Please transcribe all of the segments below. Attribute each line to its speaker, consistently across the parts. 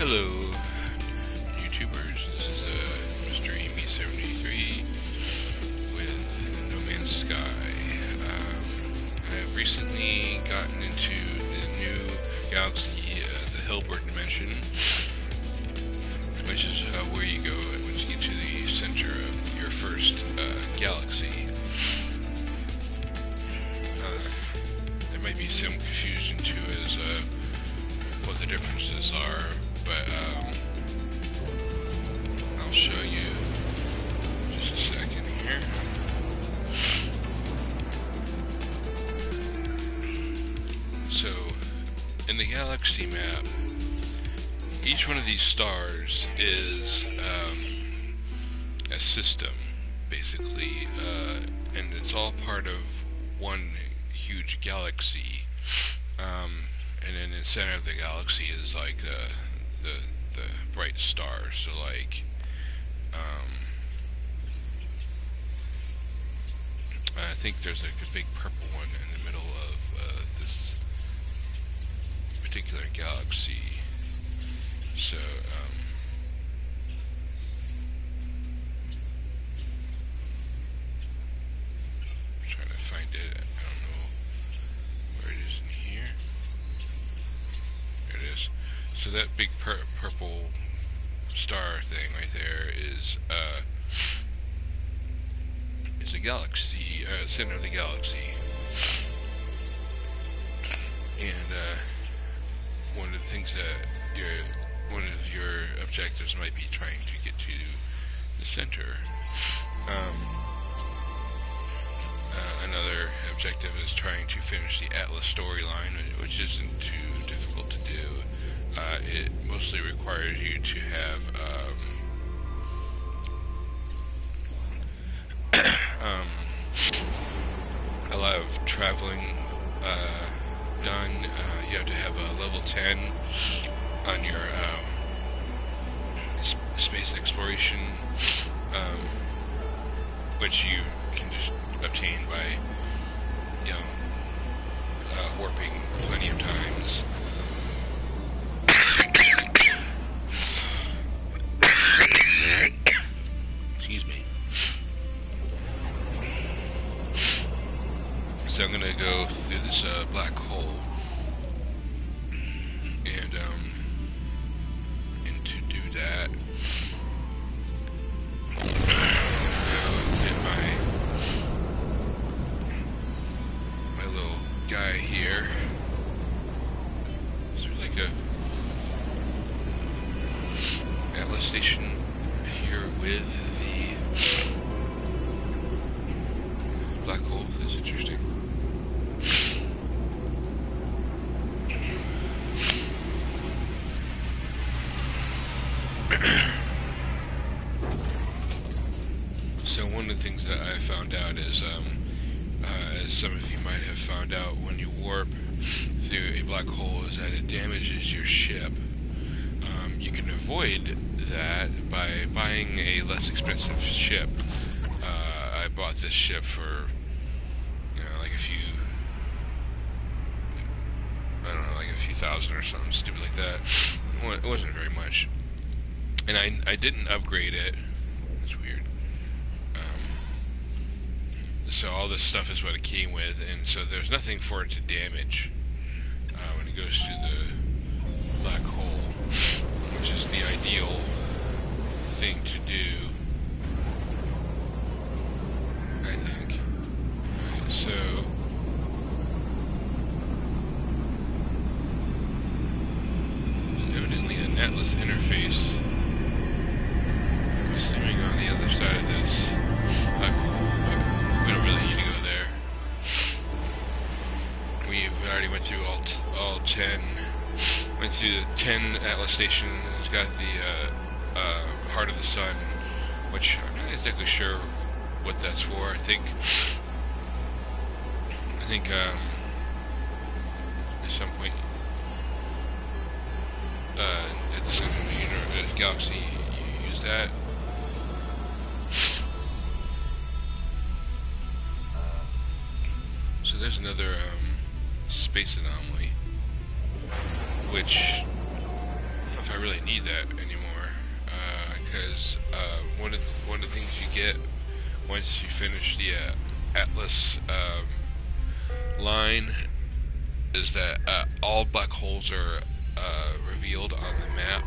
Speaker 1: Hello, YouTubers. This is Mr. Amy73 with No Man's Sky. I've recently gotten into the new galaxy, the Hilbert Dimension, which is where you go once you get to the center of your first galaxy. There might be some confusion too as what the differences are, but I'll show you just a second here. So, in the galaxy map, each one of these stars is a system, basically, and it's all part of one huge galaxy. And then in the center of the galaxy is like the bright star. So like I think there's like a big purple one in the middle of this particular galaxy. So I'm trying to find it. I don't know where it is in here. There it is. So that big purple star thing right there is a galaxy, center of the galaxy. And one of the things that one of your objectives might be trying to get to the center. Another objective is trying to finish the Atlas storyline, which isn't too difficult to do. It mostly requires you to have a lot of traveling done. You have to have a level 10 on your space exploration, which you can just obtain by, you know, warping plenty of times. Excuse me. So I'm gonna go through this black hole, and to do that, get my little guy here. So like a Atlas station here with the black hole. That's interesting. So one of the things that I found out is, as some of you might have found out, when you warp through a black hole, is that it damages your ship. You can avoid that by buying a less expensive ship. I bought this ship for, you know, like a few, I don't know, like a few thousand or something stupid like that. It wasn't very much. And I didn't upgrade it. That's weird. So all this stuff is what it came with, and so there's nothing for it to damage when it goes through the black hole, which is the ideal thing to do, I think. Alright, so evidently an Atlas interface is swimming on the other side of this black hole, but we don't really need to go there. We've already went through all 10. Went through the 10 Atlas stations. It's got the heart of the sun, which I'm not exactly sure what that's for. I think at some point at the center of the galaxy you use that. So there's another space anomaly, which, I don't know if if I really need that anymore, because one of the things you get once you finish the Atlas line is that all black holes are revealed on the map,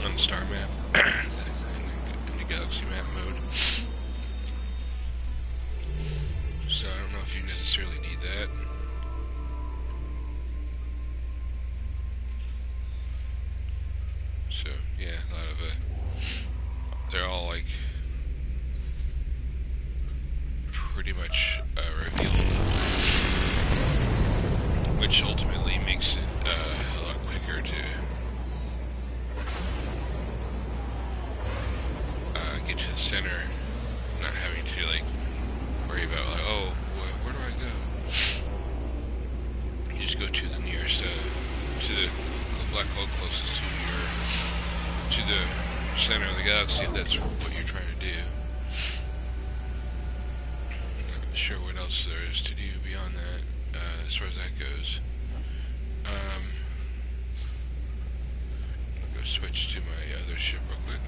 Speaker 1: on the star map, in the galaxy map mode. So I don't know if you necessarily need that. So yeah, a lot of they're all like pretty much revealed, which ultimately makes it a lot quicker to get to the center, not having to like worry about like, oh, where do I go? You just go to the nearest, to the black hole closest to the center of the galaxy, if that's what you're trying to do. I'm not sure what else there is to do beyond that, as far as that goes. I'll go switch to my other ship real quick.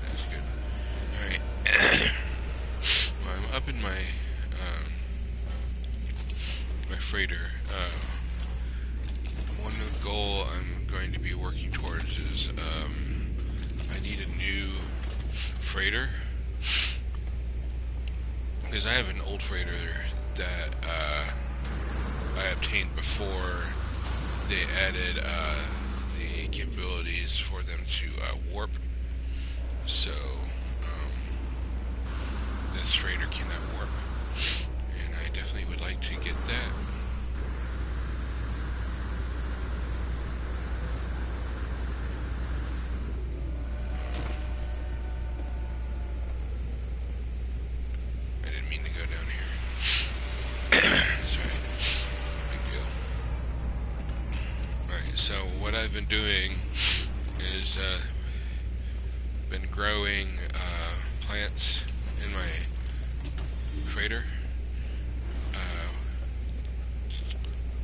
Speaker 1: That's good. Alright. Well, I'm up in my my freighter. One goal I'm going to be working towards is I need a new freighter, because I have an old freighter that I obtained before they added the capabilities for them to warp. So this freighter cannot warp, and I definitely would like to get that. I didn't mean to go down here. That's right. No big deal. Alright, so what I've been doing is been growing plants in my freighter.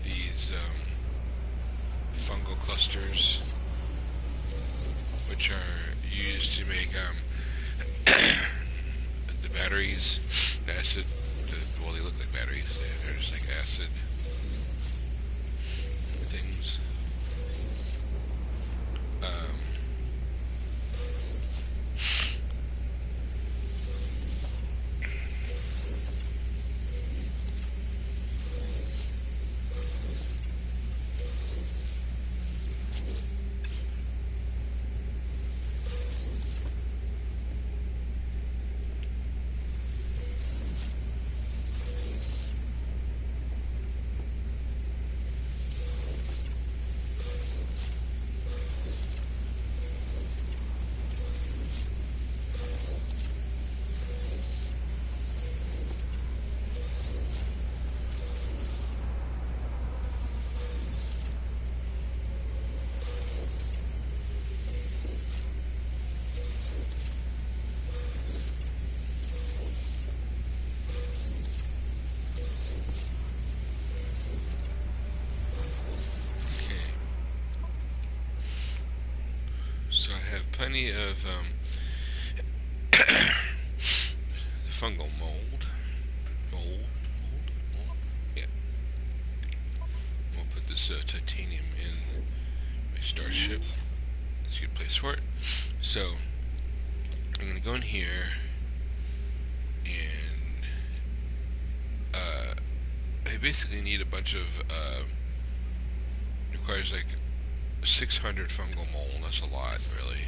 Speaker 1: These fungal clusters, which are used to make the batteries, the acid. Well, they look like batteries. They're just like acid things. So I have plenty of the fungal mold. Yeah. We'll put this titanium in my starship. It's a good place for it. So I'm gonna go in here, and I basically need a bunch of requires like 600 fungal mold. That's a lot, really.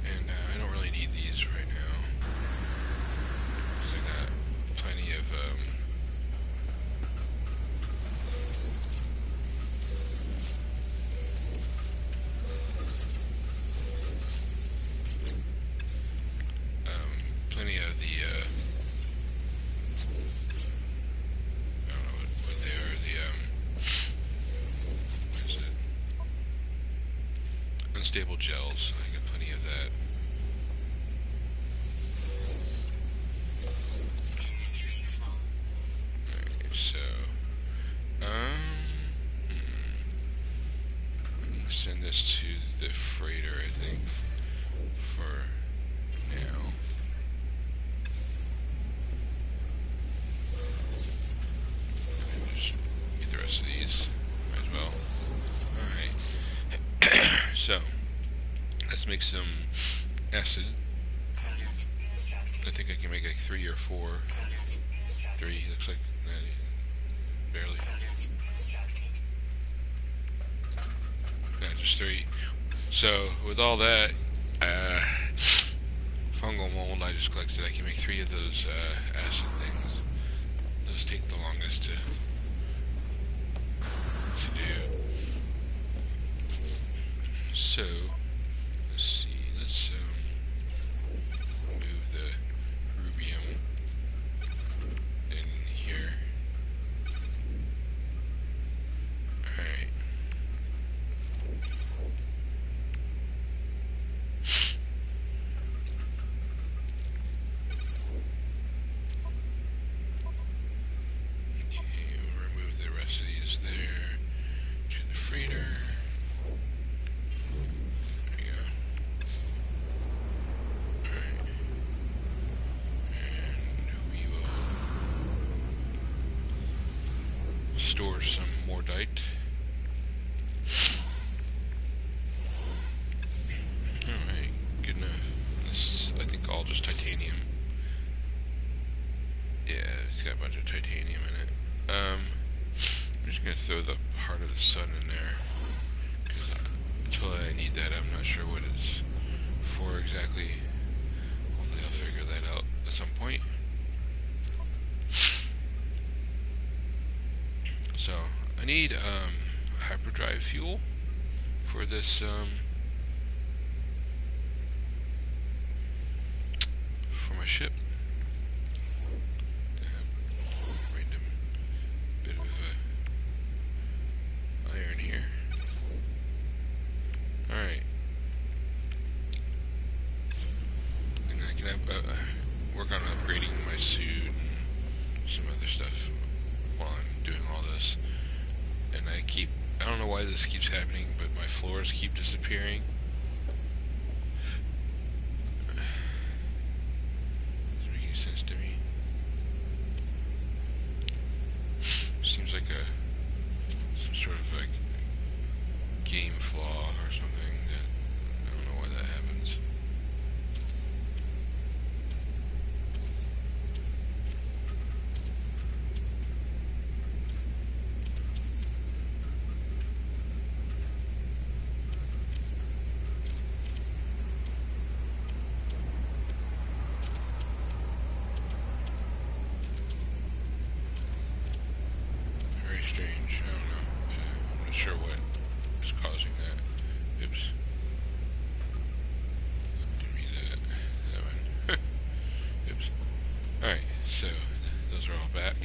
Speaker 1: And I don't really need these right now, because I got plenty of plenty of the I don't know what they are, unstable gels. I got plenty of that. Alright, so I'm gonna send this to the freighter, I think, for now. Just get the rest of these. Might as well. Alright. So, let's make some acid. I think I can make like 3 or 4. 3, looks like. Barely. Yeah, just 3. So, with all that, fungal mold I just collected, I can make 3 of those acid things. Those take the longest to do. So, let's see, let's move the rubium in here. Alright. Okay, we'll remove the rest of these there to the freighter. Store some more dite. Alright, good enough. This is, I think, all just titanium. Yeah, it's got a bunch of titanium in it. I'm just gonna throw the heart of the sun in there. Until I need that, I'm not sure what it's for exactly. Hopefully I'll figure that out at some point. So, I need hyperdrive fuel for this for my ship. Random bit of iron here. Alright. And I can work on upgrading my suit and some other stuff while I'm doing all this. And I don't know why this keeps happening, but my floors keep disappearing. Doesn't make any sense to me. Seems like some sort of like game flaw or something that I don't know why that happens. Strange, I don't know. I'm not sure what is causing that. Oops. Didn't mean that one. Oops. Alright, so those are all back.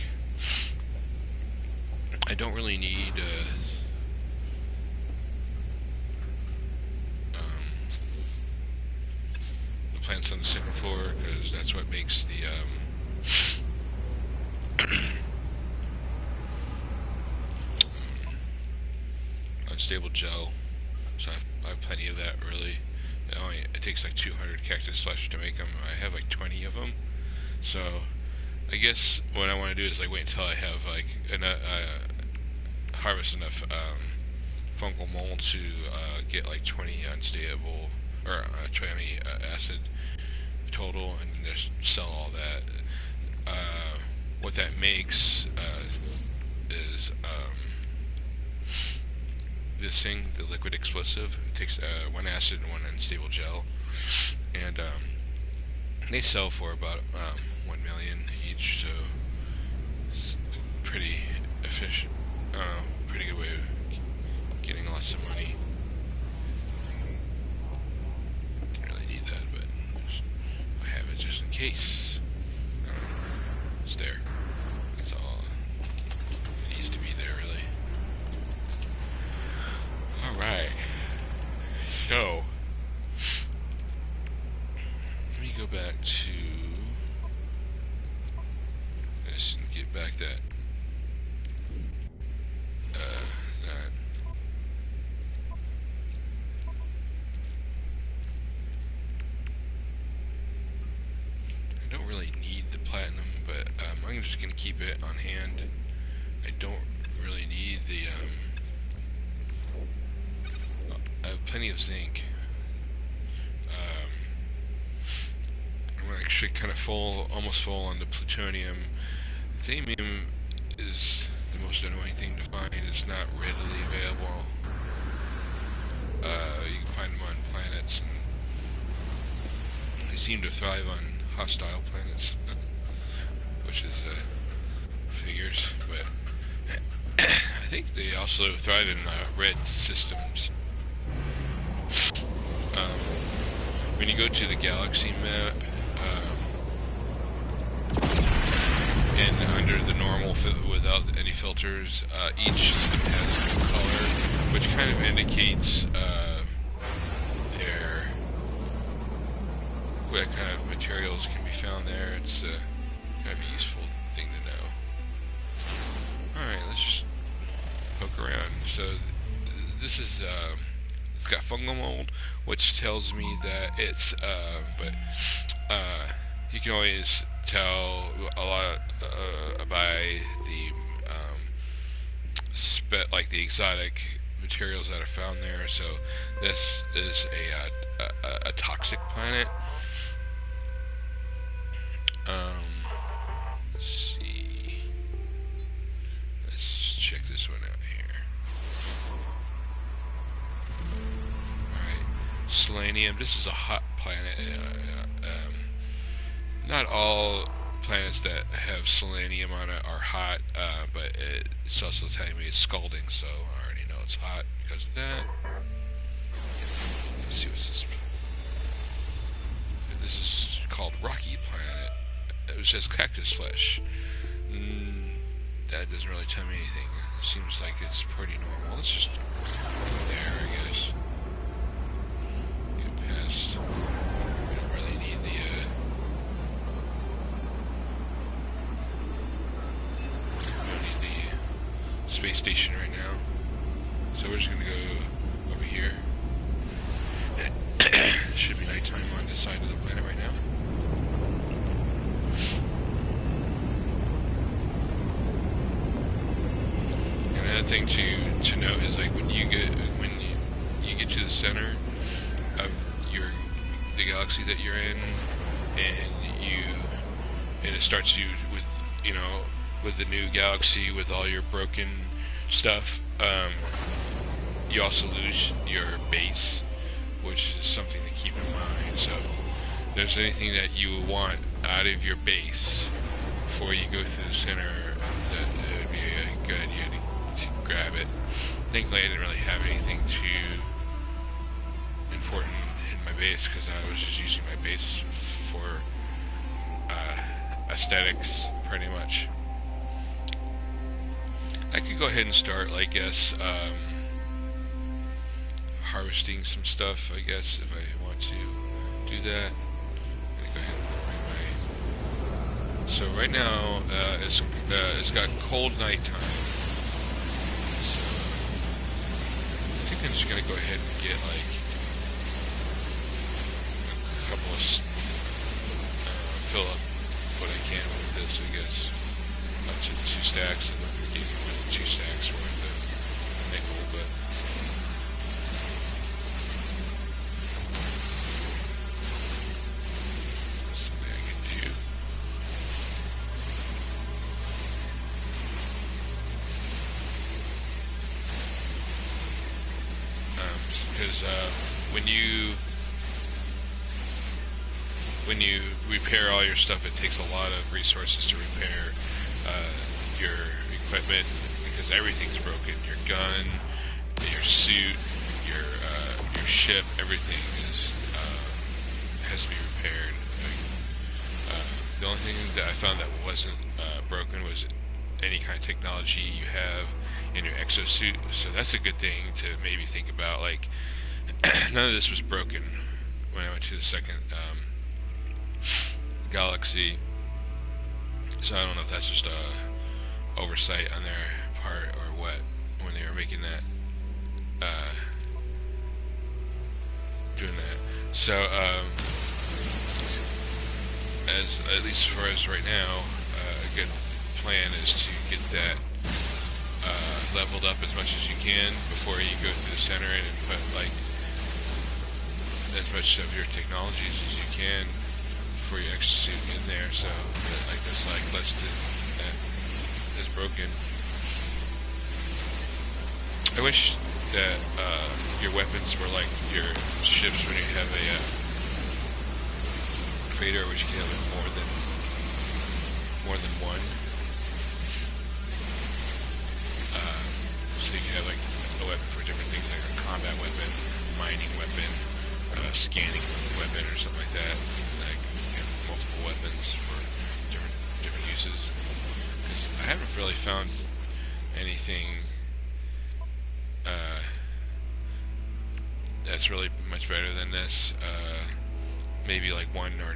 Speaker 1: I don't really need the plants on the second floor, because that's what makes the unstable gel, so I have plenty of that. Really, it takes like 200 cactus flesh to make them. I have like 20 of them, so I guess what I want to do is like wait until I have like harvest enough fungal mold to get like 20 unstable or 20 acid total, and just sell all that. What that makes is this thing, the liquid explosive. It takes 1 acid and 1 unstable gel, and they sell for about 1 million each, so it's pretty efficient. Pretty good way of getting lots of money. Don't really need that, but I have it just in case. It's there. That's all. It needs to be there, really. Alright. So, let me go back to this and get back that. That. I don't really need the platinum, but I'm just gonna keep it on hand. I don't really need the. I have plenty of zinc. I'm actually kind of full, almost full on the plutonium. Thamium is the most annoying thing to find. It's not readily available. You can find them on planets, and they seem to thrive on hostile planets, which is figures. But I think they also thrive in red systems. When you go to the galaxy map, and under the normal without any filters, each system has a color, which kind of indicates what kind of materials can be found there. It's kind of a useful thing to know. Alright, let's just poke around. So this is it's got fungal mold, which tells me that it's you can always tell a lot by the like the exotic materials that are found there. So this is a toxic planet. Let's see. Let's check this one out here. Alright. Selenium. This is a hot planet. Not all planets that have selenium on it are hot, but it's also telling me it's scalding, so I already know it's hot because of that. Let's see what's this. This is called Rocky Planet. It says cactus flesh. That doesn't really tell me anything. It seems like it's pretty normal. Let's just go there, I guess. Get past. We don't really need the space station right now, so we're just gonna go over here. It should be nighttime on this side of the planet right now. And another thing to note is like when you get to the center of the galaxy that you're in, and it starts you with with the new galaxy with all your broken stuff, you also lose your base, which is something to keep in mind. So if there's anything that you want out of your base before you go through the center, that it would be a good idea to grab it. Thankfully I didn't really have anything too important in my base because I was just using my base for aesthetics pretty much. I could go ahead and start, I guess, harvesting some stuff, I guess, if I want to do that. I'm gonna go ahead and bring my... So right now, it's got cold nighttime. So I think I'm just gonna go ahead and get like a couple of fill up what I can with this, I guess, up to 2 stacks, and even with 2 stacks worth of nickel, but something I can do. Because when you repair all your stuff, it takes a lot of resources to repair your equipment, because everything's broken. Your gun, your suit, your ship, everything has to be repaired. The only thing that I found that wasn't broken was any kind of technology you have in your exosuit. So that's a good thing to maybe think about. Like, none of this was broken when I went to the second galaxy. So I don't know if that's just a oversight on their part or what when they were making that, doing that. So as at least for us right now, a good plan is to get that leveled up as much as you can before you go through the center and put like as much of your technologies as you can before you extra suit in there, so that like this like less that is broken. I wish that your weapons were like your ships when you have a freighter, which you can have more than one. So you can have like a weapon for different things, like a combat weapon, mining weapon, scanning weapon, or something like that. Like you have multiple weapons for different uses. Because I haven't really found anything that's really much better than this. Maybe like 1 or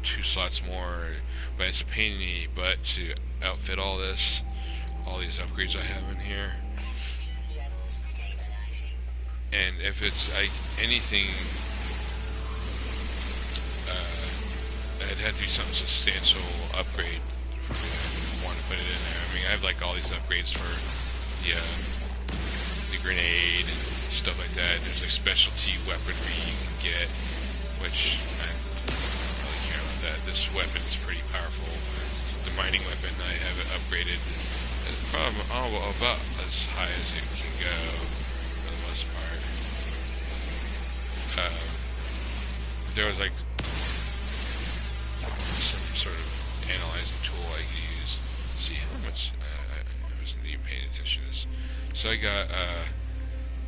Speaker 1: 2 slots more, but it's a pain in the butt to outfit all these upgrades I have in here. And if it's like anything, it'd have to be some substantial upgrade for me to want to put it in there. I mean, I have like all these upgrades for the grenade and stuff like that. There's like specialty weaponry you can get, which I don't really care about that. This weapon is pretty powerful. The mining weapon, I have it upgraded. It's probably about as high as it can go for the most part. If there was like some sort of analyzing tool I could use, see how much I wasn't even paying attention to this. So I got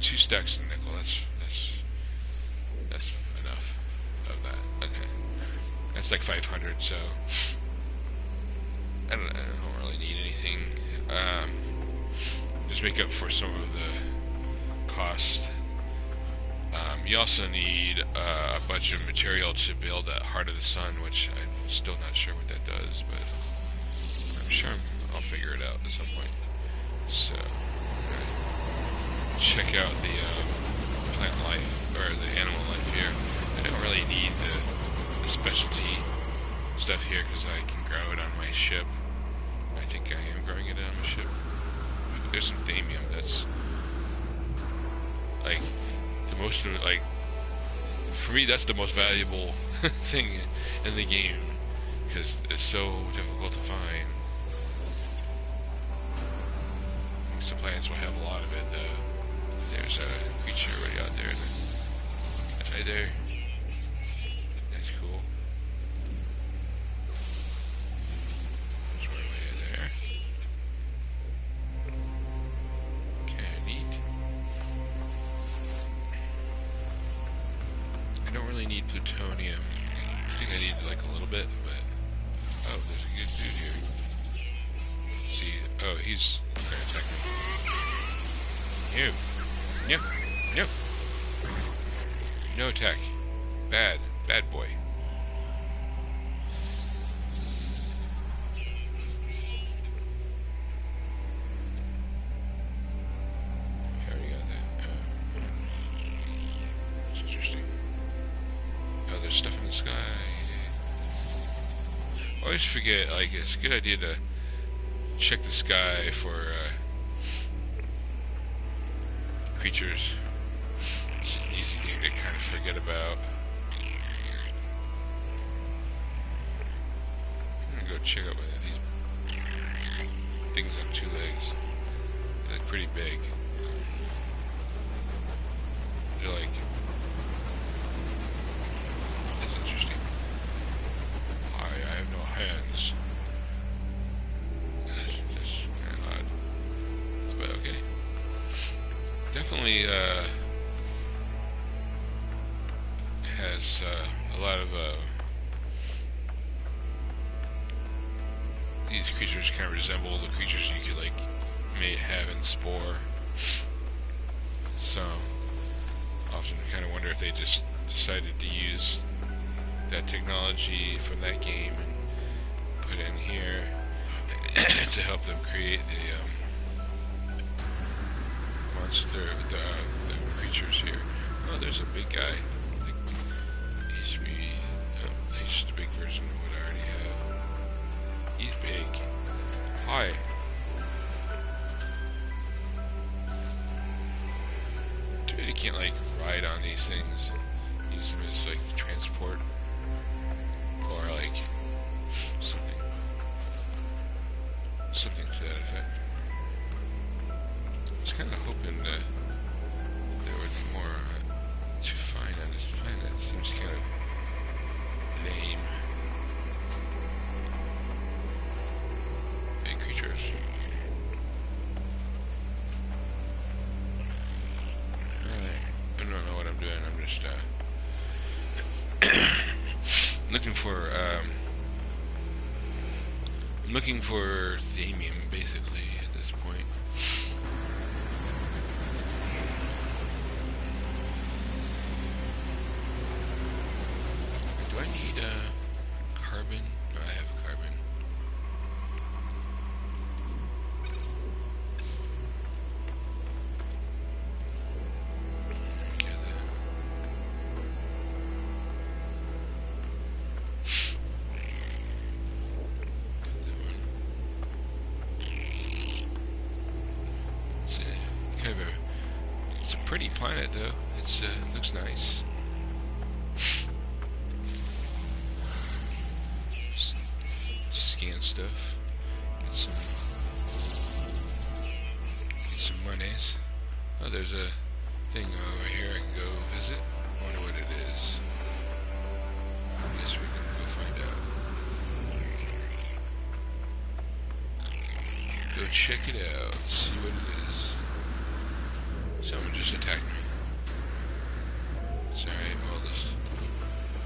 Speaker 1: 2 stacks of nickel. That's enough of that. Okay, that's like 500. So I don't really need anything. Just make up for some of the cost. You also need a bunch of material to build that Heart of the Sun, which I'm still not sure what that does, but I'm sure I'll figure it out at some point. So, check out the plant life, or the animal life here. I don't really need the specialty stuff here because I can grow it on my ship. I think I am growing it on my ship. There's some thamium that's like the most, like, for me that's the most valuable thing in the game because it's so difficult to find. Some plants will have a lot of it though. There's a creature already out there. That's right there. That's cool. That's right way there. Kinda neat. I don't really need plutonium. I think I need like a little bit, but oh, there's a good dude here. See, oh, he's gonna attack me. No. No attack. Bad boy. I already got that. That's interesting. Oh, there's stuff in the sky. I always forget, like, it's a good idea to check the sky for creatures. It's an easy thing to kind of forget about. I'm gonna go check out one of these things on 2 legs. They're pretty big. They're like, that's interesting. I have no hands. That's kind of odd. But okay. Definitely has a lot of these creatures kind of resemble the creatures you could like may have in Spore. So often kind of wonder if they just decided to use that technology from that game and put in here to help them create the monster, the creatures here. Oh, there's a big guy. He's just a big version of what I already have. He's big. Hi. Dude, you can't like ride on these things. Use them as like transport or like something to that effect. I was kind of hoping that there would be more to find on this planet. It seems kind of lame. Big creatures. Alright, I don't know what I'm doing. I'm just looking for themium, basically, at this point. Do I need carbon? No, I have carbon. Get that. It's a pretty planet, though. It's looks nice. Scan stuff. Get some monies. Oh, there's a thing over here I can go visit. I wonder what it is. I guess we can go find out. Go check it out. See what it is. Someone just attacked me. It's alright, we'll just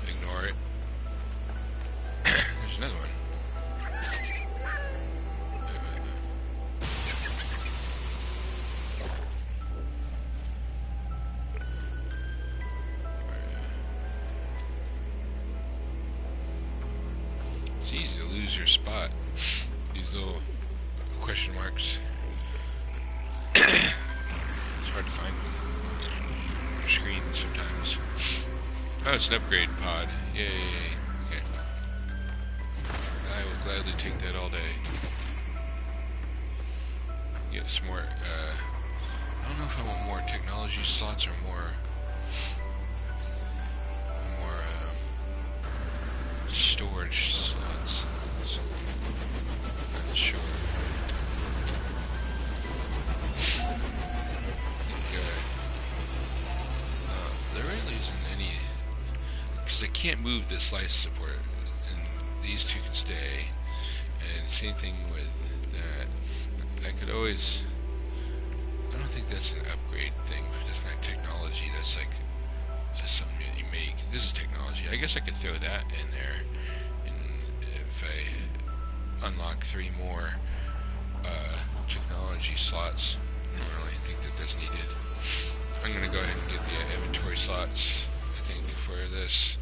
Speaker 1: ignore it. There's another one. It's easy to lose your spot. These little question marks. It's hard to find them on your screen sometimes. Oh, it's an upgrade pod. Yay. Okay. I will gladly take that all day. Get some more, I don't know if I want more technology slots or more storage slots. Not sure. There really isn't any, because I can't move this slice support, and these two can stay, and same thing with that. I could always, I don't think that's an upgrade thing, that's not technology, that's like, that's something that you make. This is technology. I guess I could throw that in there, and if I unlock 3 more technology slots, I don't really think that that's needed. I'm gonna go ahead and get the inventory slots, I think, for this.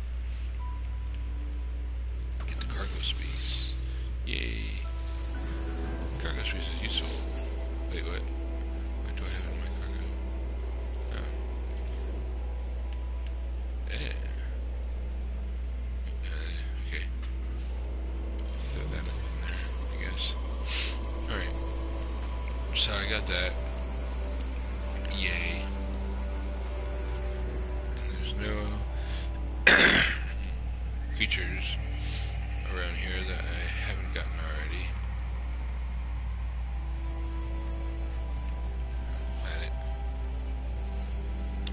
Speaker 1: Get the cargo space. Yay. Cargo space is useful. Wait, what? What do I have in my cargo? Oh. Yeah. Okay. Throw that up in there, I guess. Alright. So I got that. Yay. No creatures around here that I haven't gotten already. Planet.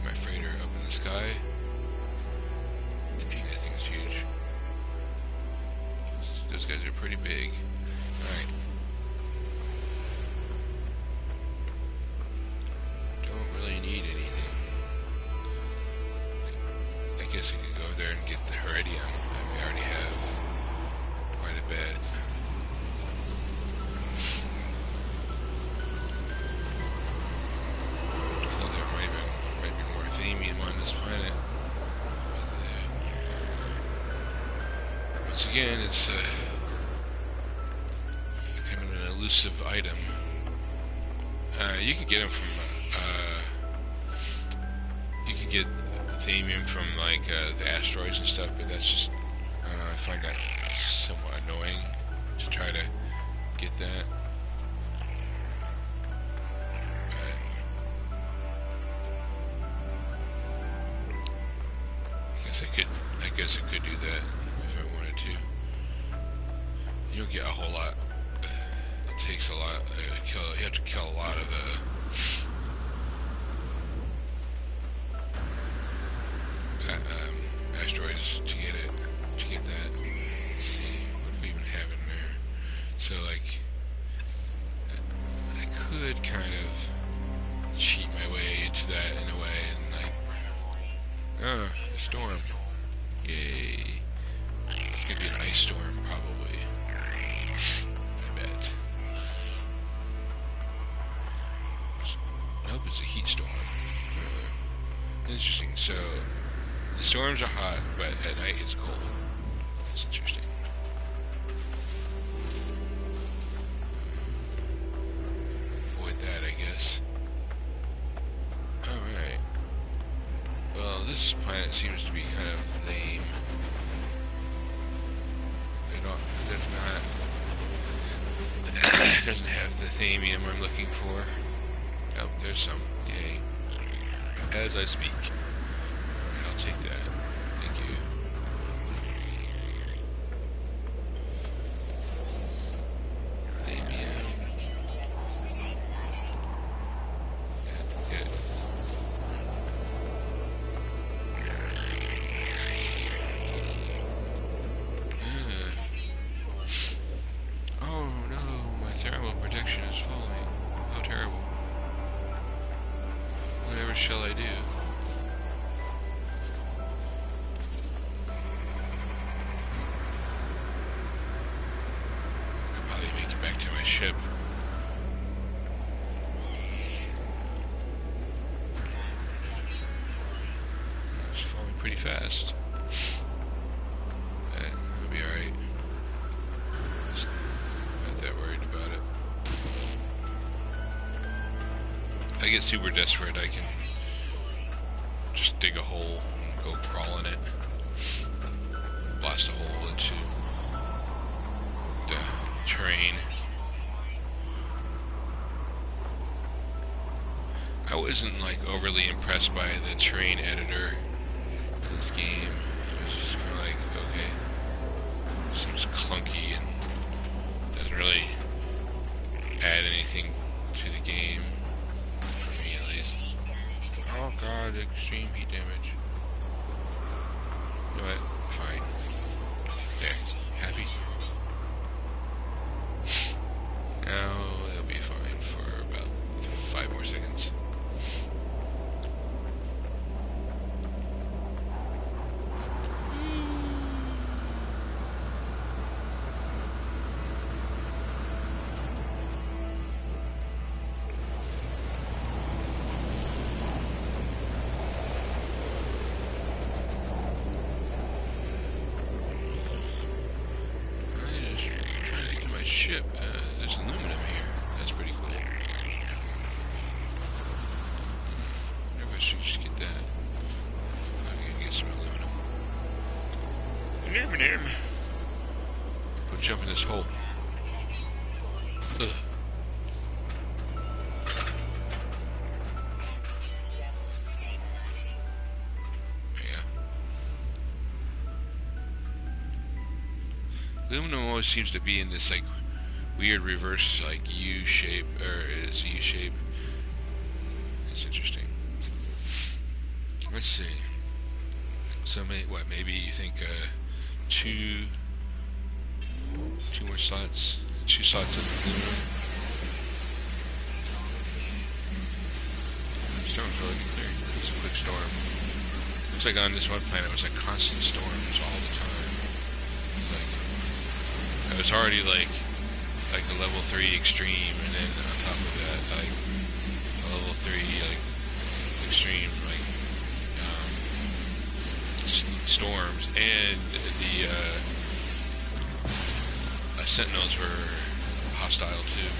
Speaker 1: My freighter up in the sky. Dang, that thing's huge. Those guys are pretty big. Alright. Don't really need anything. I guess I could go there and get the Heredium. I already have quite a bit. Although there might be more themium on this again, it's kind of an elusive item. You can get them from, you can get Thamium from like the asteroids and stuff, but that's just, I don't know, I find that somewhat annoying to try to get that. I guess I could do that if I wanted to. You don't get a whole lot. It takes a lot. You have to kill a lot of the asteroids to get it. To get that. Let's see, what do we even have in there? So like, I could kind of cheat my way into that in a way, and like, a storm. Yay. It's gonna be an ice storm, probably. I bet. Nope, it's a heat storm. Interesting. So, the storms are hot, but at night it's cold. That's interesting. Avoid that, I guess. Alright. Well, this planet seems to be kind of lame. It doesn't have the Thamium I'm looking for. Oh, there's some. Yay. As I speak. Alright, I'll take that. Thank you. Thamium. Good. Oh no, my thermal protection is falling. How terrible. Whatever shall I do? I'll probably make it back to my ship. It's falling pretty fast. That'll be alright. Not that worried about it. If I get super desperate, I can just dig a hole and go crawl in it. Blast a hole into the terrain. I wasn't like overly impressed by the terrain editor in this game. It was just kind of like, okay, seems clunky and doesn't really add anything to the game, for me at least. Oh god, extreme heat damage. You know what? Fine. There. Happy? Now it'll be fine for about 5 more seconds. Ship. There's aluminum here. That's pretty cool. I wonder if I should just get that. I'm gonna get some aluminum. Aluminum! Go jump in this hole. Ugh. Aluminum always seems to be in this like weird reverse like U shape or Z shape. It's interesting. Let's see. So maybe you think two more slots, 2 slots of aluminum. Storm's really clear. It's a quick storm. Looks like on this one planet it was like constant storms all the time. It was already like a level 3 extreme, and then on top of that, like a level 3 like extreme like storms, and the sentinels were hostile too.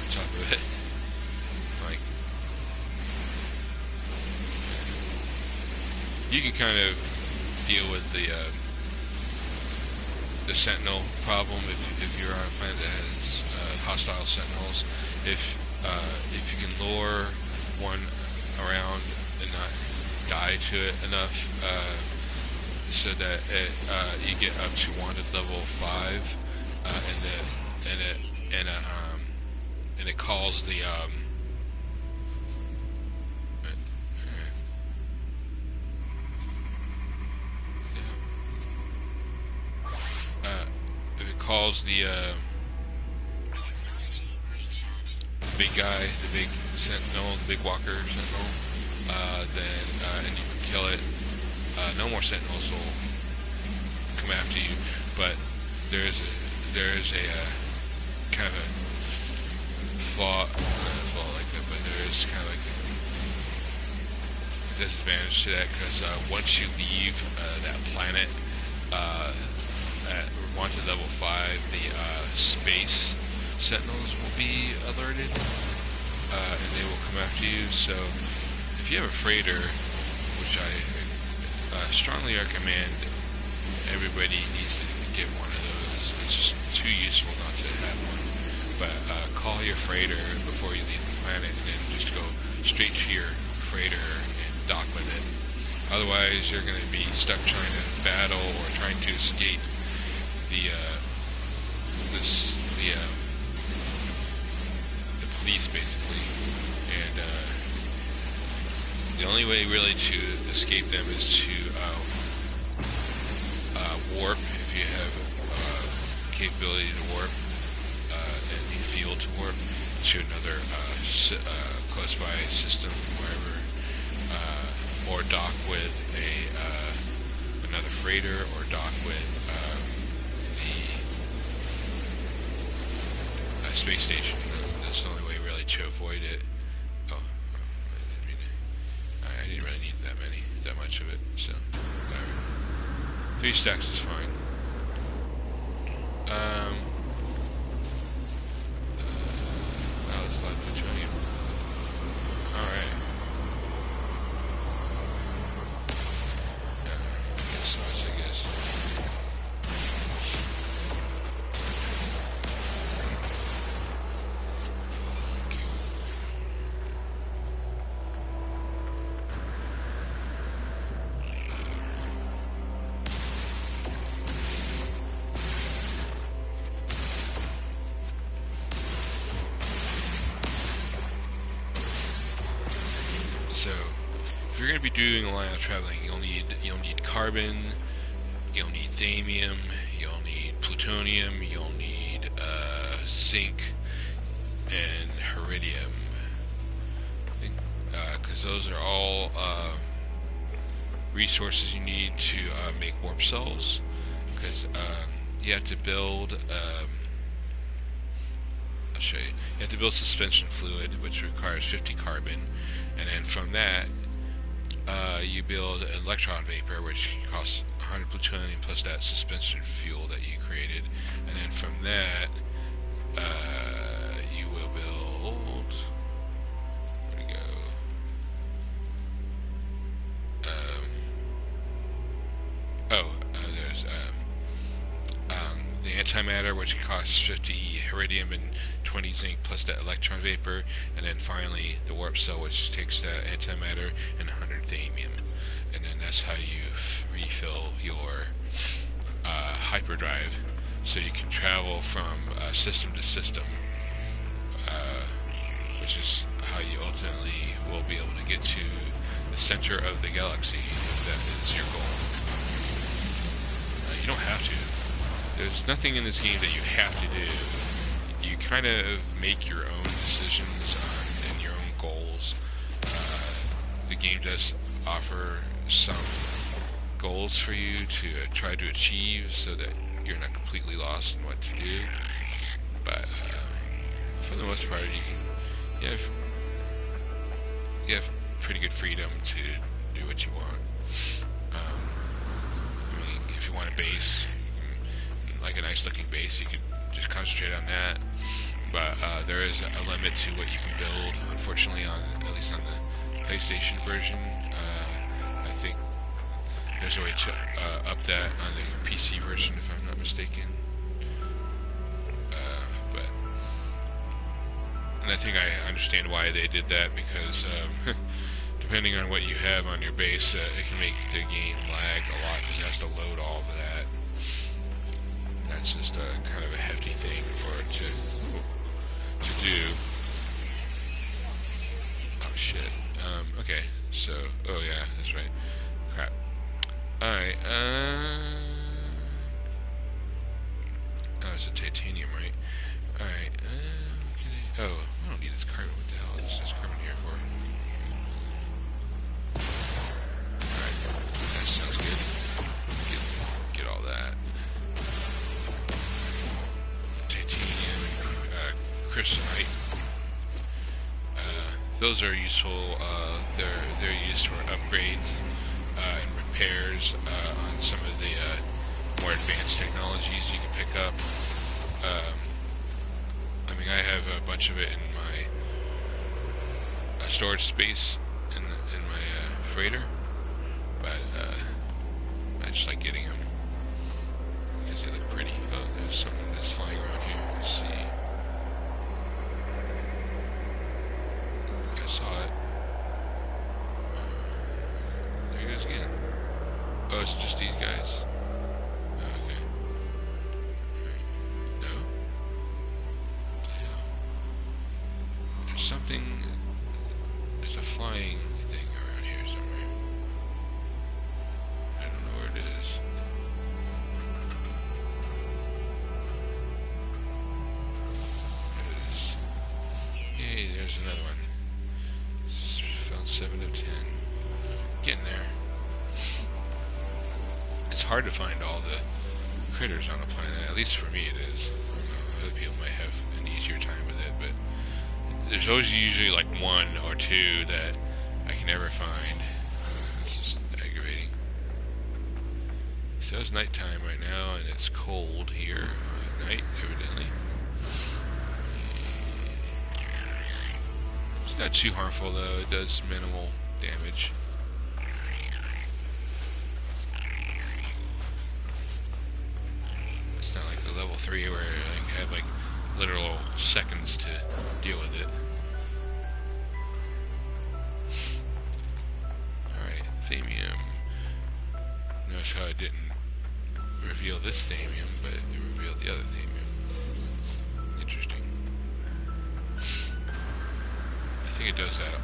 Speaker 1: On top of it, like you can kind of deal with the sentinel problem if you're on a planet that has hostile sentinels. If you can lure one around and not die to it enough, so that you get up to wanted level 5, and it calls the if it calls the big guy, the big sentinel, the big walker sentinel, then and you can kill it. No more sentinels will come after you, but there's a kind of a flaw, not a flaw like that, but there is kind of like a disadvantage to that, because once you leave that planet at wanted level 5, the space sentinels will be alerted, and they will come after you. So if you have a freighter, which I strongly recommend everybody needs to get one of those. It's just too useful not to have one. But call your freighter before you leave the planet, and then just go straight to your freighter and dock with it. Otherwise, you're going to be stuck trying to battle or trying to escape the police, basically. And the only way really to escape them is to warp, if you have capability to warp and the field to warp to another close by system, wherever, or dock with another freighter, or dock with the space station. That's the only way really to avoid it. I didn't really need that much of it, so whatever. 3 stacks is fine. That was like plutonium. Alright. I guess. So, if you're going to be doing a lot of traveling, you'll need carbon, you'll need thamium, you'll need plutonium, you'll need zinc, and iridium. Because those are all resources you need to make warp cells. Because you have to build. I'll show you. You have to build suspension fluid, which requires 50 carbon, and then from that, you build an electron vapor, which costs 100 plutonium plus that suspension fuel that you created, and then from that, you will build. Where'd it go? There's the antimatter, which costs 50 iridium and 20 zinc plus that electron vapor, and then finally the warp cell, which takes that antimatter and 100 thamium, and then that's how you refill your hyperdrive, so you can travel from system to system, which is how you ultimately will be able to get to the center of the galaxy if that is your goal. You don't have to. There's nothing in this game that you have to do. You kind of make your own decisions and your own goals. The game does offer some goals for you to try to achieve, so that you're not completely lost in what to do. But for the most part, you have pretty good freedom to do what you want. I mean, if you want a base, like a nice looking base, you could just concentrate on that. But there is a limit to what you can build, unfortunately, on at least on the PlayStation version. I think there's a way to up that on the PC version, if I'm not mistaken. And I think I understand why they did that, because depending on what you have on your base, it can make the game lag a lot because it has to load all of that. That's just kind of a hefty thing for it to do. Oh shit. Okay, so, oh yeah, that's right. Crap. Alright, oh, it's a titanium, right? Alright, oh, I don't need this carbon. What the hell is this carbon here for? Alright, that sounds good. Get all that. Titanium, crystalite. Those are useful. They're used for upgrades and repairs on some of the more advanced technologies you can pick up. I mean, I have a bunch of it in my storage space in my freighter, but I just like getting them because they look pretty. Oh, there's something that's flying around here. Let's see. I saw it. There he goes again. Oh, it's just these guys. Okay. No? What the hell? There's something. There's a flying thing around here somewhere. I don't know where it is. There it is. Yay, there's another one. Found 7 of 10. Getting there. It's hard to find all the critters on a planet, at least for me it is. Other people might have an easier time with it, but there's always usually like 1 or 2 that I can never find. It's just aggravating. So it's nighttime right now, and it's cold here at night, evidently. It's not too harmful though, it does minimal damage. It's not like a level 3 where I have like literal seconds to deal with it. Alright, thamium. Notice how it didn't reveal this thamium, but it revealed the other thamium. Interesting. I think it does that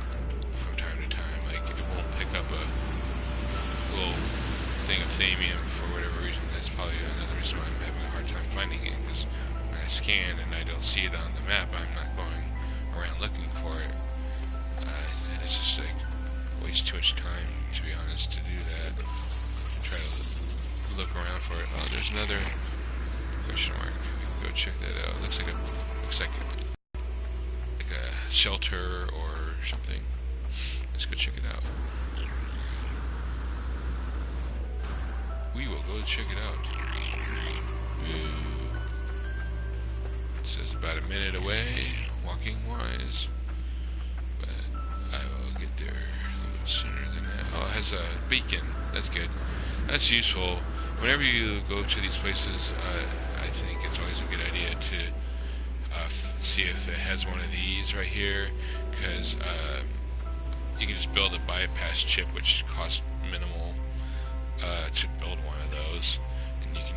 Speaker 1: from time to time. Like, it won't pick up a little thing of thamium for whatever reason. That's probably another reason why I'm having a hard time finding it, because when I scan and I don't see it on the map, I'm not going around looking for it. It's just like waste too much time, to be honest, to do that. Try to look around for it. Oh, there's another question mark. We can go check that out. Looks like a shelter or something. Let's go check it out. We will go check it out. It says about a minute away, walking wise, but I will get there a little sooner than that. Oh, it has a beacon. That's good. That's useful. Whenever you go to these places, I think it's always a good idea to see if it has one of these right here, because you can just build a bypass chip, which costs minimal to build one of those, and you can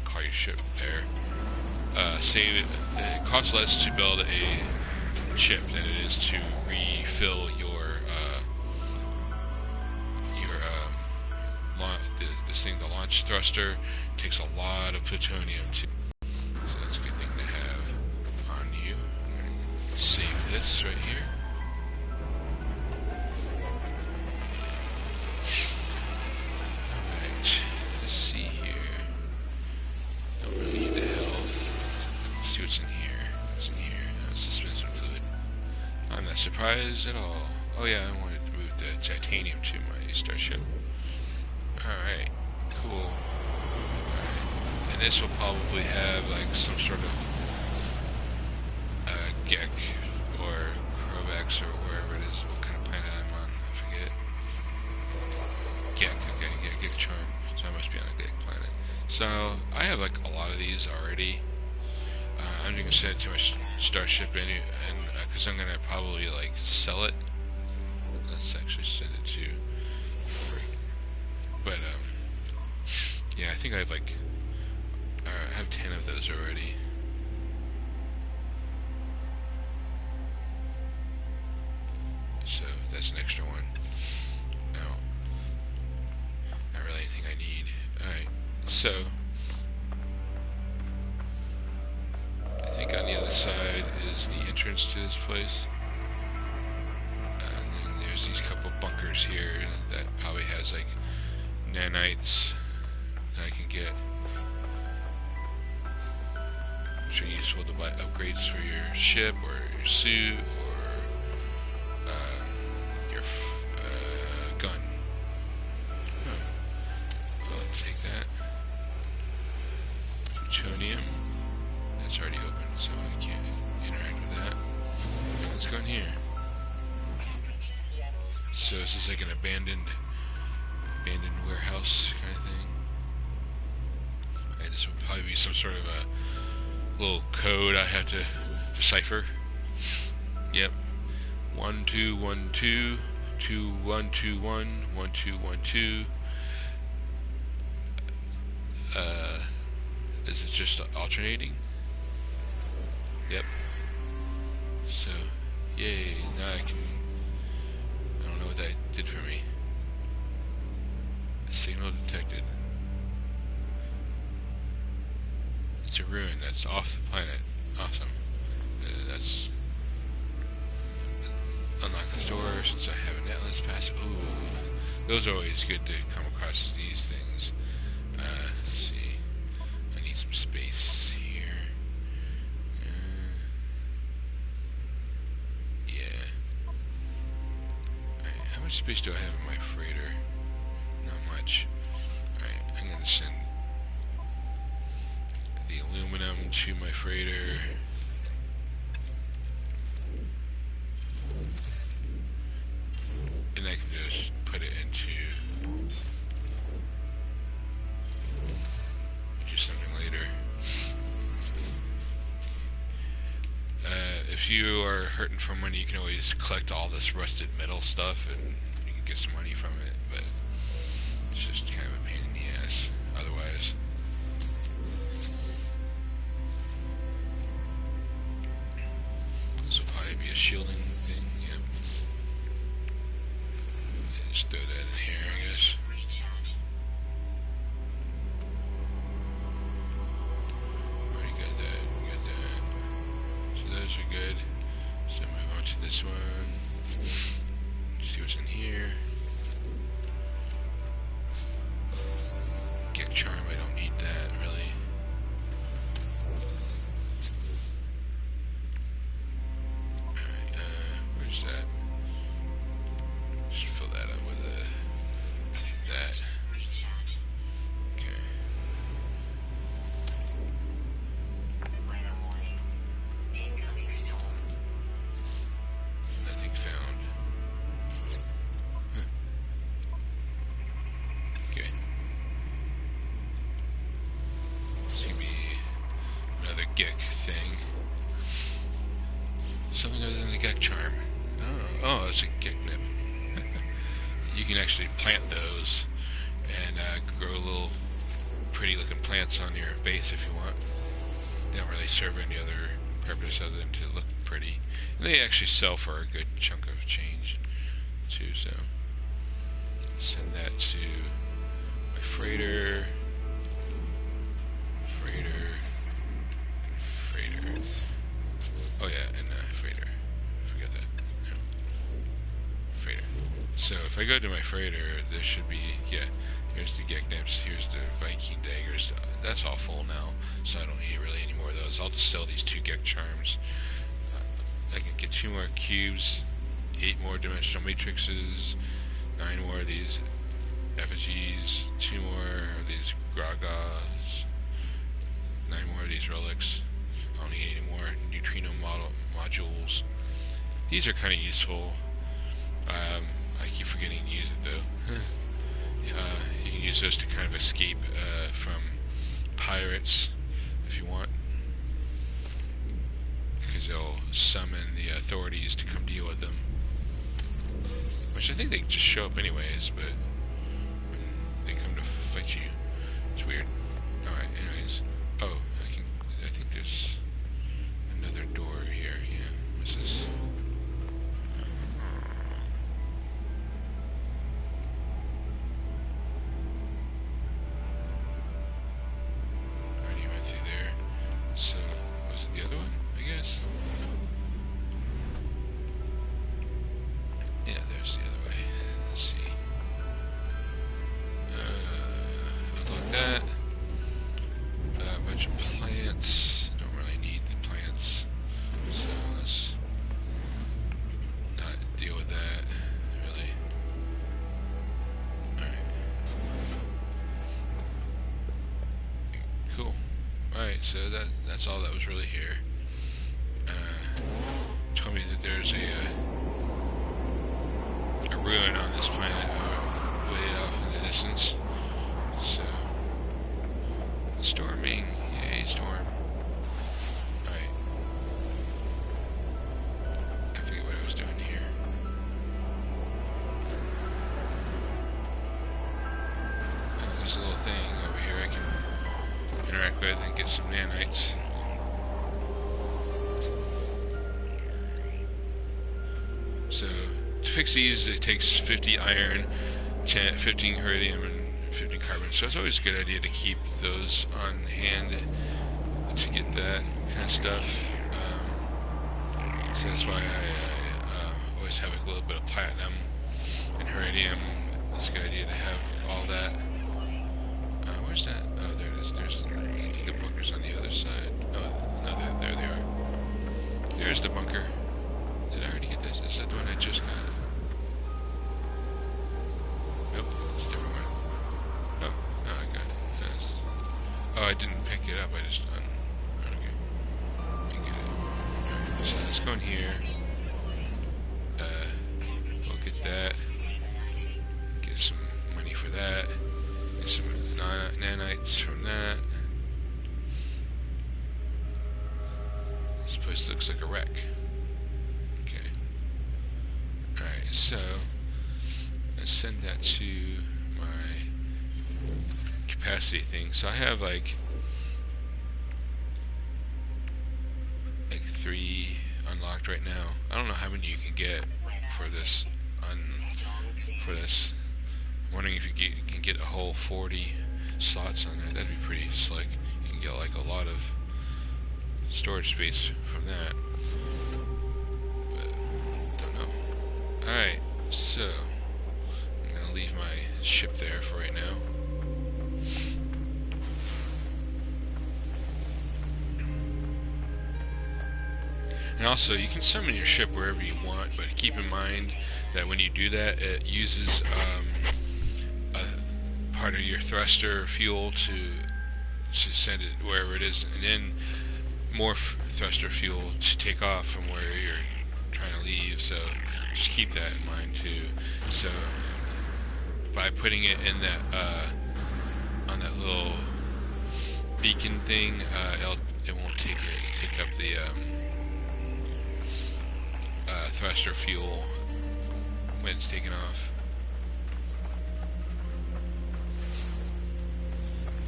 Speaker 1: call your ship there. Save it. It costs less to build a chip than it is to refill your this thing, the launch thruster. Takes a lot of plutonium too, so that's a good thing to have on you. I'm gonna save this right here. Alright, let's see here. Don't really need the health. Let's see what's in here. What's in here? No, suspension fluid. I'm not surprised at all. Oh yeah, I wanted to move the titanium to my starship. Alright, cool. Alright, and And this will probably have like some sort of Gek or Krovax or wherever it is. What kind of planet I'm on, I forget. Gek, okay, yeah, Gek Charm. So I must be on a Gek planet. So I have like a lot of these already. I'm gonna send it to my starship and because I'm gonna probably like sell it. Let's actually send it to. But yeah, I think I have like I have 10 of those already. So that's an extra one. Now, not really anything I need. Alright, so I think on the other side is the entrance to this place. And then there's these couple bunkers here that probably has like nanites that I can get. Which are useful to buy upgrades for your ship or your suit or your gun. I'll take that. Plutonium. That's already open, so I can't interact with that. Let's go in here. So this is like an abandoned warehouse kind of thing. And this would probably be some sort of a little code I have to decipher. Yep. 1212 2121 1212. Is it just alternating? Yep. So, yay, now I don't know what that did for me. A signal detected. It's a ruin that's off the planet. Awesome. That's unlock the door since I have an Atlas pass. Ooh, those are always good to come across these things. Let's see. I need some space here. Yeah. Alright, how much space do I have in my freighter? Not much. Alright, I'm gonna send the aluminum to my freighter. And I can just put it into something later. If you are hurting for money, you can always collect all this rusted metal stuff and you can get some money from it, but it's just kind of a pain in the ass otherwise. This will probably be a shielding thing, yep. Just throw that in here, I guess. Already got that, got that. So those are good. So move on to this one. See what's in here. Gek Charm, I don't need that really. Alright, where's that? Just fill that up with that. Okay. Nothing found. Huh. Okay. It's gonna be another Gek thing. Something other than the Gek Charm. Oh, it's a Gek nib. You can actually plant those and grow little pretty looking plants on your base if you want. They don't really serve any other purpose other than to look pretty. And they actually sell for a good chunk of change too, so send that to my freighter. Oh yeah, and freighter. Forget that. No. Freighter. So if I go to my freighter, there should be, yeah, here's the Gek Nips, here's the Viking daggers. That's all full now, so I don't need really any more of those. I'll just sell these 2 Gek Charms. I can get 2 more cubes, 8 more dimensional matrices, 9 more of these effigies, 2 more of these Gragas, 9 more of these relics. I don't need any more neutrino modules. These are kind of useful. I keep forgetting to use it though. You can use those to kind of escape from pirates if you want, because they'll summon the authorities to come deal with them. Which I think they just show up anyways, but they come to fight you. It's weird. Alright, anyways. Oh, I think there's another door here. Yeah, what's this? Already went through there. So, was it the other one, I guess? Yeah, there's the other way. Let's see. Unlock that. A bunch of plants. Don't really need the plants. So let's not deal with that, really. Alright. Cool. Alright, so that's all that was really here. Told me that there's a ruin on this planet way off in the distance. So, storming, yay, storm. Alright. I forget what I was doing here. Oh, there's a little thing over here I can interact with and get some nanites. So, to fix these, it takes 50 iron, 15 iridium, and 50 carbon. So it's always a good idea to keep those on hand to get that kind of stuff. So that's why I always have a little bit of platinum and iridium. It's a good idea to have all that. Where's that? Oh, there it is. There's, I think the bunker's on the other side. Oh, no, there they are. There's the bunker. Did I already get this? Is that the one I just got? Nope, it's a different one. Oh, no, I got it. Yes. Oh, I didn't pick it up, I just okay. I get it. Alright, so let's go in here. We'll get that. Get some money for that. Get some nanites from that. This place looks like a wreck. Alright, so let's send that to my capacity thing. So I have like 3 unlocked right now. I don't know how many you can get for this. I'm wondering if you can get a whole 40 slots on that. That'd be pretty slick. You can get like a lot of storage space from that. Alright, so I'm gonna leave my ship there for right now. And also, you can summon your ship wherever you want, but keep in mind that when you do that, it uses a part of your thruster fuel to send it wherever it is, and then more thruster fuel to take off from where you're trying to leave. So just keep that in mind too. So by putting it in that on that little beacon thing, it won't take up the thruster fuel when it's taken off.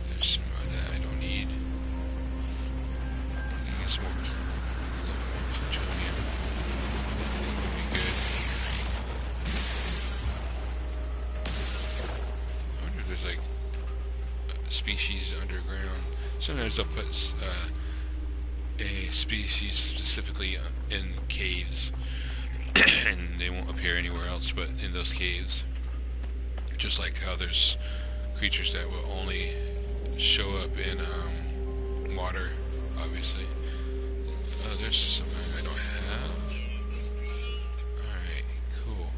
Speaker 1: There's some of that I don't need. Get some more plutonium. I think would be good. I wonder if there's like species underground. Sometimes they'll put a species specifically in caves, and they won't appear anywhere else but in those caves. Just like how there's creatures that will only show up in water, obviously. Oh, there's something I don't have. Alright, cool.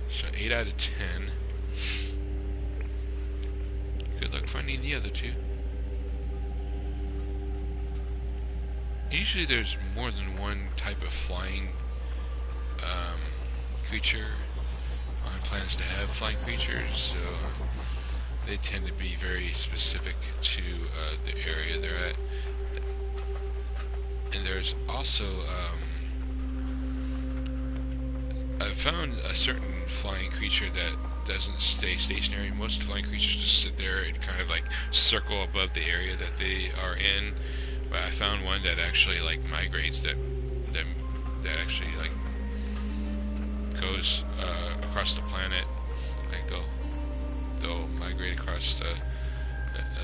Speaker 1: So 8 out of 10. Good luck finding the other 2. usually there's more than one type of flying creature on plans to have flying creatures, so they tend to be very specific to the area they're at. And there's also I've found a certain flying creature that doesn't stay stationary. Most flying creatures just sit there and kind of like circle above the area that they are in. But I found one that actually like migrates, that actually like goes across the planet. Like they'll migrate across a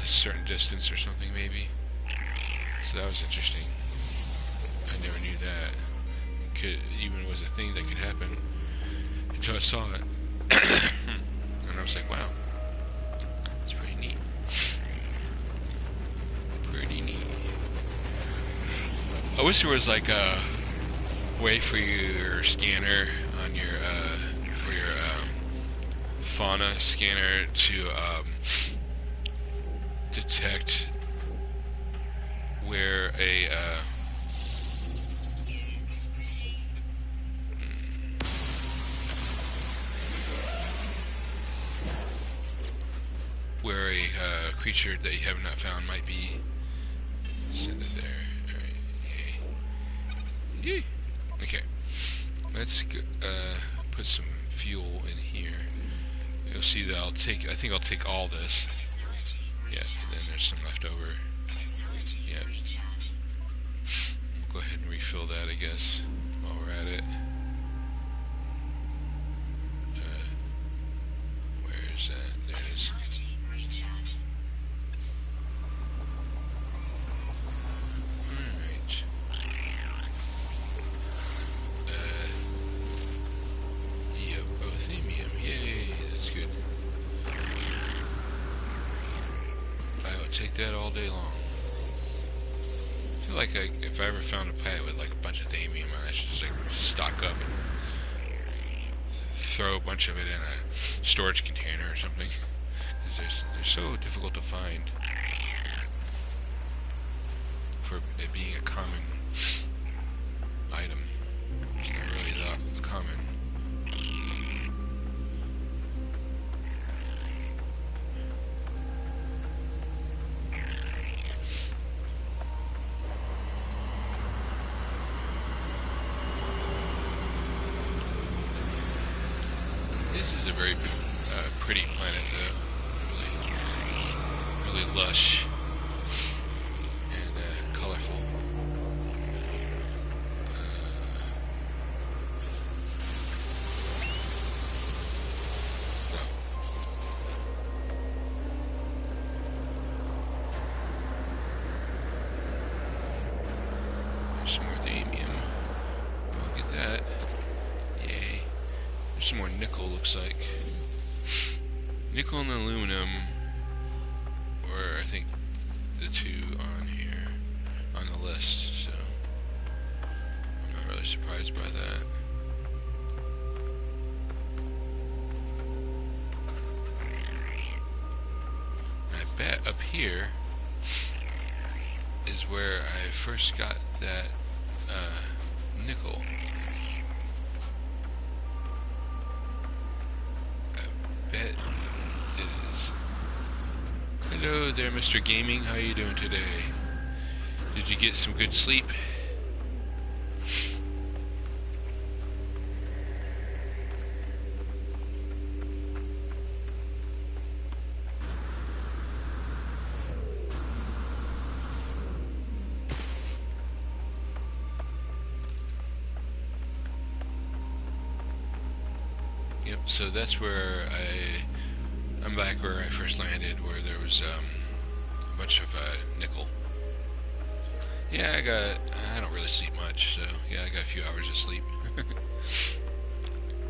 Speaker 1: certain distance or something maybe. So that was interesting. I never knew that even was a thing that could happen until I saw it. And I was like, wow, it's pretty neat. Pretty neat. I wish there was like a way for your scanner on your for your fauna scanner to detect where a creature that you have not found might be. Send it there. Alright, yay. Yay. Okay. Let's go, put some fuel in here. You'll see that I think I'll take all this. Yeah, and then there's some left over. Yeah. We'll go ahead and refill that, I guess, while we're at it. Where is that? There it is. Take that all day long. I feel like if I ever found a planet with like a bunch of thamium on it, I should just like stock up and throw a bunch of it in a storage container or something. Because they're so difficult to find for it being a common item. It's not really that common. This is a very pretty planet, though. Really lush and colorful. There's some more thamium. We'll get that. Yay. There's some more nickel, looks like. Nickel and aluminum were, I think, the two on here, on the list, so I'm not really surprised by that. I bet up here is where I first got that nickel. Bet it is. Hello there, Mr. Gaming. How are you doing today? Did you get some good sleep? Yep, so that's where I'm back where I first landed, where there was a bunch of nickel. Yeah, I don't really sleep much, so yeah, I got a few hours of sleep. I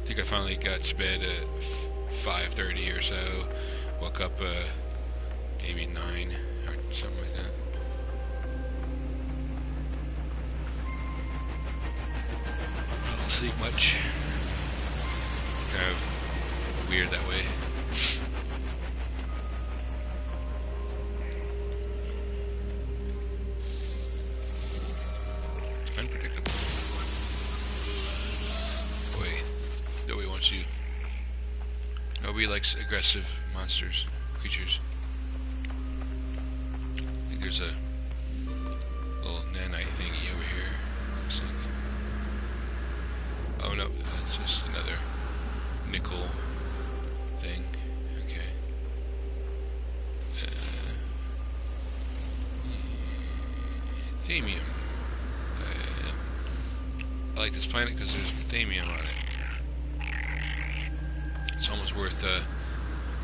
Speaker 1: think I finally got to bed at 5:30 or so, woke up maybe 9 or something like that. I don't sleep much. Kind of weird that way. wants you. Nobody likes aggressive creatures. I think there's a little nanite thingy over here. Looks like. Oh no, that's just another nickel thing. Okay. Thamium. I like this planet because there's thamium on it. It's almost worth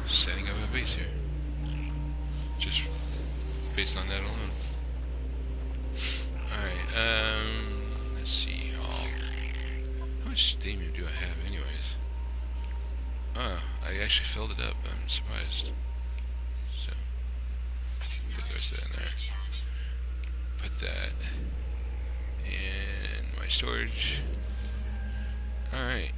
Speaker 1: setting up a base here. Just based on that alone. Alright, let's see. How much thamium do I have anyways? I actually filled it up. I'm surprised. So, put the rest of that in there. Put that in my storage. Alright.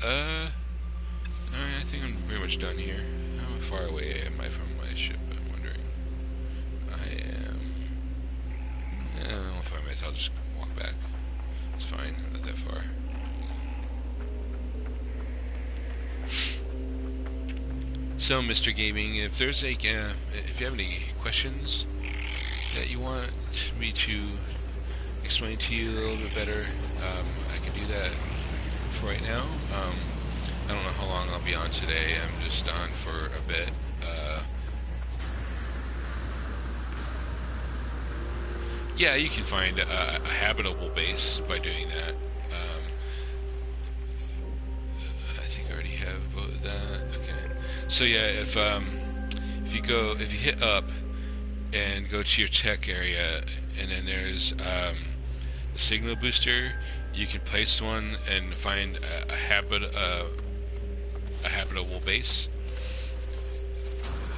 Speaker 1: Alright, I think I'm pretty much done here. How far away am I from my ship? I'm wondering. I am... I don't know if I'm at. I'll just walk back. It's fine. I'm not that far. So, Mr. Gaming, if there's a, if you have any questions that you want me to explain to you a little bit better, I can do that for right now. I don't know how long I'll be on today. I'm just on for a bit. Yeah, you can find a habitable base by doing that. I think I already have both of that. Okay. So yeah, if you hit up and go to your tech area, and then there's a signal booster, you can place one and find a habitable base,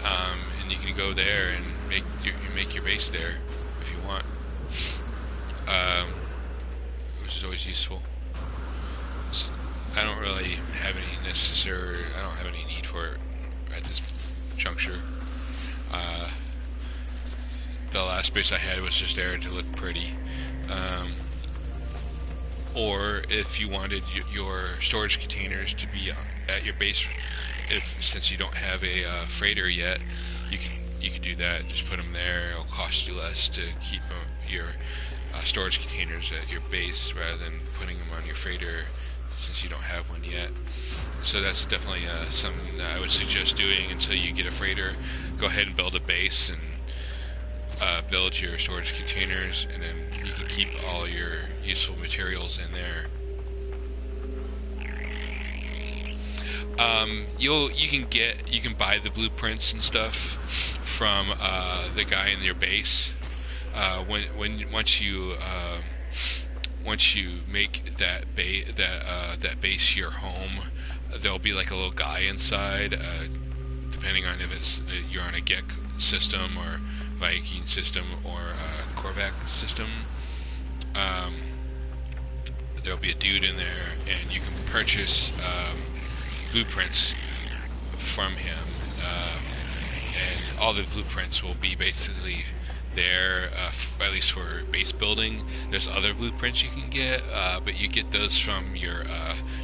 Speaker 1: and you can go there and make your base there if you want, which is always useful. I don't really have I don't have any need for it at this juncture. The last base I had was just there to look pretty. Or if you wanted your storage containers to be at your base, since you don't have a freighter yet, you can do that. Just put them there. It'll cost you less to keep your storage containers at your base rather than putting them on your freighter, since you don't have one yet. So that's definitely something that I would suggest doing until you get a freighter. Go ahead and build a base and build your storage containers, and then you can keep all your useful materials in there. You can buy the blueprints and stuff from the guy in your base. Once you make that base your home, there'll be like a little guy inside, depending on if it's you're on a Gek system or Viking system or Korvac system. There'll be a dude in there, and you can purchase blueprints from him, and all the blueprints will be basically there, at least for base building. There's other blueprints you can get, but you get those from your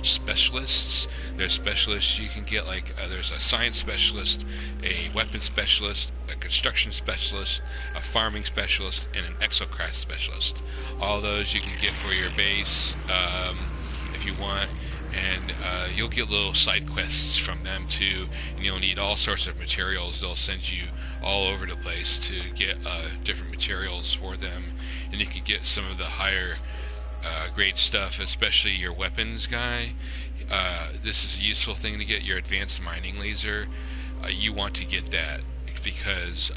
Speaker 1: specialists. There's specialists you can get, like there's a science specialist, a weapons specialist, a construction specialist, a farming specialist, and an exocraft specialist. All those you can get for your base if you want, and you'll get little side quests from them too, and you'll need all sorts of materials. They'll send you all over the place to get different materials for them, and you can get some of the higher grade stuff, especially your weapons guy. This is a useful thing to get, your advanced mining laser. You want to get that because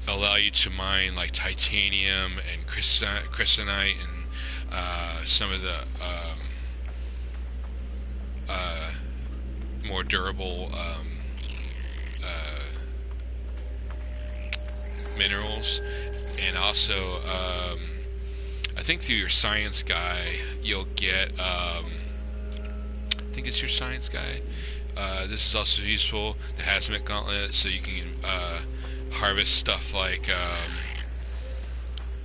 Speaker 1: it'll allow you to mine like titanium and crystalite and some of the more durable minerals, and also I think through your science guy you'll get I think it's your science guy. This is also useful, the hazmat gauntlet, so you can harvest stuff like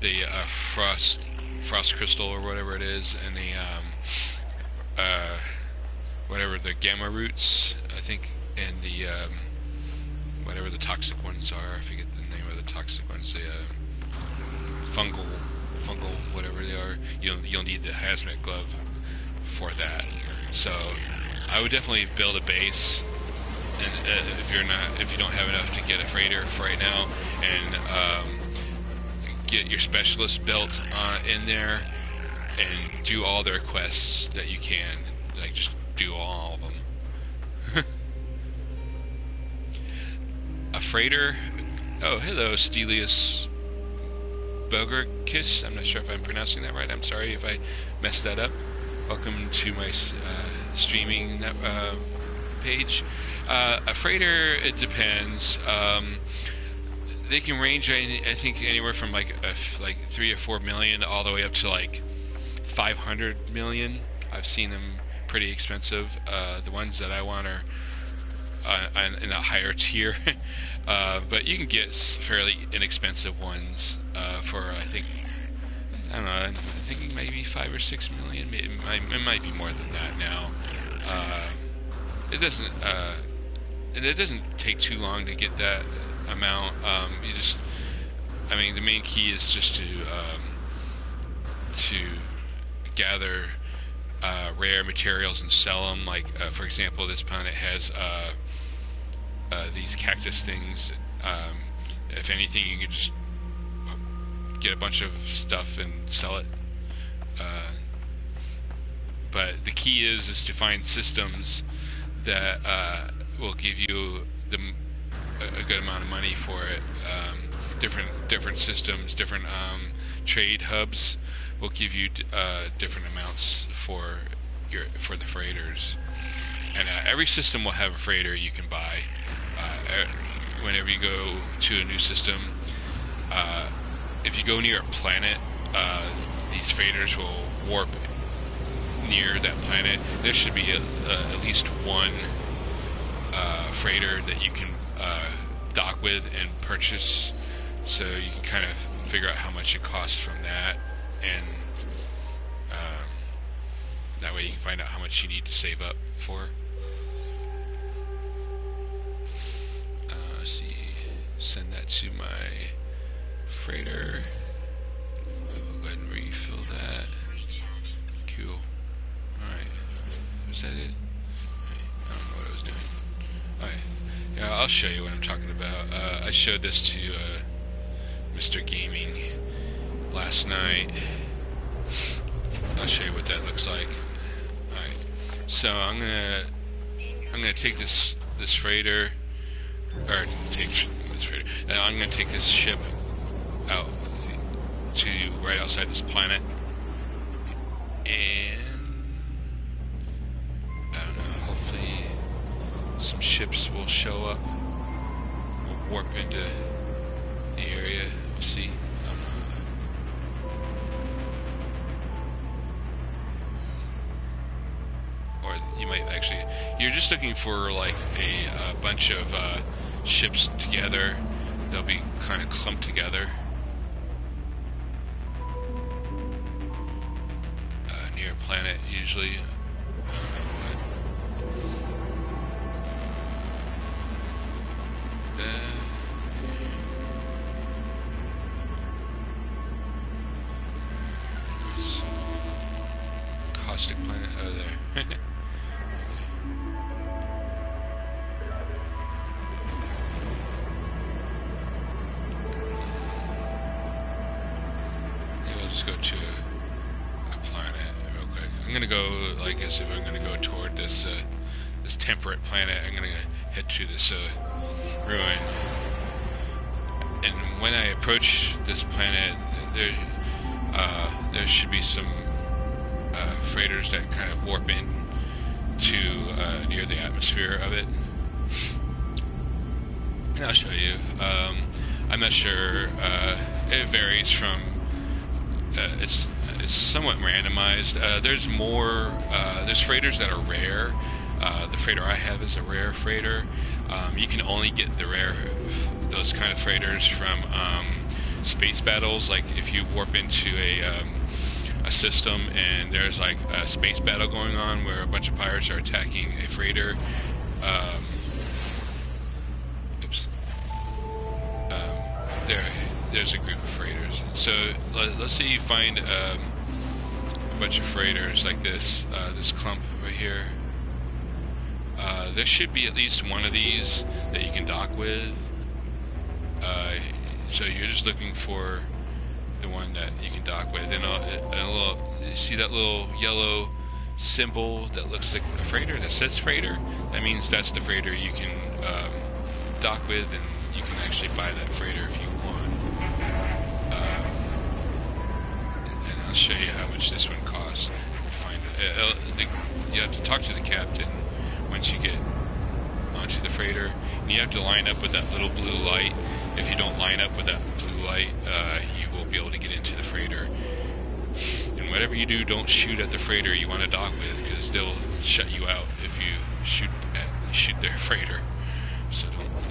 Speaker 1: the frost crystal or whatever it is, and the whatever the gamma roots, I think, and the whatever the toxic ones are. I forget the name of the toxic ones. The fungal, whatever they are. You'll need the hazmat glove for that. So I would definitely build a base, and if you don't have enough to get a freighter for right now, and get your specialist built in there, and do all their quests that you can. Like, just do all of them. A freighter. Oh, hello, Stelius Bogerkis. I'm not sure if I'm pronouncing that right. I'm sorry if I messed that up. Welcome to my streaming page. A freighter, it depends. They can range, I think, anywhere from like 3 or 4 million all the way up to like 500 million. I've seen them pretty expensive. The ones that I want are in a higher tier, but you can get fairly inexpensive ones for, I think, I don't know, I'm thinking maybe 5 or 6 million. It might be more than that now. It doesn't take too long to get that amount. I mean, the main key is just to gather rare materials and sell them. Like, for example, this planet has these cactus things. If anything, you can just get a bunch of stuff and sell it. But the key is to find systems that will give you a good amount of money for it. Different systems, different trade hubs will give you different amounts for the freighters. And every system will have a freighter you can buy. Whenever you go to a new system, if you go near a planet, these freighters will warp near that planet. There should be at least one freighter that you can dock with and purchase, so you can kind of figure out how much it costs from that, and that way you can find out how much you need to save up for. Let's see, send that to my freighter. I'll go ahead and refill that. Cool. Alright, was that it? I don't know what I was doing. Alright, yeah, I'll show you what I'm talking about. I showed this to Mr. Gaming last night. I'll show you what that looks like. Alright, so I'm gonna take this freighter, or take this freighter. I'm gonna take this ship out to right outside this planet, and I don't know, hopefully some ships will show up. We'll warp into the area. We'll see. I don't know. Or you might actually, you're just looking for like a bunch of ships together. They'll be kind of clumped together near a planet usually. Caustic planet. Oh, there. Let's go to a planet real quick. I'm gonna go, like, as if I'm gonna go toward this this temperate planet. I'm gonna head to this ruin. And when I approach this planet, there should be some freighters that kind of warp in to near the atmosphere of it. And I'll show you. I'm not sure. It varies from. It's somewhat randomized. There's more. There's freighters that are rare. The freighter I have is a rare freighter. You can only get those kind of freighters from space battles. Like if you warp into a a system, and there's like a space battle going on where a bunch of pirates are attacking a freighter. Oops. There's a group of freighters. So let's say you find a bunch of freighters like this clump right here. There should be at least one of these that you can dock with. So you're just looking for the one that you can dock with, and you see that little yellow symbol that looks like a freighter that says freighter? That means that's the freighter you can dock with, and you can actually buy that freighter if you want. And I'll show you how much this one costs. You have to talk to the captain once you get onto the freighter, and you have to line up with that little blue light. If you don't line up with that blue light, you will be able to get into the freighter. And whatever you do, don't shoot at the freighter you want to dock with, because they'll shut you out if you shoot their freighter. So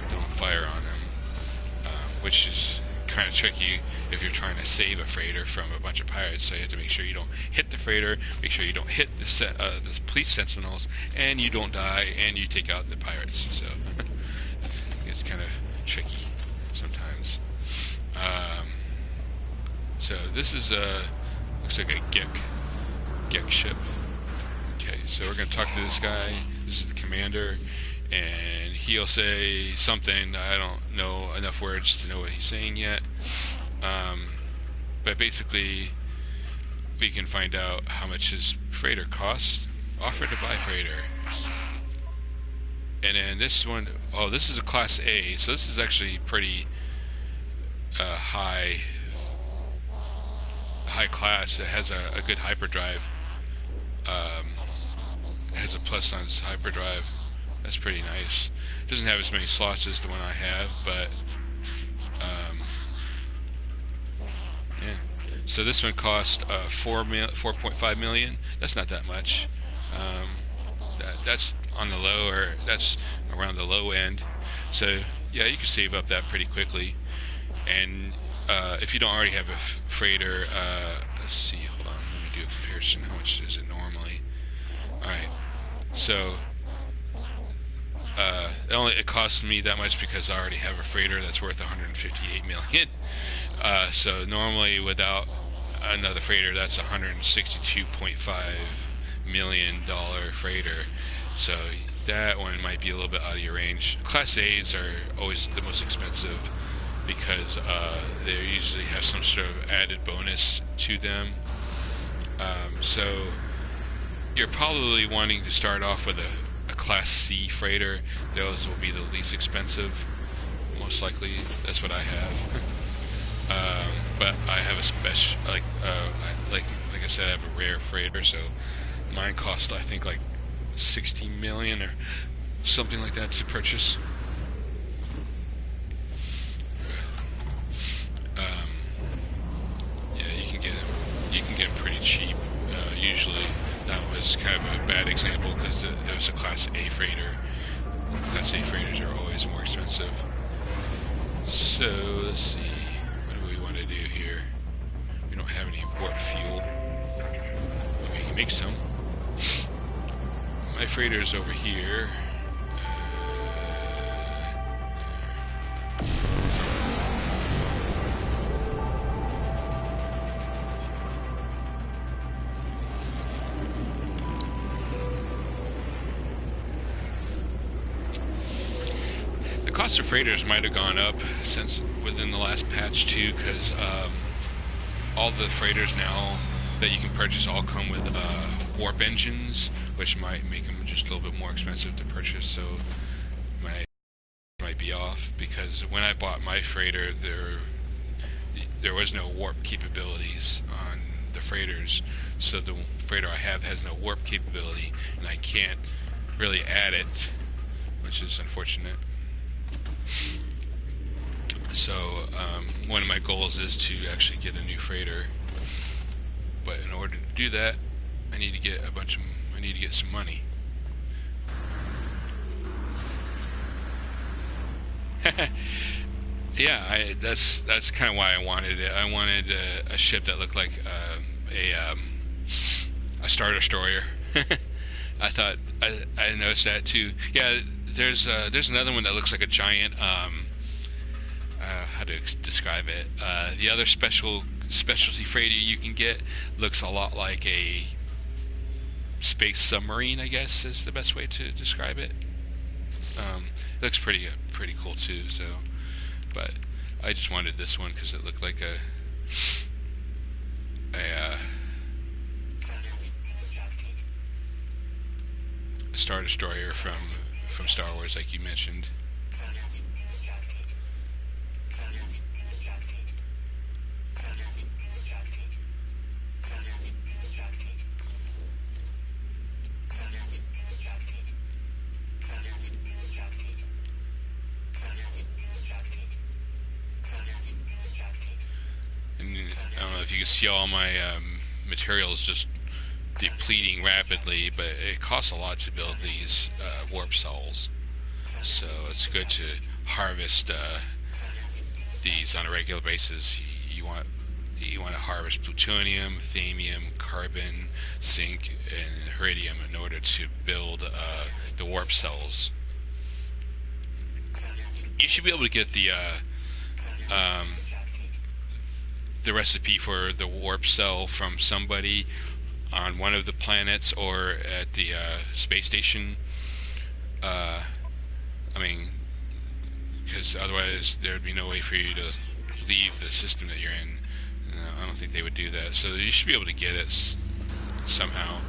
Speaker 1: don't fire on them, which is kind of tricky if you're trying to save a freighter from a bunch of pirates. So you have to make sure you don't hit the freighter, make sure you don't hit the police sentinels, and you don't die, and you take out the pirates. So it's kind of tricky sometimes. So this is looks like a Gek ship. Okay, so we're gonna talk to this guy. This is the commander, and he'll say something. I don't know enough words to know what he's saying yet. But basically, we can find out how much his freighter costs. Offer to buy freighter. And then this one, oh, this is a Class A, so this is actually pretty high class. It has a good hyperdrive. It has a plus on its hyperdrive. That's pretty nice. It doesn't have as many slots as the one I have, but yeah. So this one cost 4.5 million. That's not that much. That's on the lower. That's around the low end. So yeah, you can save up that pretty quickly. And if you don't already have a freighter, let's see. Hold on. Let me do a comparison. How much is it normally? All right. So it costs me that much because I already have a freighter that's worth 158 million. So normally without another freighter, that's $162.5 million freighter. So that one might be a little bit out of your range. Class A's are always the most expensive because they usually have some sort of added bonus to them. So you're probably wanting to start off with a Class C freighter. Those will be the least expensive, most likely. That's what I have. But I have a special, like I said, I have a rare freighter, so mine cost, I think, like 60 million or something like that to purchase. Yeah, you can get them pretty cheap. Usually, that was kind of a bad example because it was a Class A freighter. Class A freighters are always more expensive. So let's see, what do we want to do here? We don't have any warp fuel. But we can make some. My freighter's over here. The cost of freighters might have gone up since within the last patch too, because all the freighters now that you can purchase all come with warp engines, which might make them just a little bit more expensive to purchase. So might be off, because when I bought my freighter, there was no warp capabilities on the freighters. So the freighter I have has no warp capability, and I can't really add it, which is unfortunate. So one of my goals is to actually get a new freighter, but in order to do that, I need to get some money. Yeah, that's kind of why I wanted it. I wanted a ship that looked like a Star Destroyer. I thought I noticed that too. Yeah, there's another one that looks like a giant. How to describe it? The other specialty freighter you can get looks a lot like a space submarine, I guess is the best way to describe it. It looks pretty cool too. So, but I just wanted this one because it looked like a Star Destroyer from Star Wars, like you mentioned. And I don't know if you can see all my materials just depleting rapidly, but it costs a lot to build these warp cells, so it's good to harvest these on a regular basis. You want to harvest plutonium, thamium, carbon, zinc, and iridium in order to build the warp cells. You should be able to get the recipe for the warp cell from somebody on one of the planets or at the space station. I mean, because otherwise there'd be no way for you to leave the system that you're in. I don't think they would do that. So you should be able to get it somehow.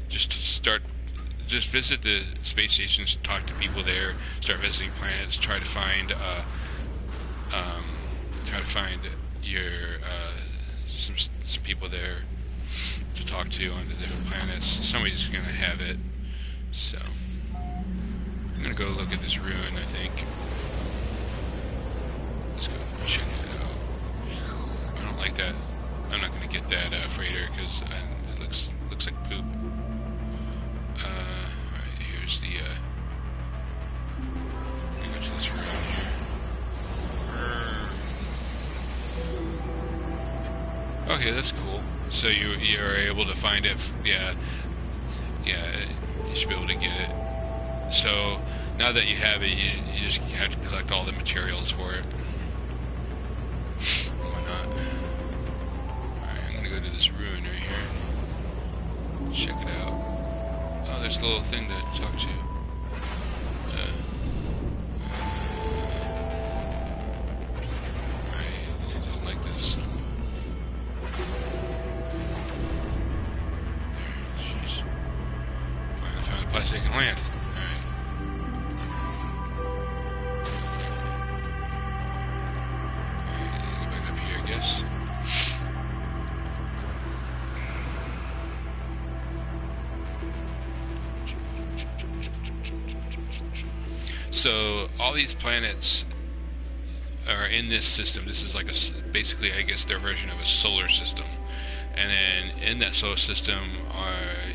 Speaker 1: Just visit the space stations, talk to people there, start visiting planets, try to find your some people there to talk to on the different planets. Somebody's gonna have it. So I'm gonna go look at this ruin, I think. Let's go check it out. I don't like that. I'm not gonna get that freighter because it looks like poop. Alright, here's the let me go to this ruin here. Okay, that's cool. So you're able to find it. Yeah, you should be able to get it. So now that you have it, you just have to collect all the materials for it. Why not? Alright, I'm gonna go to this ruin right here. Check it out. Oh, there's a little thing to talk to. I don't like this. Jeez. Finally found a place I can land. So all these planets are in this system. This is like basically, I guess, their version of a solar system. And then in that solar system,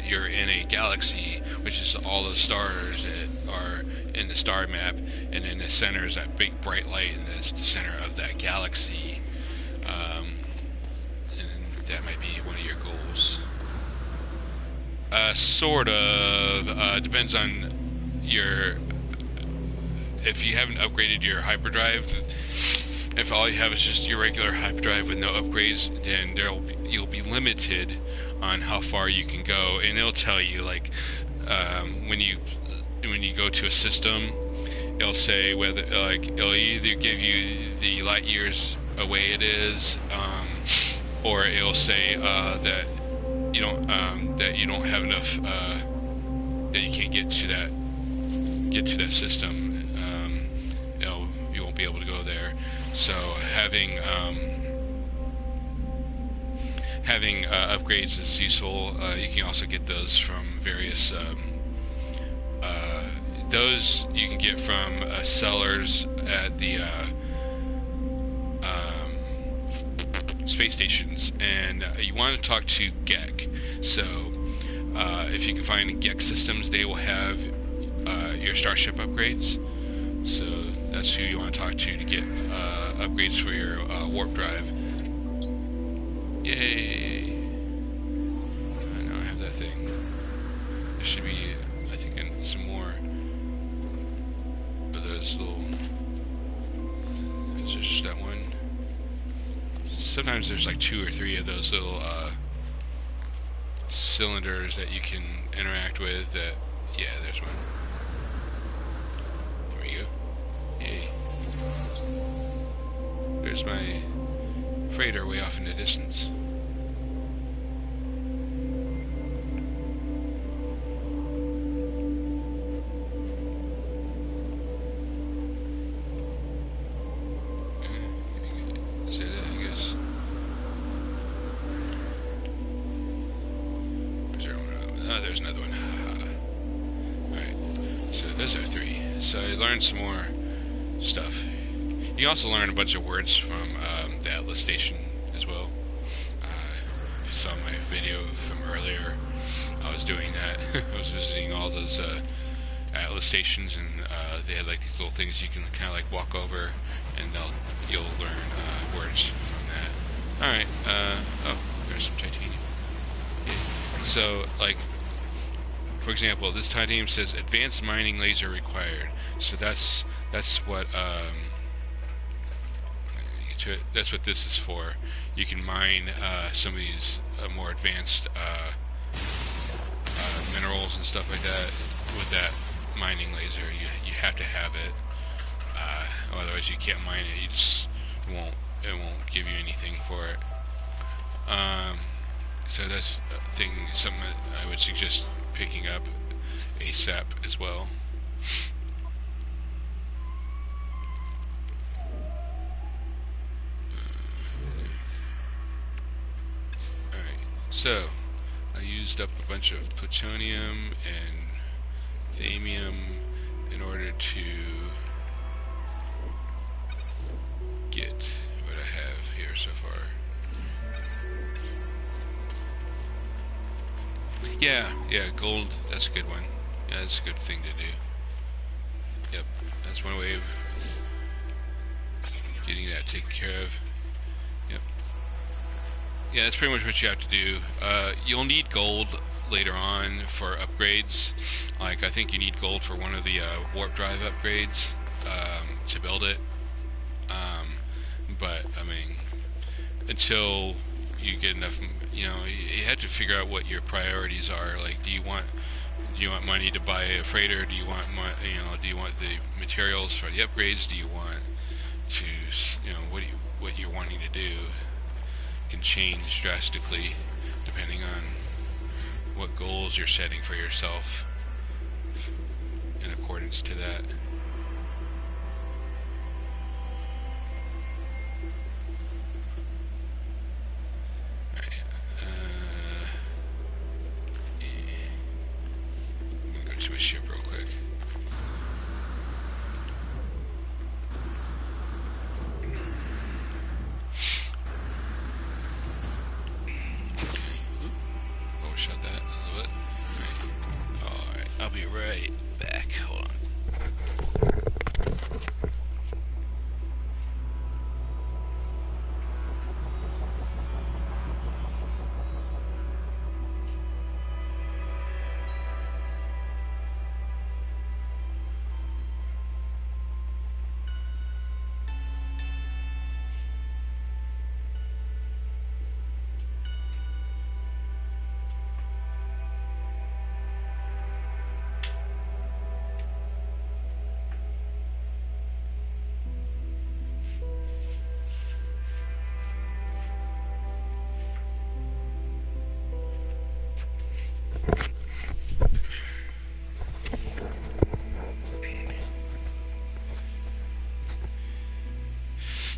Speaker 1: you're in a galaxy, which is all the stars that are in the star map. And in the center is that big bright light, and that's the center of that galaxy. And that might be one of your goals. Sort of. Depends on your... If you haven't upgraded your hyperdrive, if all you have is just your regular hyperdrive with no upgrades, then you'll be limited on how far you can go, and it'll tell you like when you go to a system, it'll say whether it'll either give you the light years away it is, or it'll say that you don't have enough, that you can't get to that system. You won't be able to go there. So having upgrades is useful. You can also get those from various those you can get from sellers at the space stations, and you want to talk to GEC. So if you can find GEC systems, they will have your starship upgrades. So that's who you want to talk to get upgrades for your warp drive. Yay! There should be, I think, some more of those little. Is there just that one? Sometimes there's like 2 or 3 of those little cylinders that you can interact with. That, yeah, there's one. There we go. Yay. There's my freighter way off in the distance. Is that it, I guess? Is there one? Oh, there's another one. Alright, so those are 3. So I learned some more stuff. You can also learn a bunch of words from the Atlas station as well. If you saw my video from earlier, I was doing that. I was visiting all those Atlas stations, and they had like these little things you can kind of like walk over, and you'll learn words from that. All right. Oh, there's some titanium. Yeah. So, like, for example, this titanium says advanced mining laser required. So that's what that's what this is for. You can mine some of these more advanced minerals and stuff like that with that mining laser. You have to have it, otherwise you can't mine it. You just won't. It won't give you anything for it. So that's something that I would suggest picking up ASAP as well. So, I used up a bunch of plutonium and thamium in order to get what I have here so far. Yeah, gold, that's a good one. Yeah, that's a good thing to do. Yep, that's one way of getting that taken care of. Yep. Yeah, that's pretty much what you have to do. You'll need gold later on for upgrades. Like, I think you need gold for one of the warp drive upgrades to build it. But, I mean, until you get enough, you know, you have to figure out what your priorities are. Like, do you want money to buy a freighter? Do you want do you want the materials for the upgrades? Do you want to, what you're wanting to do can change drastically depending on what goals you're setting for yourself in accordance to that. To a ship real quick. Overshot that a little bit. Alright, I'll be right back. Hold on.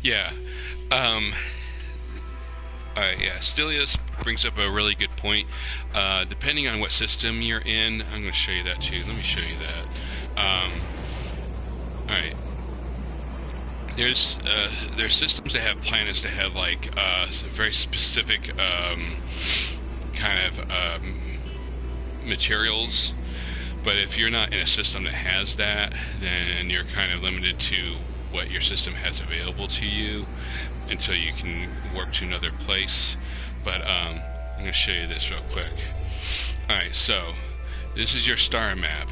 Speaker 1: Yeah. Alright, yeah. Stelios brings up a really good point. Depending on what system you're in, I'm going to show you that too. Let me show you that. Alright. There's systems that have planets that have like very specific kind of materials. But if you're not in a system that has that, then you're kind of limited to what your system has available to you until you can warp to another place. But I'm going to show you this real quick. Alright, so this is your star map.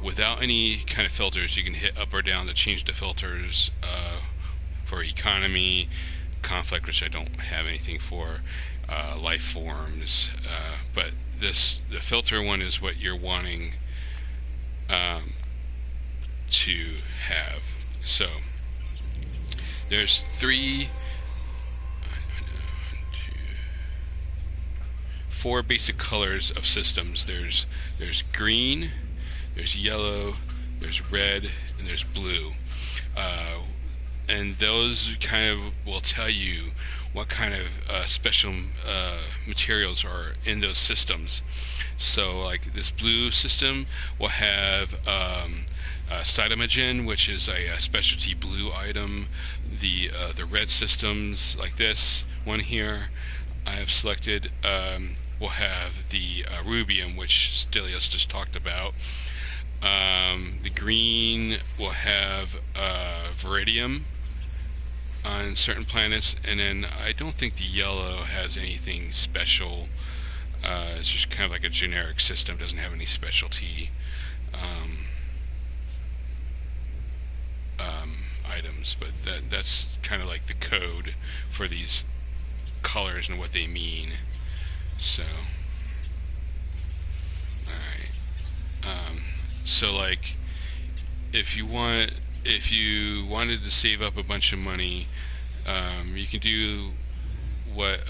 Speaker 1: Without any kind of filters, you can hit up or down to change the filters for economy, conflict, which I don't have anything for, life forms. But the filter one is what you're wanting um, to have. So there's four basic colors of systems. There's green, there's yellow, there's red, and there's blue. And those kind of will tell you what kind of special materials are in those systems. So like this blue system will have cytogen, which is a specialty blue item. The red systems, like this one here I have selected, will have the rubium, which Stelios just talked about. The green will have viridium on certain planets, and then I don't think the yellow has anything special. It's just kind of like a generic system, doesn't have any specialty items, but that's kind of like the code for these colors and what they mean. So, alright. So like, if you wanted to save up a bunch of money, you can do what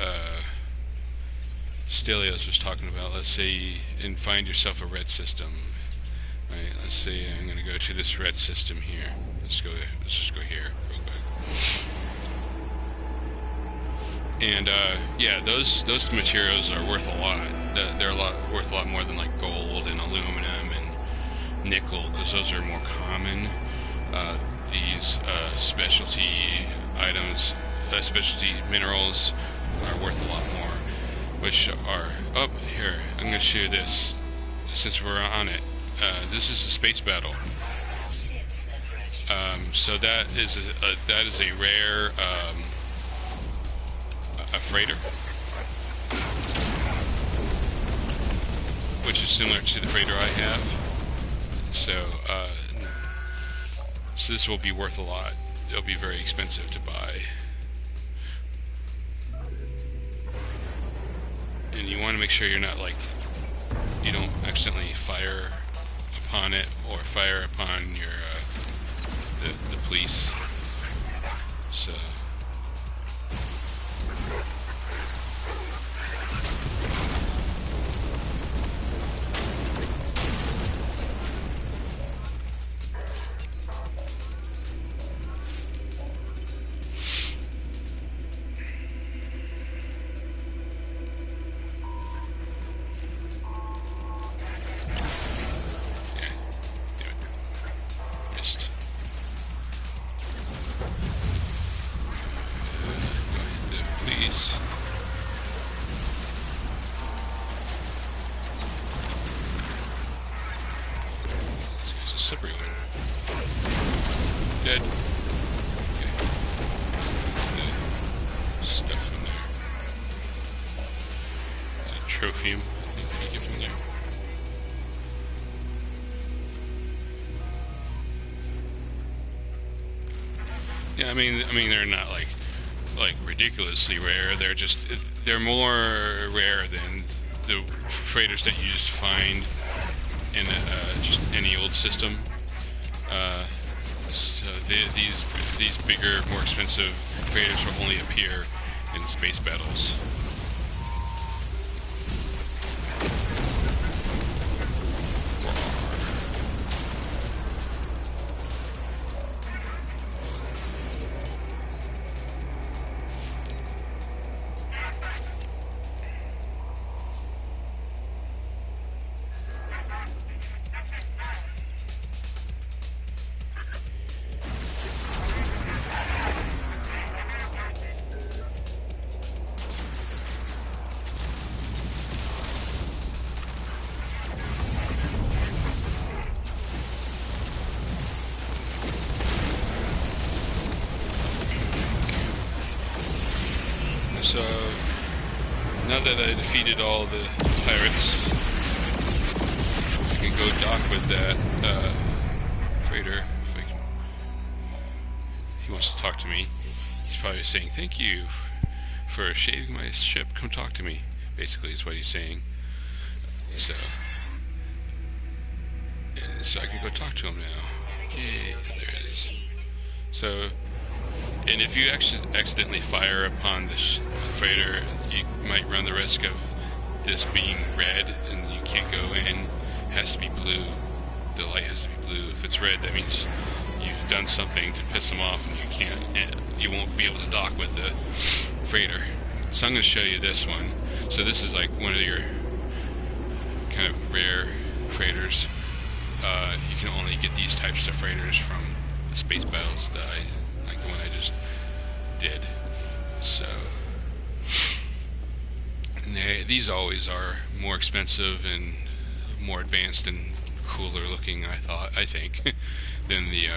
Speaker 1: Stelios was talking about. Let's say and find yourself a red system. Right? Let's say I'm going to go to this red system here. Let's just go here real quick. And yeah, those materials are worth a lot. They're worth a lot more than like gold and aluminum and nickel, because those are more common. These specialty items, specialty minerals, are worth a lot more. Which are up here. I'm going to show you this since we're on it. This is a space battle. So that is a rare a freighter, which is similar to the freighter I have. So so this will be worth a lot. It'll be very expensive to buy. And you want to make sure you're not like, you don't accidentally fire upon it or fire upon your the police. So slippery one. Dead. Okay. Stuff in there. A trophium, I think you get from there. Yeah, I mean they're not like ridiculously rare. They're more rare than the freighters that you just find in just any old system. So these bigger, more expensive freighters will only appear in space battles. So now that I defeated all the pirates, go dock with that freighter. He wants to talk to me. He's probably saying, "Thank you for shaving my ship. Come talk to me." Basically, is what he's saying. So I can go talk to him now. Yay! There it is. So, and if you accidentally fire upon the freighter, you might run the risk of this being red, and you can't go in. It has to be blue. The light has to be blue. If it's red, that means you've done something to piss them off, and you won't be able to dock with the freighter. So I'm going to show you this one. So this is like one of your kind of rare freighters. You can only get these types of freighters from the space battles that like the one I just did. So, and these always are more expensive and more advanced and cooler looking, I think, than the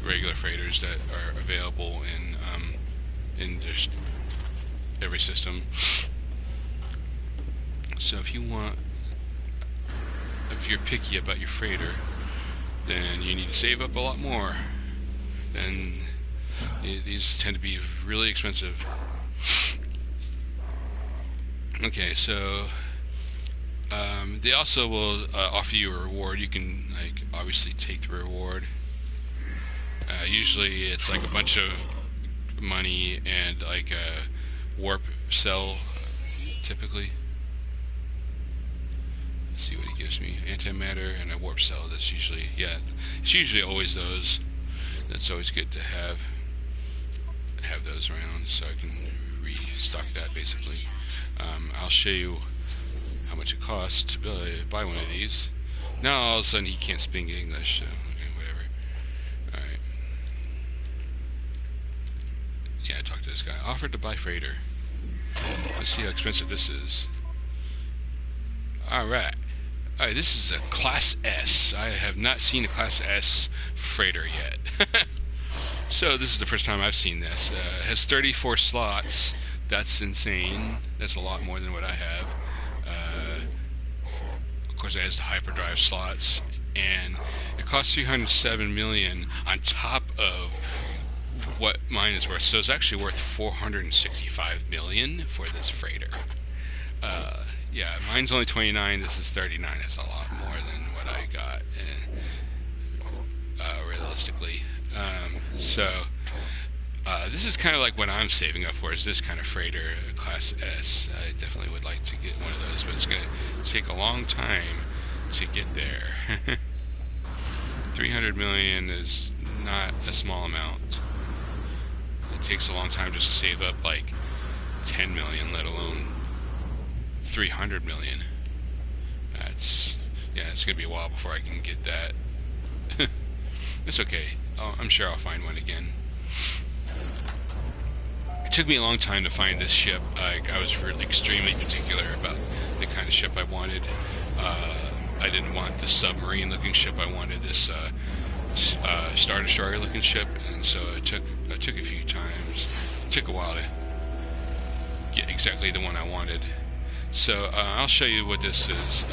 Speaker 1: regular freighters that are available in just every system. So if you're picky about your freighter, then you need to save up a lot more. Then these tend to be really expensive. Okay, so they also will offer you a reward. You can obviously take the reward. Usually it's like a bunch of money and like a warp cell, typically. Let's see what he gives me. Antimatter and a warp cell. That's usually, it's usually always those. That's always good to have those around, so I can restock that basically. I'll show you how much it costs to buy one of these. Now all of a sudden he can't speak English, so okay, whatever. Alright. Yeah, I talked to this guy. Offered to buy freighter. Let's see how expensive this is. Alright. Alright, this is a Class S. I have not seen a Class S freighter yet. So this is the first time I've seen this. It has 34 slots. That's insane. That's a lot more than what I have. Of course, it has the hyperdrive slots, and it costs 307 million on top of what mine is worth. So it's actually worth 465 million for this freighter. Yeah, mine's only 29. This is 39. That's a lot more than what I got, realistically. This is kind of like what I'm saving up for, is this kind of freighter, Class S. I definitely would like to get one of those, but it's going to take a long time to get there. 300 million is not a small amount. It takes a long time just to save up like 10 million, let alone 300 million. It's going to be a while before I can get that. It's okay. I'm sure I'll find one again. It took me a long time to find this ship. I was really extremely particular about the kind of ship I wanted. I didn't want the submarine-looking ship. I wanted this Star Destroyer-looking ship, and so it took a few times. It took a while to get exactly the one I wanted. So I'll show you what this is.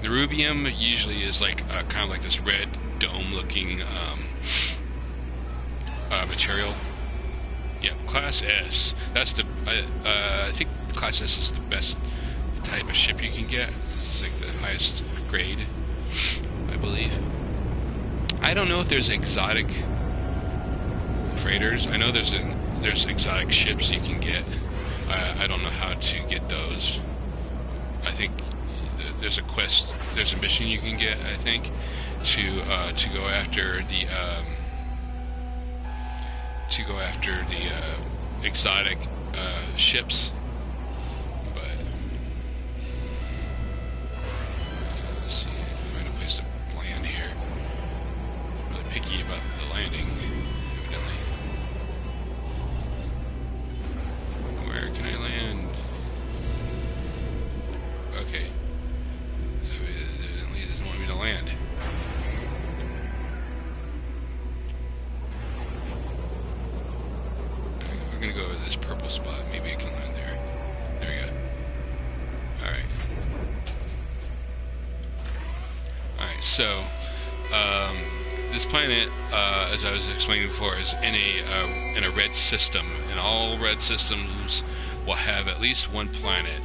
Speaker 1: The rubium usually is like kind of like this red dome-looking material. Yeah, Class S. That's the. I think Class S is the best type of ship you can get. It's like the highest grade, I believe. I don't know if there's exotic freighters. I know there's exotic ships you can get. I don't know how to get those. I think there's a quest. There's a mission you can get, I think, to go after the exotic ships. But let's see, find a place to land here. I'm really picky about the landing, evidently. Where can I land? Okay. Evidently it doesn't want me to land. We're gonna go over this purple spot. Maybe it can land there. There we go. Alright. so this planet, as I was explaining before, is in a red system, and all red systems will have at least one planet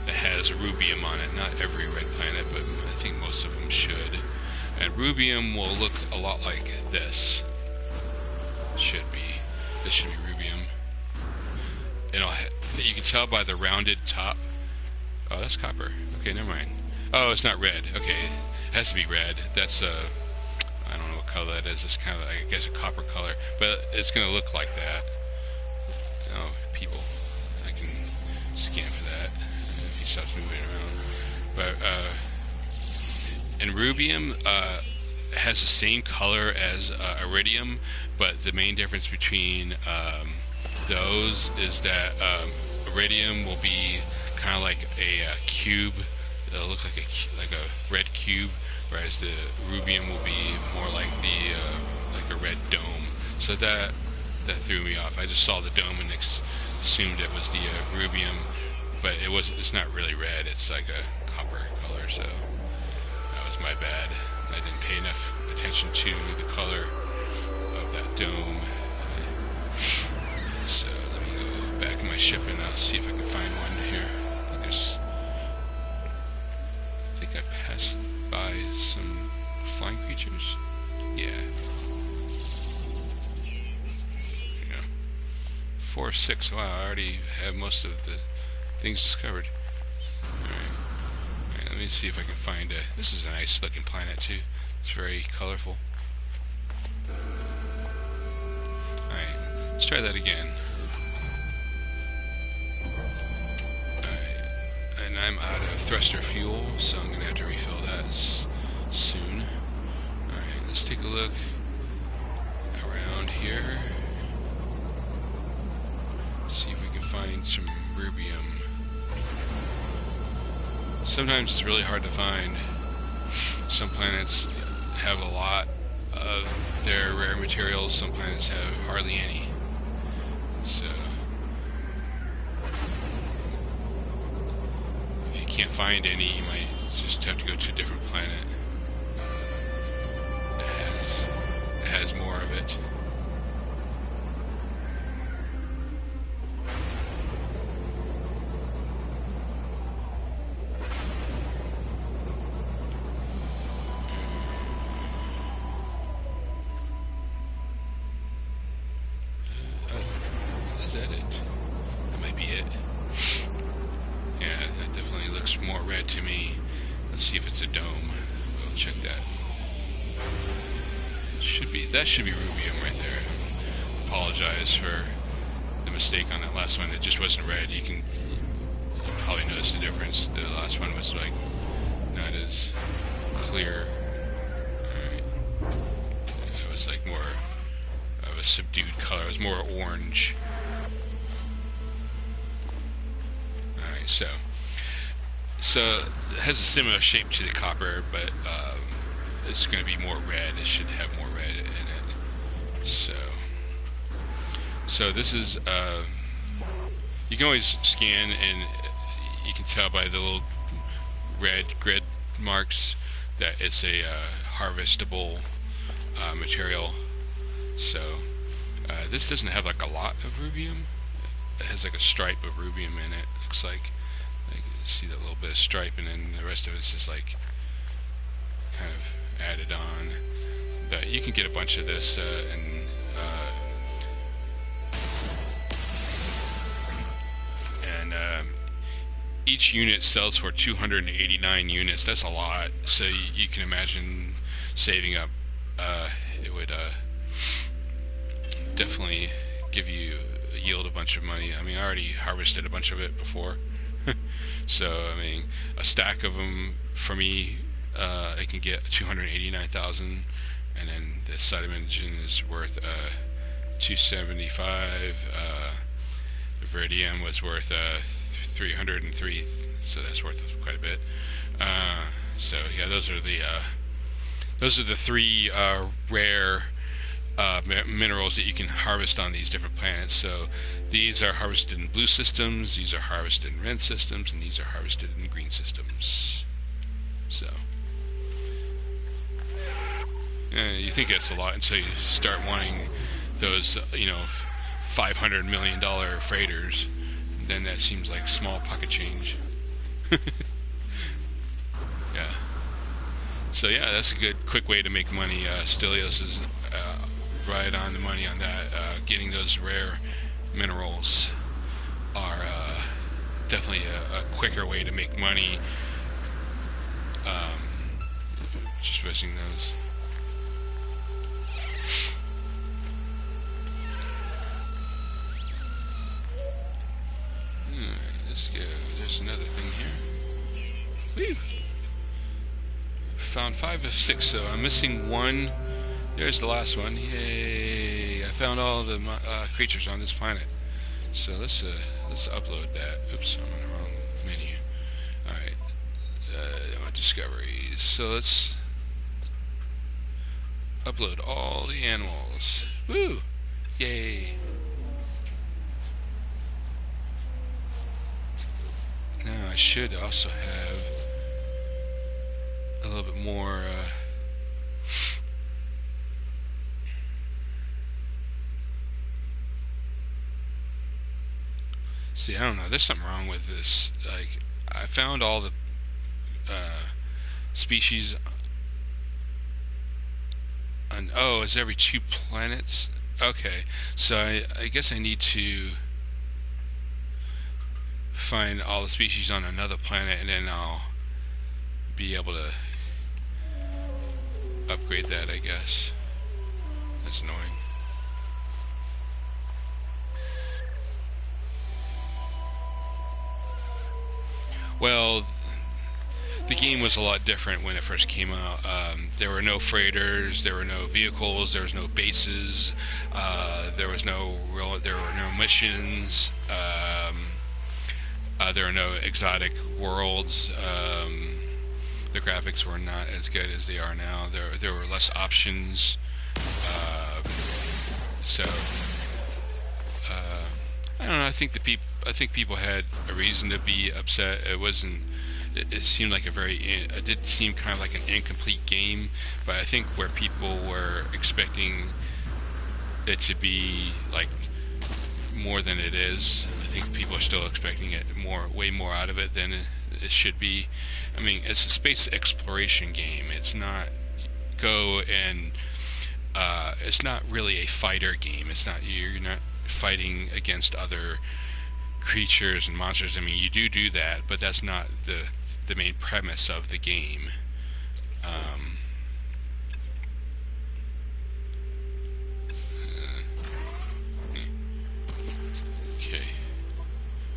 Speaker 1: that has rubium on it. Not every red planet, but I think most of them should. And rubium will look a lot like this. This should be rubium. You can tell by the rounded top. Oh, that's copper. Okay, never mind. Oh, it's not red. Okay, it has to be red. That's I don't know what color that is. It's kind of, I guess, a copper color, but it's going to look like that. Oh, people, I can scan for that if he stops moving around. But and rubium has the same color as iridium, but the main difference between those is that iridium will be kind of like a cube. It'll look like a red cube, whereas the rubium will be more like a red dome. So that threw me off. I just saw the dome and assumed it was the rubium, but it wasn't. It's not really red. It's like a copper color. So that was my bad. I didn't pay enough attention to the color of that dome. So let me go back in my ship and I'll see if I can find one here. I think I passed by some flying creatures. Yeah. 4 or 6. Wow, I already have most of the things discovered. Alright, let me see if I can find a... This is a nice looking planet too. It's very colorful. Alright, let's try that again. Alright, and I'm out of thruster fuel, so I'm going to have to refill that soon. Alright, let's take a look around here. See if we can find some rubium. Sometimes it's really hard to find. Some planets have a lot of their rare materials, some planets have hardly any. So if you can't find any, you might just have to go to a different planet that has more of it. Is that it? That might be it. Yeah, that definitely looks more red to me. Let's see if it's a dome. We'll check that. That should be rubium right there. Apologize for the mistake on that last one. It just wasn't red. You can probably notice the difference. The last one was like not as clear. Alright. It was like more of a subdued color. It was more orange. Alright, so it has a similar shape to the copper, but it's going to be more red. It should have more red in it. So this is you can always scan and you can tell by the little red grid marks that it's a harvestable material. So this doesn't have like a lot of rubium. It has like a stripe of rubium in it. Looks like you see that little bit of stripe, and then the rest of it's just like kind of added on. But you can get a bunch of this each unit sells for 289 units. That's a lot. So you can imagine saving up. It would definitely yield a bunch of money. I mean, I already harvested a bunch of it before. So I mean, a stack of them for me, I can get 289,000, and then the sediment engine is worth 275. The Viridium was worth 303, so that's worth quite a bit. So yeah, those are the three rare minerals that you can harvest on these different planets. So these are harvested in blue systems, these are harvested in red systems, and these are harvested in green systems. So You think it's a lot until you start wanting those, $500 million freighters. Then that seems like small pocket change. Yeah. So yeah, that's a good, quick way to make money. Stelios is right on the money on that. Getting those rare minerals are definitely a quicker way to make money. Just visiting those. Let's go. There's another thing here. Woo! Found 5 of 6, so I'm missing 1. There's the last one. Yay! I found all the creatures on this planet. So let's upload that. Oops, I'm on the wrong menu. All right, my discoveries. So let's upload all the animals. Woo! Yay! Now I should also have a little bit more. See, I don't know. There's something wrong with this. Like, I found all the species. Oh, it's every 2 planets. Okay, so I guess I need to find all the species on another planet, and then I'll be able to upgrade that, I guess. That's annoying. Well, the game was a lot different when it first came out. There were no freighters, there were no vehicles, there was no bases, there were no missions, there were no exotic worlds. The graphics were not as good as they are now. There were less options. So I don't know. I think people had a reason to be upset. It wasn't. It seemed like it did seem kind of like an incomplete game, but I think where people were expecting it to be like more than it is, I think people are still expecting it way more out of it than it should be. I mean, it's a space exploration game. It's not it's not really a fighter game. You're not fighting against other creatures and monsters. I mean, you do that, but that's not the main premise of the game. Okay,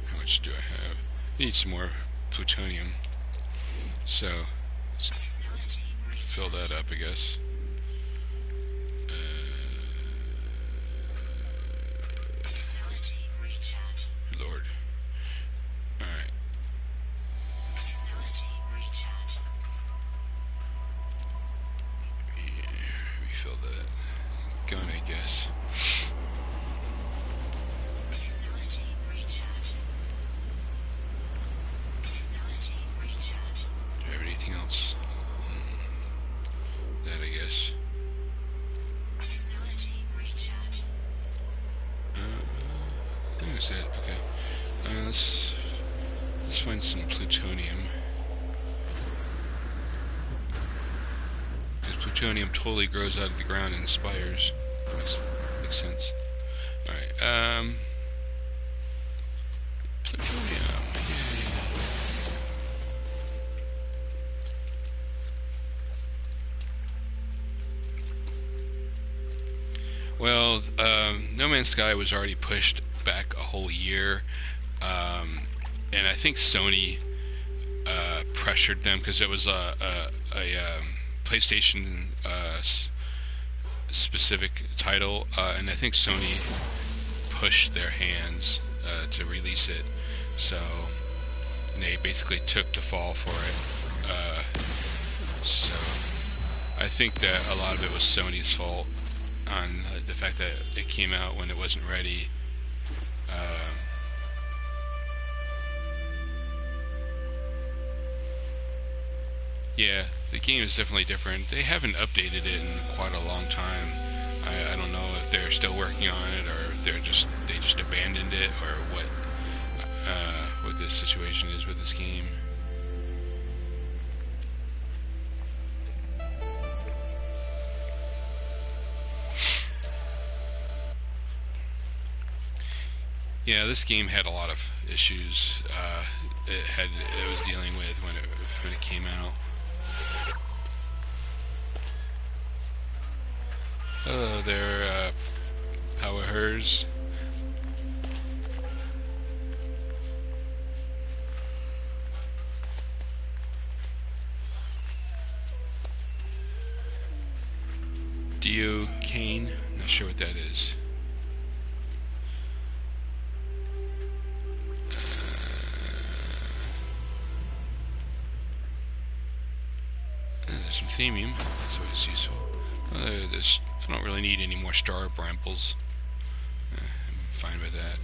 Speaker 1: how much do I have? I need some more plutonium, so let's fill that up, I guess. Lord. Alright. Refill that gun, I guess. Do I have anything else? That, I guess. I think that's it. Okay. Let's find some plutonium. Because plutonium totally grows out of the ground and spires. Makes sense. Alright, plutonium. Yay. Well, No Man's Sky was already pushed back a whole year, and I think Sony pressured them because it was a PlayStation specific title, and I think Sony pushed their hands to release it, so they basically took the fall for it. So I think that a lot of it was Sony's fault on the fact that it came out when it wasn't ready. Yeah, the game is definitely different. They haven't updated it in quite a long time. I don't know if they're still working on it or if they just abandoned it or what the situation is with this game. Yeah, this game had a lot of issues. It was dealing with when it came out. Hello there, Power Hers. Dio Kane. Not sure what that is. There's some themium. That's always useful. I don't really need any more star brambles. I'm fine with that.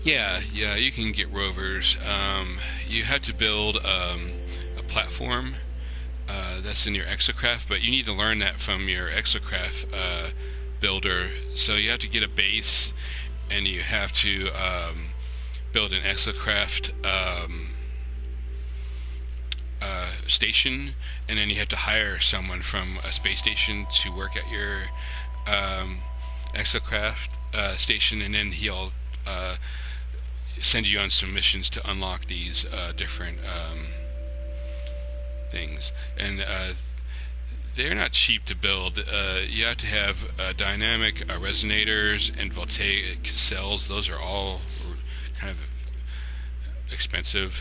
Speaker 1: Yeah, you can get rovers. You have to build a platform that's in your exocraft, but you need to learn that from your exocraft builder. So you have to get a base, and you have to build an exocraft station, and then you have to hire someone from a space station to work at your exocraft station, and then he'll send you on some missions to unlock these different things. And they're not cheap to build. You have to have dynamic resonators and voltaic cells. Those are all kind of expensive.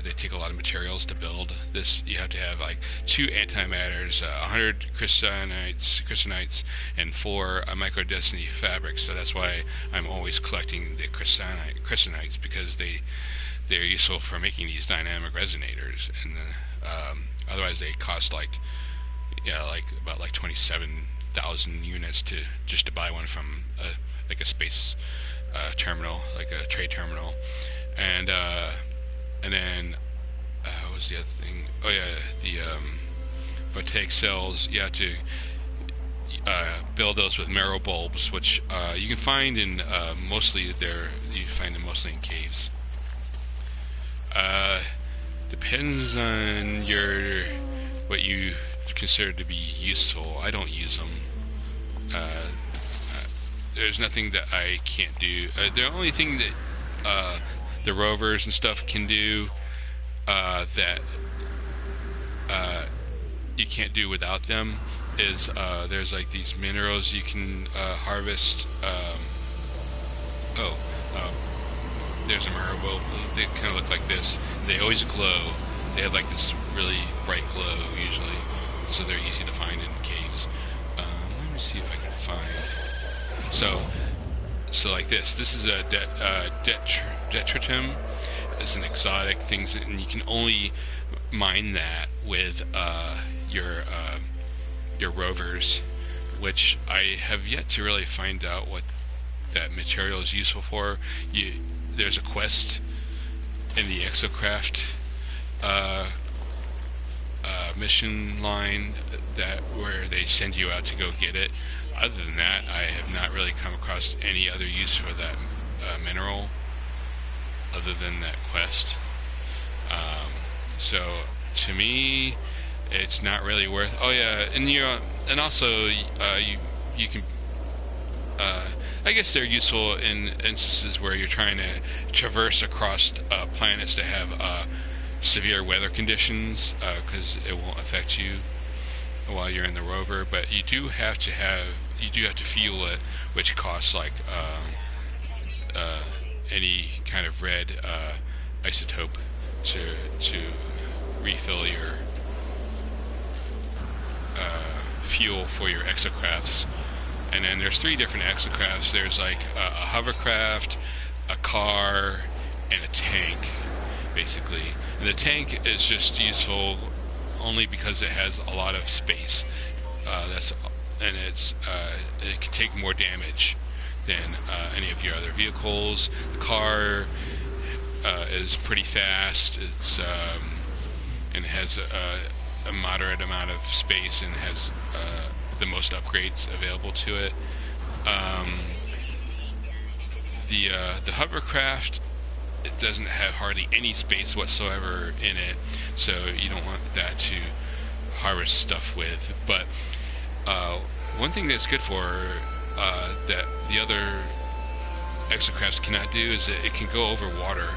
Speaker 1: They take a lot of materials to build this. You have to have like 2 antimatters, 100 crystonites, and 4 microdestiny fabrics. So that's why I'm always collecting the crystonites, because they're useful for making these dynamic resonators. And otherwise they cost like about 27,000 units to buy one from like a space terminal, like a trade terminal. And then what was the other thing? Oh yeah, the voltaic cells. You have to build those with marrow bulbs, which you can find in you find them mostly in caves. Depends on what you consider to be useful. I don't use them. There's nothing that I can't do. The only thing that the rovers and stuff can do that you can't do without them is there's like these minerals you can harvest. There's a marble. They kind of look like this. They always glow. They have like this really bright glow usually, so they're easy to find in caves. Let me see if I can find. So like this is a detritum. It's an exotic thing, and you can only mine that with your rovers, which I have yet to really find out what that material is useful for. There's a quest in the exocraft mission line where they send you out to go get it. Other than that, I have not really come across any other use for that mineral other than that quest. So to me, it's not really worth. Oh yeah, and also you can. I guess they're useful in instances where you're trying to traverse across planets that have severe weather conditions, because it won't affect you while you're in the rover. But you do have to fuel it, which costs like any kind of red isotope to refill your fuel for your exocrafts. And then there's 3 different exocrafts. There's like a hovercraft, a car, and a tank. basically. And the tank is just useful only because it has a lot of space. It can take more damage than any of your other vehicles. The car is pretty fast. And has a moderate amount of space and has the most upgrades available to it. The hovercraft, it doesn't have hardly any space whatsoever in it, so you don't want that to harvest stuff with. But one thing that's good for that the other exocrafts cannot do is that it can go over water.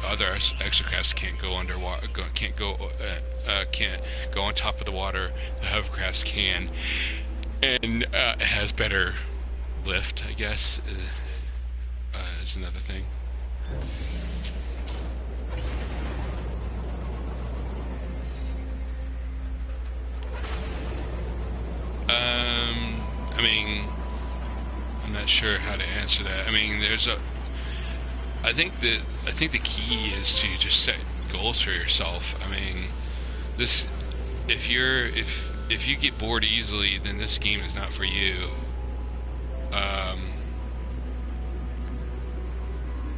Speaker 1: Other exocrafts can't go underwater, can't go on top of the water. The hovercrafts can, and it has better lift, I guess. Is another thing. I mean, I'm not sure how to answer that. I mean, I think the key is to just set goals for yourself. I mean, if you get bored easily, then this game is not for you.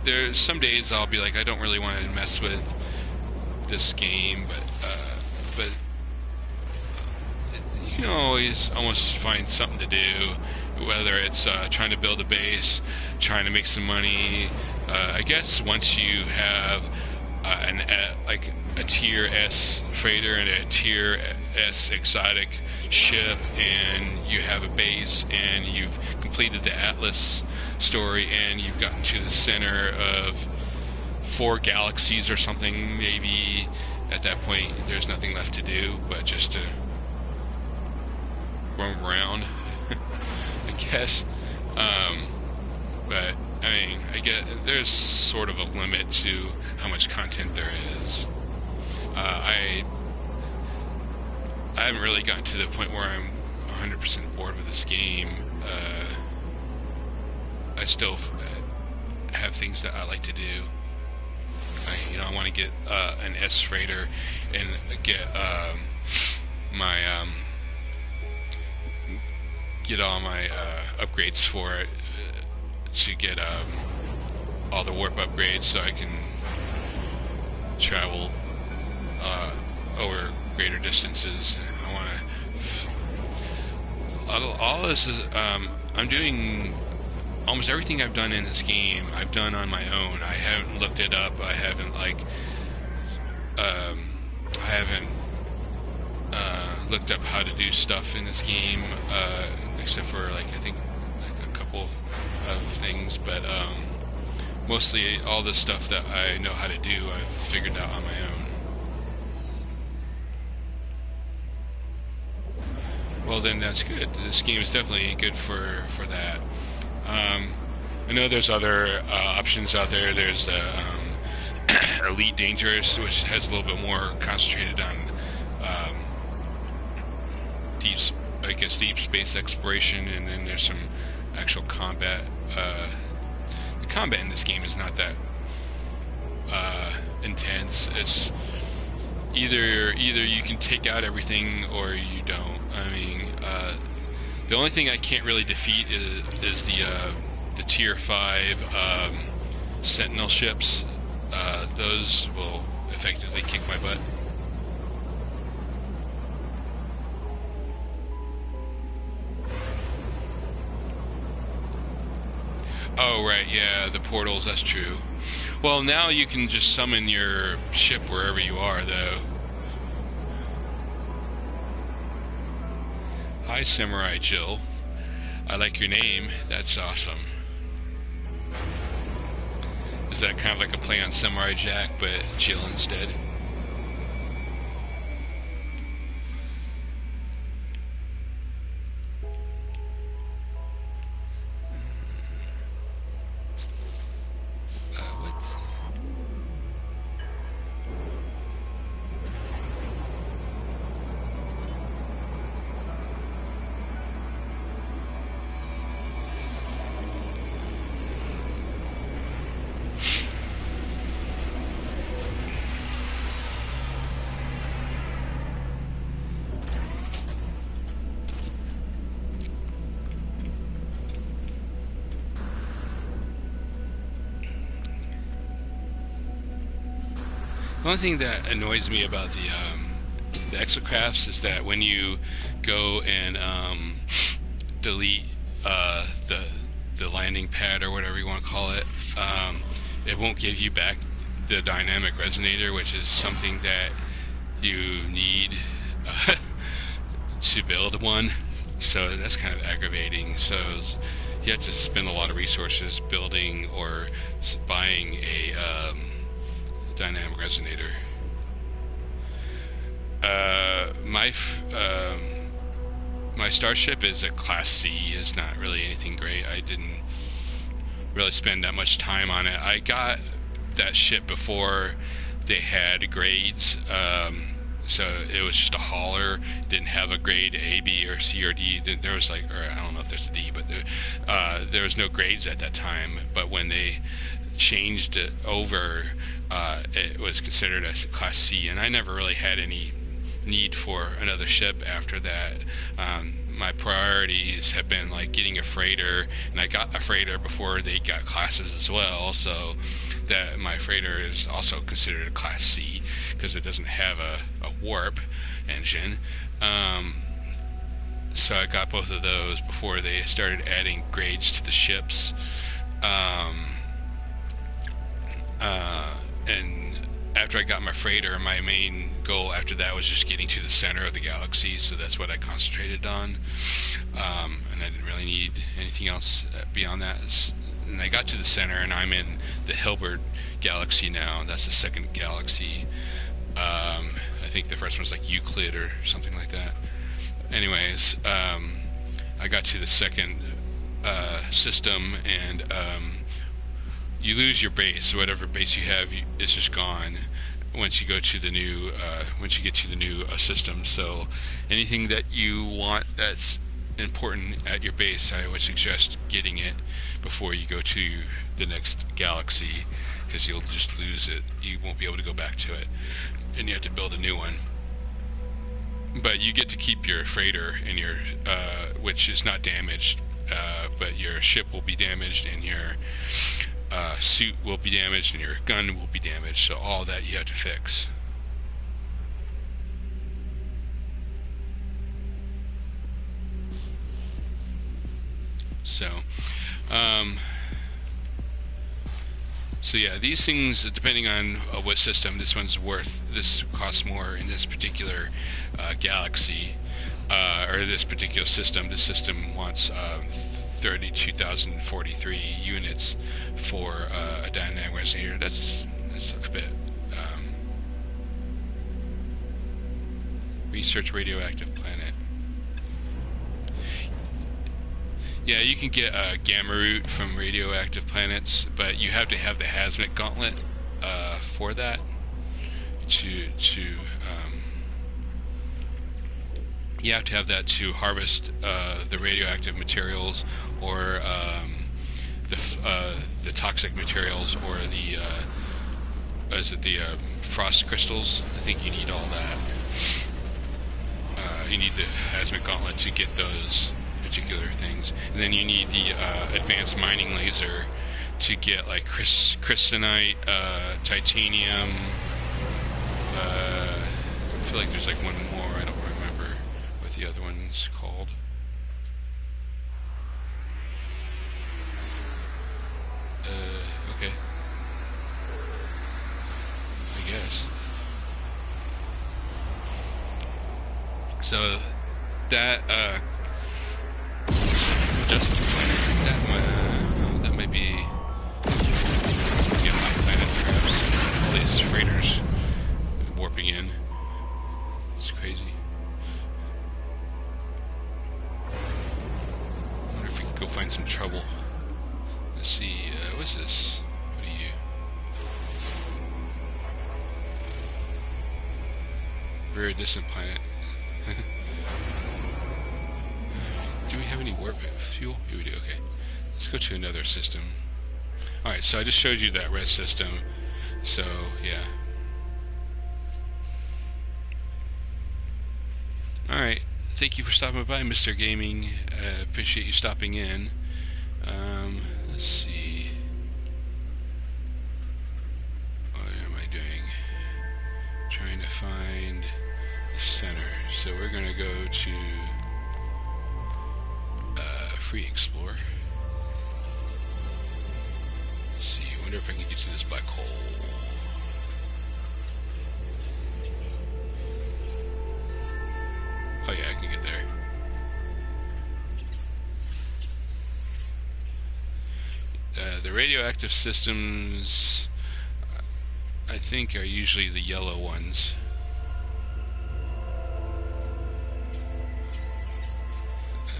Speaker 1: There's some days I'll be like, I don't really want to mess with this game, but you can always almost find something to do, whether it's trying to build a base, trying to make some money. I guess once you have like a tier S freighter and a tier S exotic ship, and you have a base, and you've completed the Atlas story, and you've gotten to the center of 4 galaxies or something, maybe at that point there's nothing left to do but just to roam around, I guess. But I mean, I get there's sort of a limit to how much content there is. I haven't really gotten to the point where I'm 100% bored with this game. I still have things that I like to do. I want to get an S freighter and get get all my upgrades for it, to get all the warp upgrades so I can travel over greater distances. I want to. All this is. I'm doing almost everything I've done in this game. I've done on my own. I haven't looked it up. I haven't looked up how to do stuff in this game, except for I think a couple of things. But mostly all the stuff that I know how to do, I've figured out on my own. Well, then that's good. This game is definitely good for that. I know there's other options out there. There's the Elite Dangerous, which has a little bit more concentrated on deep space exploration, and then there's some actual combat. The combat in this game is not that intense. It's either you can take out everything or you don't. I mean, the only thing I can't really defeat is the tier 5 Sentinel ships. Those will effectively kick my butt. Oh, right, yeah, the portals, that's true. Well, now you can just summon your ship wherever you are, though. Hi, Samurai Jill. I like your name. That's awesome. Is that kind of like a play on Samurai Jack, but Jill instead? The only thing that annoys me about the exocrafts is that when you go and delete the landing pad or whatever you want to call it, it won't give you back the dynamic resonator, which is something that you need to build one. So that's kind of aggravating. So you have to spend a lot of resources building or buying a dynamic resonator. My starship is a Class C. It's not really anything great. I didn't really spend that much time on it. I got that ship before they had grades, so it was just a hauler. It didn't have a grade A, B, or C, or D. There was like, or I don't know if there's a D, but there was no grades at that time. But when they changed it over, it was considered a Class C, and I never really had any need for another ship after that. My priorities have been like getting a freighter, and I got a freighter before they got classes as well, so that my freighter is also considered a Class C because it doesn't have a warp engine. So I got both of those before they started adding grades to the ships. And after I got my freighter, my main goal after that was just getting to the center of the galaxy, so that's what I concentrated on. And I didn't really need anything else beyond that. And I got to the center, and I'm in the Hilbert galaxy now. That's the second galaxy. I think the first one was like Euclid or something like that. Anyways, I got to the second system, and you lose your base. Whatever base you have is just gone once you go to the new once you get to the new system. So anything that you want that's important at your base, I would suggest getting it before you go to the next galaxy, because you'll just lose it. You won't be able to go back to it, and you have to build a new one. But you get to keep your freighter and your which is not damaged, but your ship will be damaged, and your suit will be damaged, and your gun will be damaged, so all that you have to fix. So yeah, these things, depending on what system, this costs more in this particular galaxy, or this particular system. This system wants 32,043 units for a dynamic resonator. That's a bit. Research radioactive planet. Yeah, you can get a gamma root from radioactive planets, but you have to have the hazmat gauntlet for that. You have to have that to harvest the radioactive materials, or the toxic materials, or the frost crystals. I think you need all that. You need the hazmat gauntlet to get those particular things, and then you need the advanced mining laser to get like crystallinite, titanium. I feel like there's like one more. I don't remember what the other one's called. Okay. I guess. So that just that might be a hot planet, perhaps. All these freighters warping in. It's crazy. I wonder if we can go find some trouble. Let's see, what's this? What are you? Very distant planet. Do we have any warp fuel? Here we do, okay. Let's go to another system. Alright, so I just showed you that red system. So, yeah. Alright, thank you for stopping by, Mr. Gaming. Appreciate you stopping in. Let's see. What am I doing? find the center. So we're gonna go to free explore. Let's see, I wonder if I can get to this black hole. Oh yeah, I can get there. The radioactive systems, I think, are usually the yellow ones.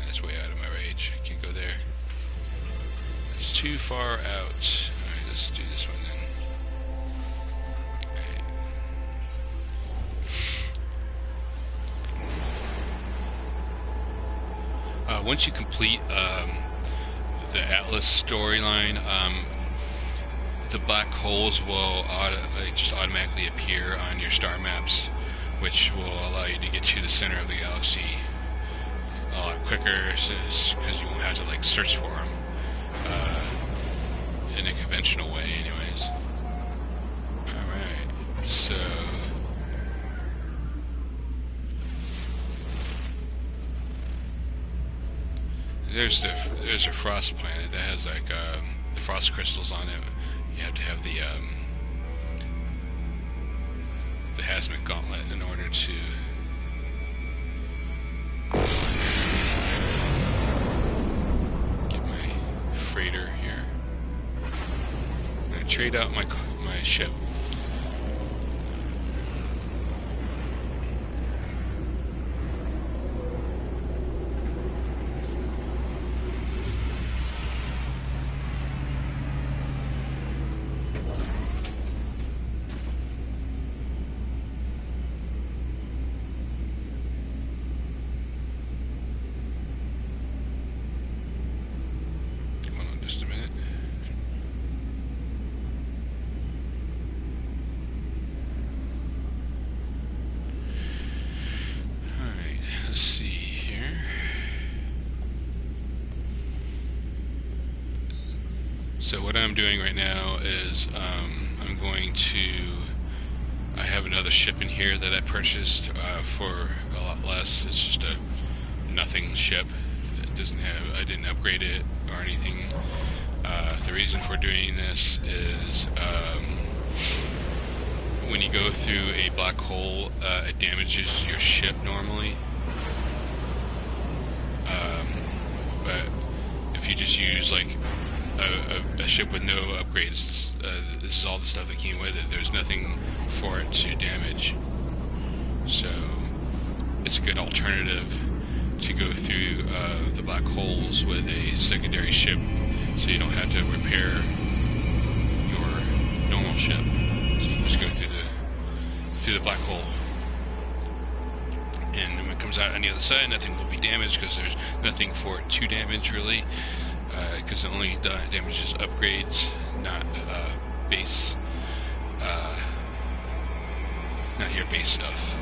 Speaker 1: That's way out of my range. I can't go there. It's too far out. Alright, let's do this one then. Once you complete the Atlas storyline, the black holes will just automatically appear on your star maps, which will allow you to get to the center of the galaxy a lot quicker, because you won't have to like search for them in a conventional way anyways. Alright, so there's a frost planet that has like the frost crystals on it. You have to have the hazmat gauntlet in order to get my freighter here. I'm gonna trade out my ship. Just a minute. Alright, let's see here. So what I'm doing right now is I'm going to, I have another ship in here that I purchased for a lot less. It's just a nothing ship. It doesn't have, I didn't upgrade it or anything. The reason for doing this is when you go through a black hole, it damages your ship normally. But if you just use like a ship with no upgrades, this is all the stuff that came with it. There's nothing for it to damage. So it's a good alternative to go through the black holes with a secondary ship, so you don't have to repair your normal ship. So you can just go through the black hole, and when it comes out on the other side, nothing will be damaged because there's nothing for it to damage really, because it only damages upgrades, not base, not your base stuff.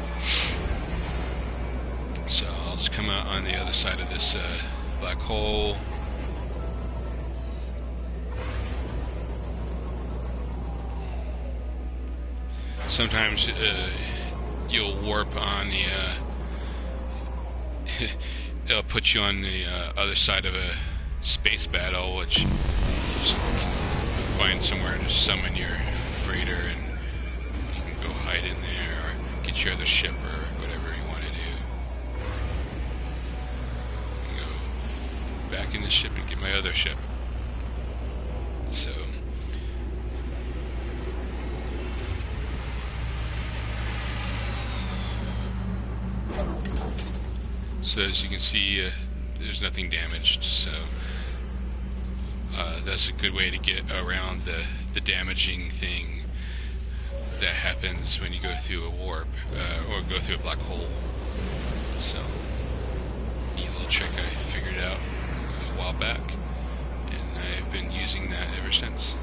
Speaker 1: So I'll just come out on the other side of this black hole. Sometimes you'll warp on the, it'll put you on the other side of a space battle, which you just find somewhere to summon your freighter and you can go hide in there or get your other ship or whatever you want to do. Go back in the ship and get my other ship. So as you can see, there's nothing damaged, so that's a good way to get around the damaging thing that happens when you go through a warp or go through a black hole. So, neat little trick I figured out a while back, and I've been using that ever since.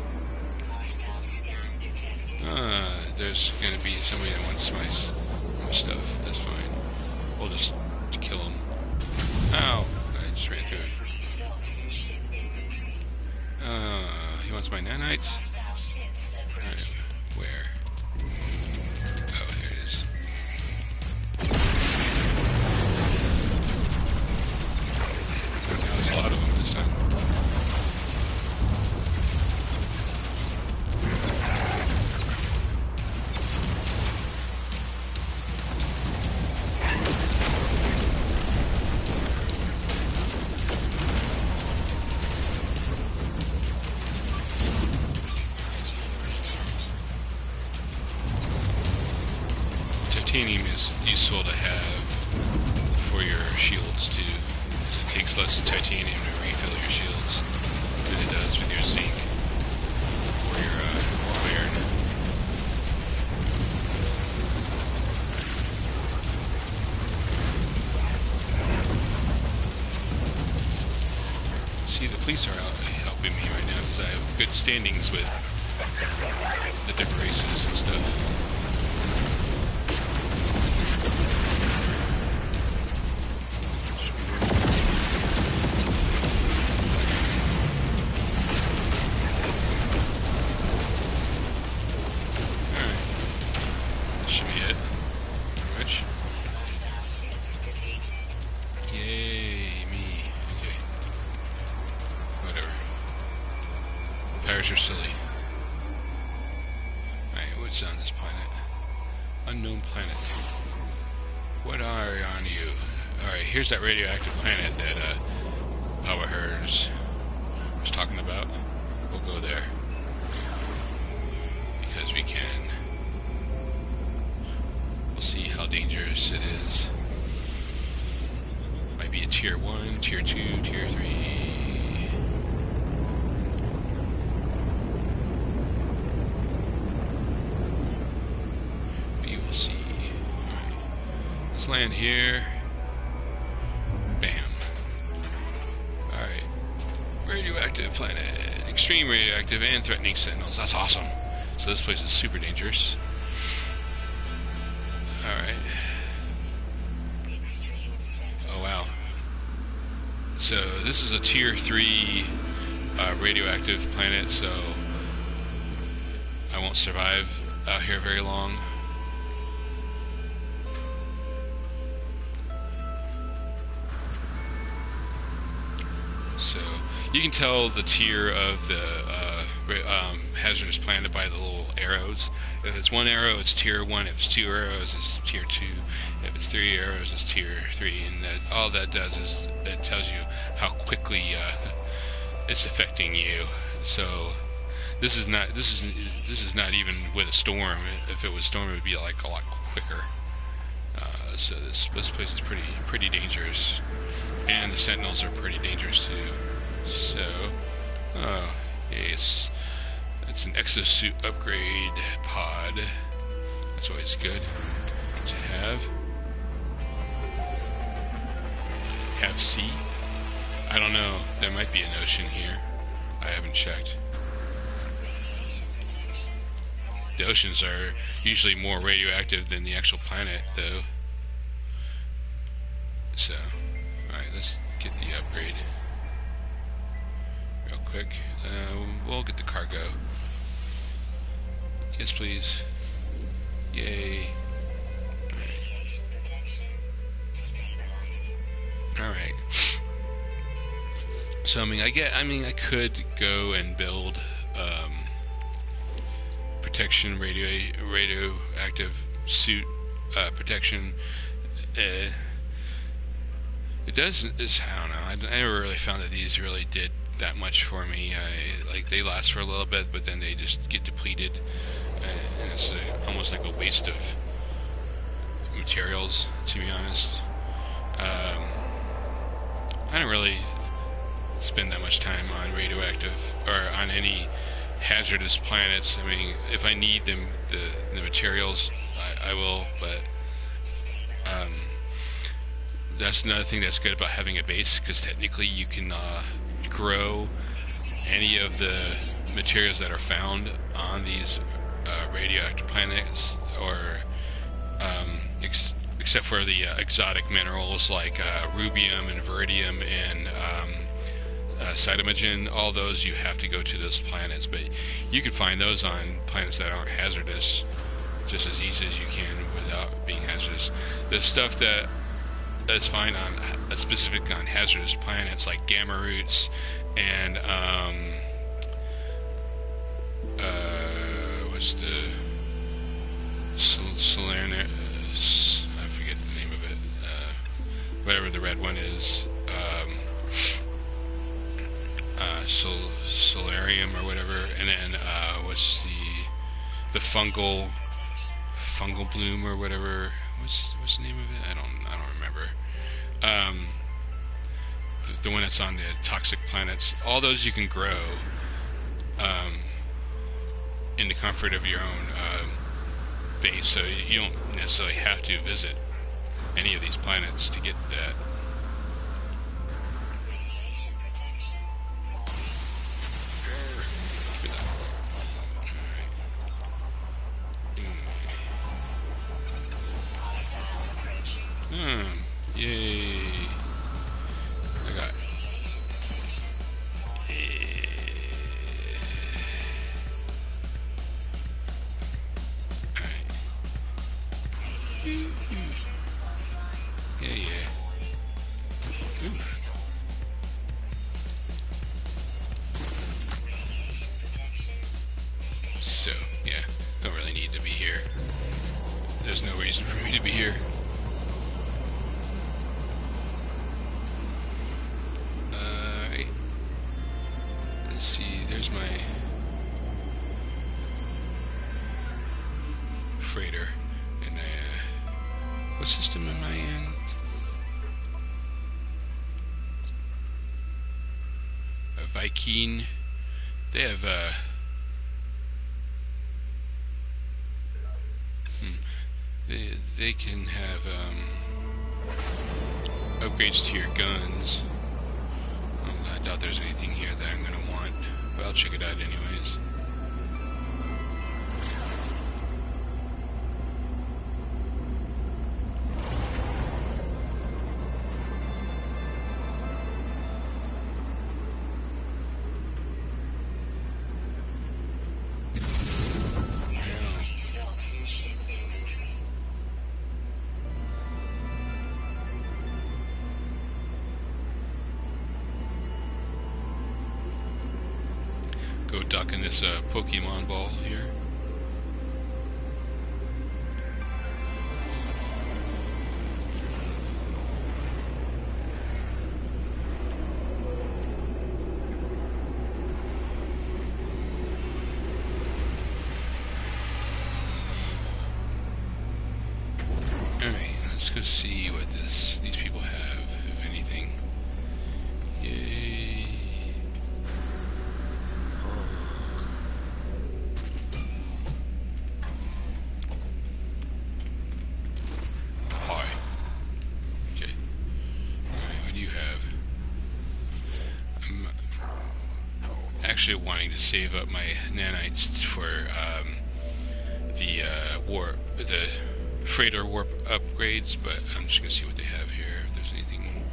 Speaker 1: There's gonna be somebody that wants my stuff. That's fine. We'll just kill him. Ow! I just ran through it. He wants my nanites? Alright, where? Oh, here it is. titanium is useful to have for your shields too, because it takes less titanium to refill your shields than it does with your zinc or your iron. See, the police are out helping me right now because I have good standings with the different races and stuff. Are silly. Alright, what's on this planet? Unknown planet. What are on you? Alright, here's that radioactive planet that Power Hers was talking about. We'll go there. Because we can. We'll see how dangerous it is. Might be a tier 1, tier 2, tier 3. See. Alright. Let's land here. Bam. Alright. Radioactive planet. Extreme radioactive and threatening sentinels. That's awesome. So this place is super dangerous. Alright. Oh wow. So this is a tier 3 radioactive planet, so I won't survive out here very long. So you can tell the tier of the hazardous planet by the little arrows. If it's 1 arrow, it's tier 1. If it's 2 arrows, it's tier 2. If it's 3 arrows, it's tier 3. And all that does is it tells you how quickly it's affecting you. So this is not not even with a storm. If it was storm, it would be like a lot quicker. So this place is pretty dangerous. And the sentinels are pretty dangerous too. So, oh, yeah, it's an exosuit upgrade pod. That's always good to have. Have C? I don't know. There might be an ocean here. I haven't checked. The oceans are usually more radioactive than the actual planet, though. So. Alright, let's get the upgrade real quick. We'll get the cargo. Yes, please. Yay. Alright. So I could go and build protection, radioactive suit protection. It does. I don't know. I never really found that these really did that much for me. They last for a little bit, but then they just get depleted, and it's almost like a waste of materials, to be honest. I don't really spend that much time on radioactive or on any hazardous planets. I mean, if I need them, the materials, I will, but that's another thing that's good about having a base, because technically you can grow any of the materials that are found on these radioactive planets, or except for the exotic minerals like rubium and veridium and cytogen. All those you have to go to those planets, but you can find those on planets that aren't hazardous just as easy as you can without being hazardous. The stuff that's fine on specific on hazardous planets like gamma roots and what's the Solarian, I forget the name of it, whatever the red one is, solarium or whatever, and then what's the fungal fungal bloom or whatever. What's the name of it? I don't remember. The one that's on the toxic planets. All those you can grow in the comfort of your own base, so you don't necessarily have to visit any of these planets to get that. Yay. I got Alright. Yeah. Ooh. So, yeah, don't really need to be here. There's no reason for me to be here. Let's see, there's my freighter, and what system am I in? Viking. They have they can have upgrades to your guns. I doubt there's anything here that I'm gonna want, but I'll check it out anyways. Go duck in this Pokemon ball here. Alright, let's go see what these people have, if anything. Yay. Actually wanting to save up my nanites for the freighter warp upgrades, but I'm just gonna see what they have here, if there's anything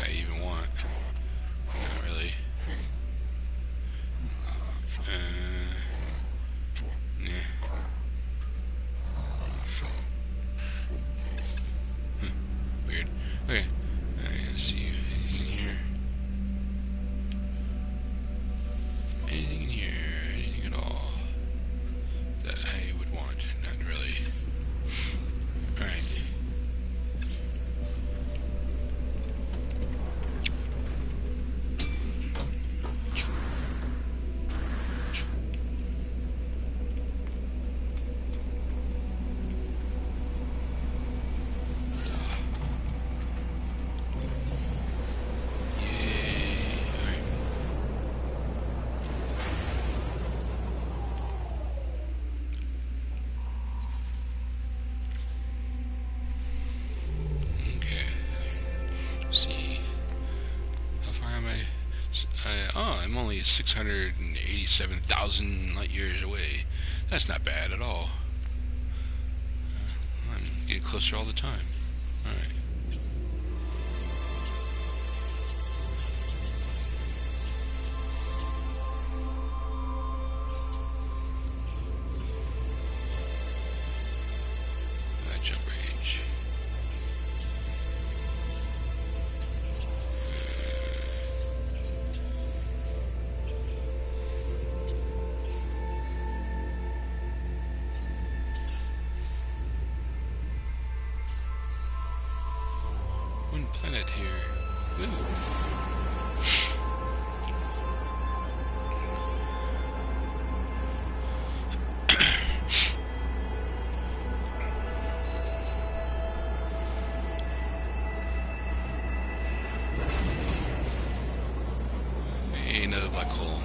Speaker 1: I even want. Not really. Nah. Weird. Okay. Let's see anything in here. Anything in here? Anything at all that I would want? Not really. Alright. I'm only 687,000 light years away. That's not bad at all. I'm getting closer all the time. Alright. Jump range. One planet here. Ooh. black hole.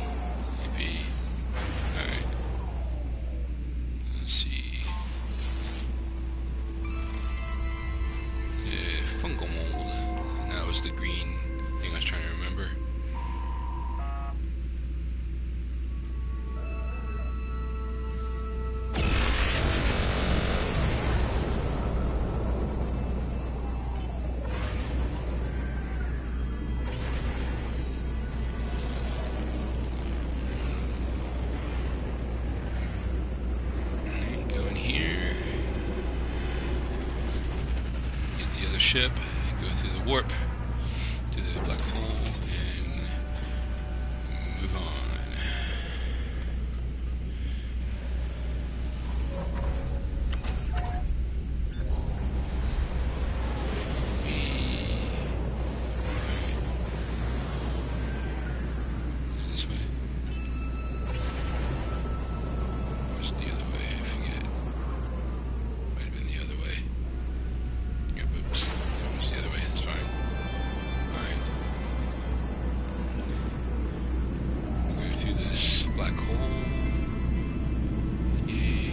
Speaker 1: Maybe. Alright. Let's see. Fungal mold. That was the green thing I was trying to remember. Ship, go through the warp to the black hole, and move on. This way. What's the other way? I forget. Might have been the other way. Yep, oops. That was the other way, that's fine. Alright. We'll go through this black hole. Yay.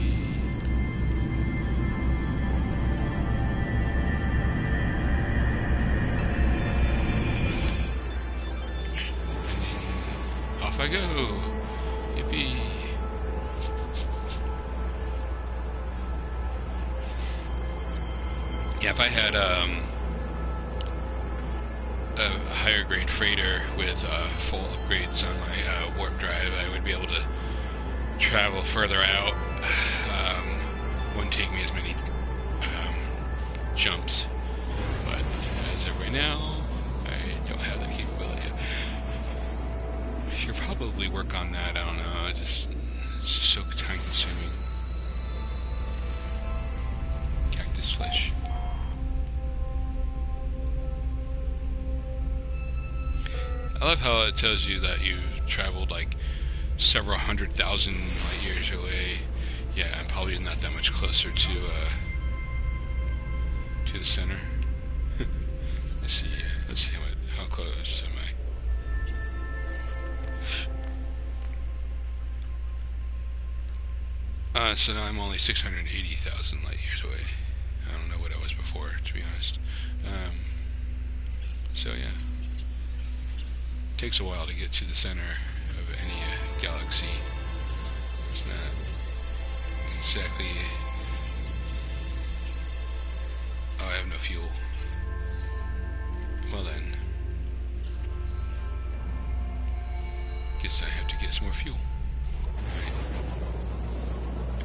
Speaker 1: And then off I go. Yippee. Yeah, if I had a higher grade freighter with full upgrades on my warp drive, I would be able to travel further out. Wouldn't take me as many jumps, but as of right now, I don't have that capability. I should probably work on that. I don't know. It's just so time consuming. Cactus flesh. I love how it tells you that you've traveled like several 100,000 light years away. Yeah, I'm probably not that much closer to the center. Let's see how close am I? So now I'm only 680,000 light years away. I don't know what I was before, to be honest. So yeah. Takes a while to get to the center of any galaxy. It's not exactly... Oh, I have no fuel. Well then. Guess I have to get some more fuel. Alright.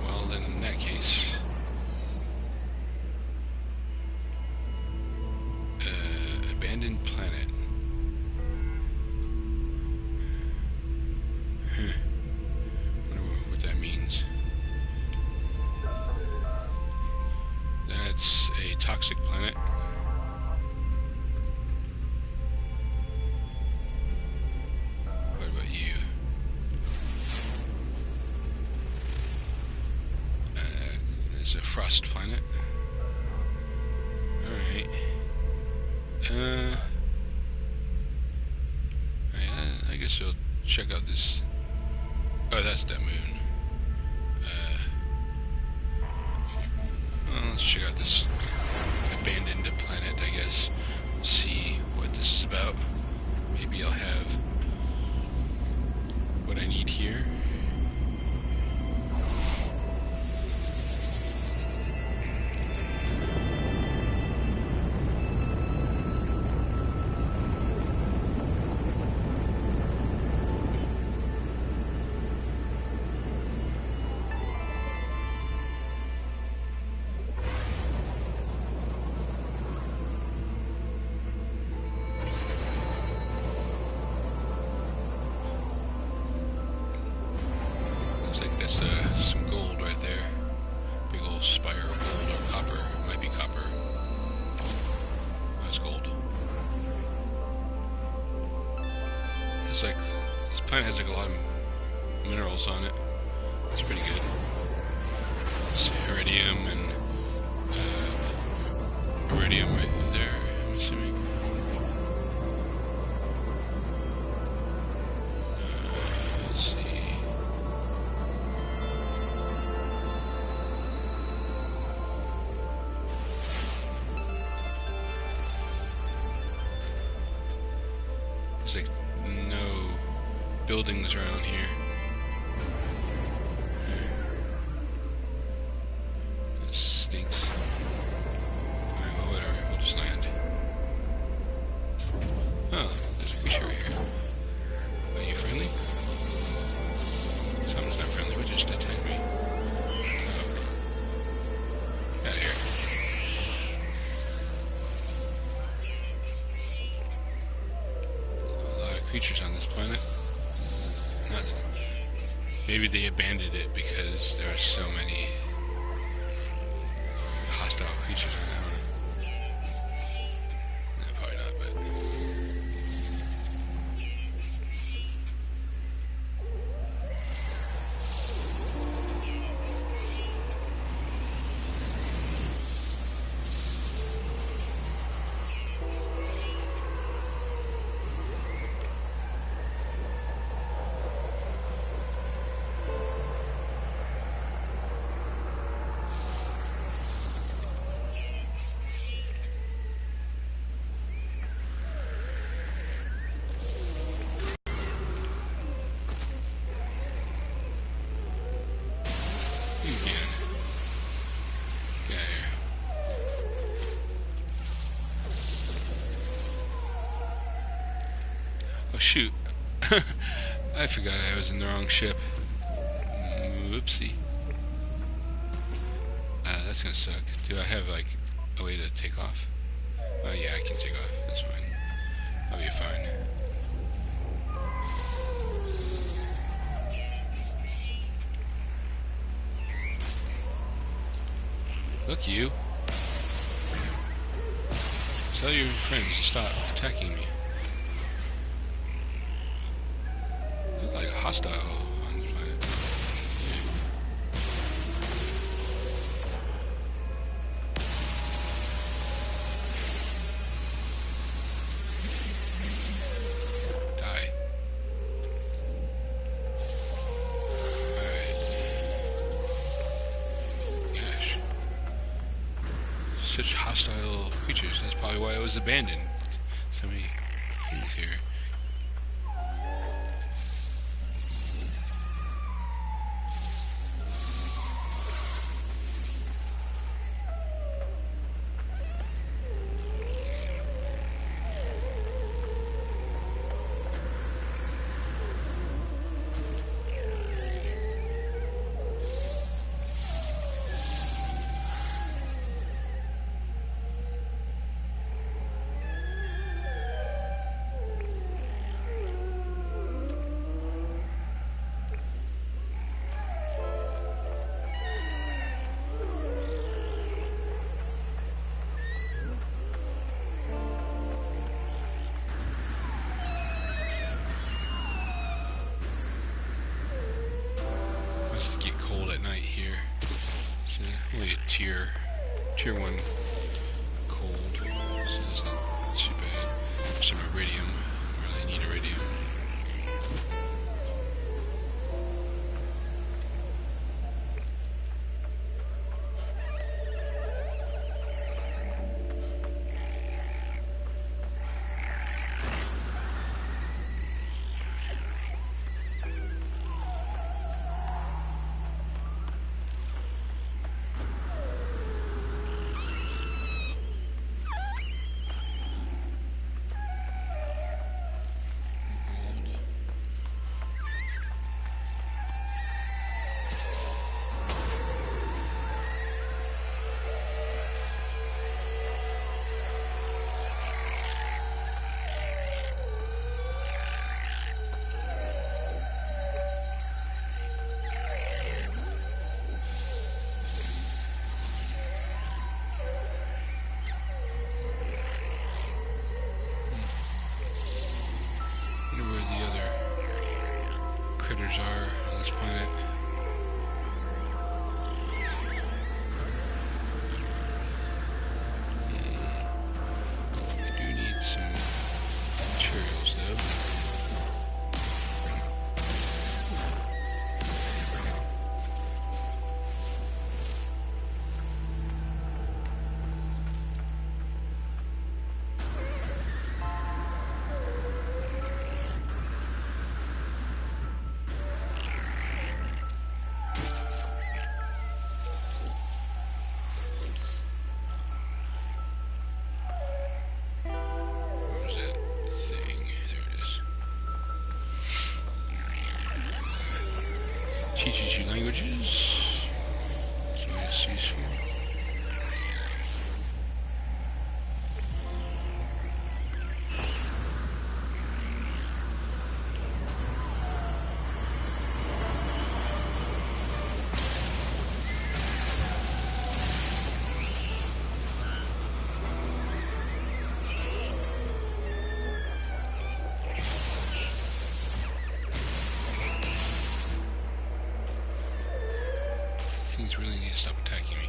Speaker 1: Well then, in that case... abandoned planet. Wonder what that means. That's a toxic planet. What about you? It's a frost planet. Alright. I guess I'll check out this. Oh, that's that moon. Well, let's check out this abandoned planet, I guess. See what this is about. Maybe I'll have what I need here. Looks like that's some gold right there. Big old spire of gold or copper. Might be copper. That's gold. It's like this planet has like a lot of minerals on it. It's pretty good. It's iridium and iridium right there, I'm assuming. There's like no buildings around here. That stinks. Alright, well, whatever. We'll just land. Oh, there's a creature right here. Are you friendly? Someone's not friendly, but just attack me. Oh. Get out of here. A lot of creatures on this planet. Not, maybe they abandoned it because there are so many hostile creatures around. No, probably not, but... You can. Get out of here. Oh shoot. I forgot I was in the wrong ship. Whoopsie. That's gonna suck. Do I have like a way to take off? Oh yeah, I can take off. That's fine. I'll be fine. Look, you. Tell your friends to stop attacking me. You look like a hostile on this planet. Die. Alright. Gosh. Such hostile creatures. That's probably why it was abandoned. So many things here. Only a tier 1 cold, so that's not too bad. Some iridium, really need iridium. teaches you languages. It's always useful. Things really need to stop attacking me.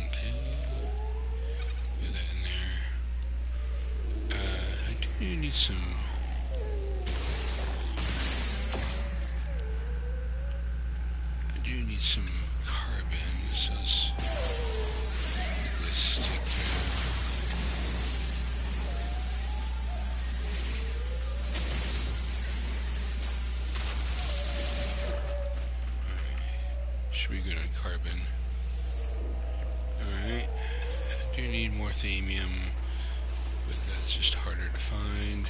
Speaker 1: Okay. Put that in there. I do need some... some carbon, so let's get this taken care of. Should be good on carbon. Alright. I do need more thamium, but that's just harder to find.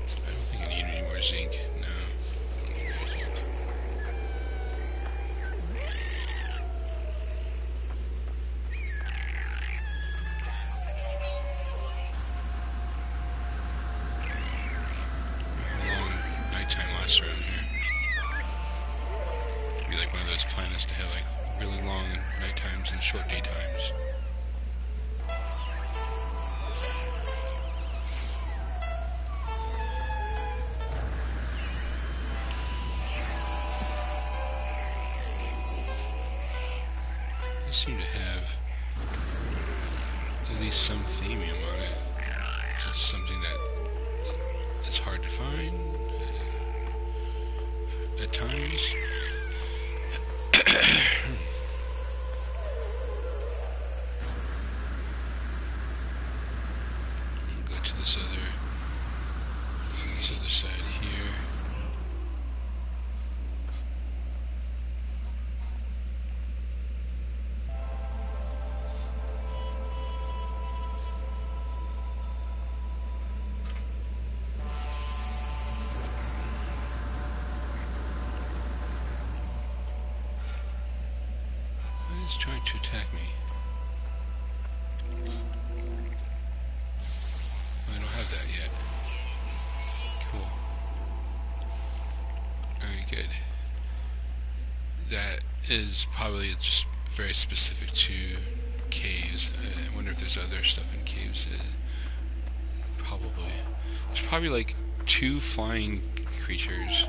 Speaker 1: I don't think I need any more zinc. No. I don't need any zinc. Around here. It'd be like one of those planets to have like really long night times and short day times. They seem to have at least some thamium on it. That's something that's hard to find at times. Go to this other side here. It's trying to attack me. I don't have that yet. Cool. Alright, good. That is probably just very specific to caves. I wonder if there's other stuff in caves. Probably. There's probably like two more flying creatures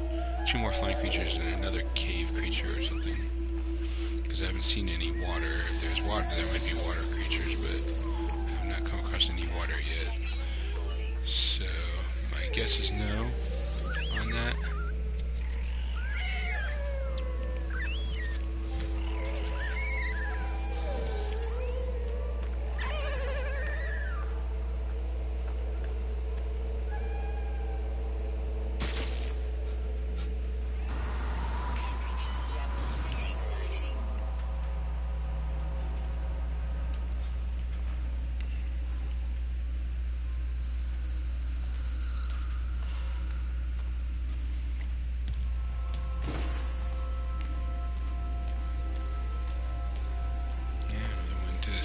Speaker 1: and another cave creature or something. I haven't seen any water. If there's water, there might be water creatures, but I have not come across any water yet. So, my guess is no on that.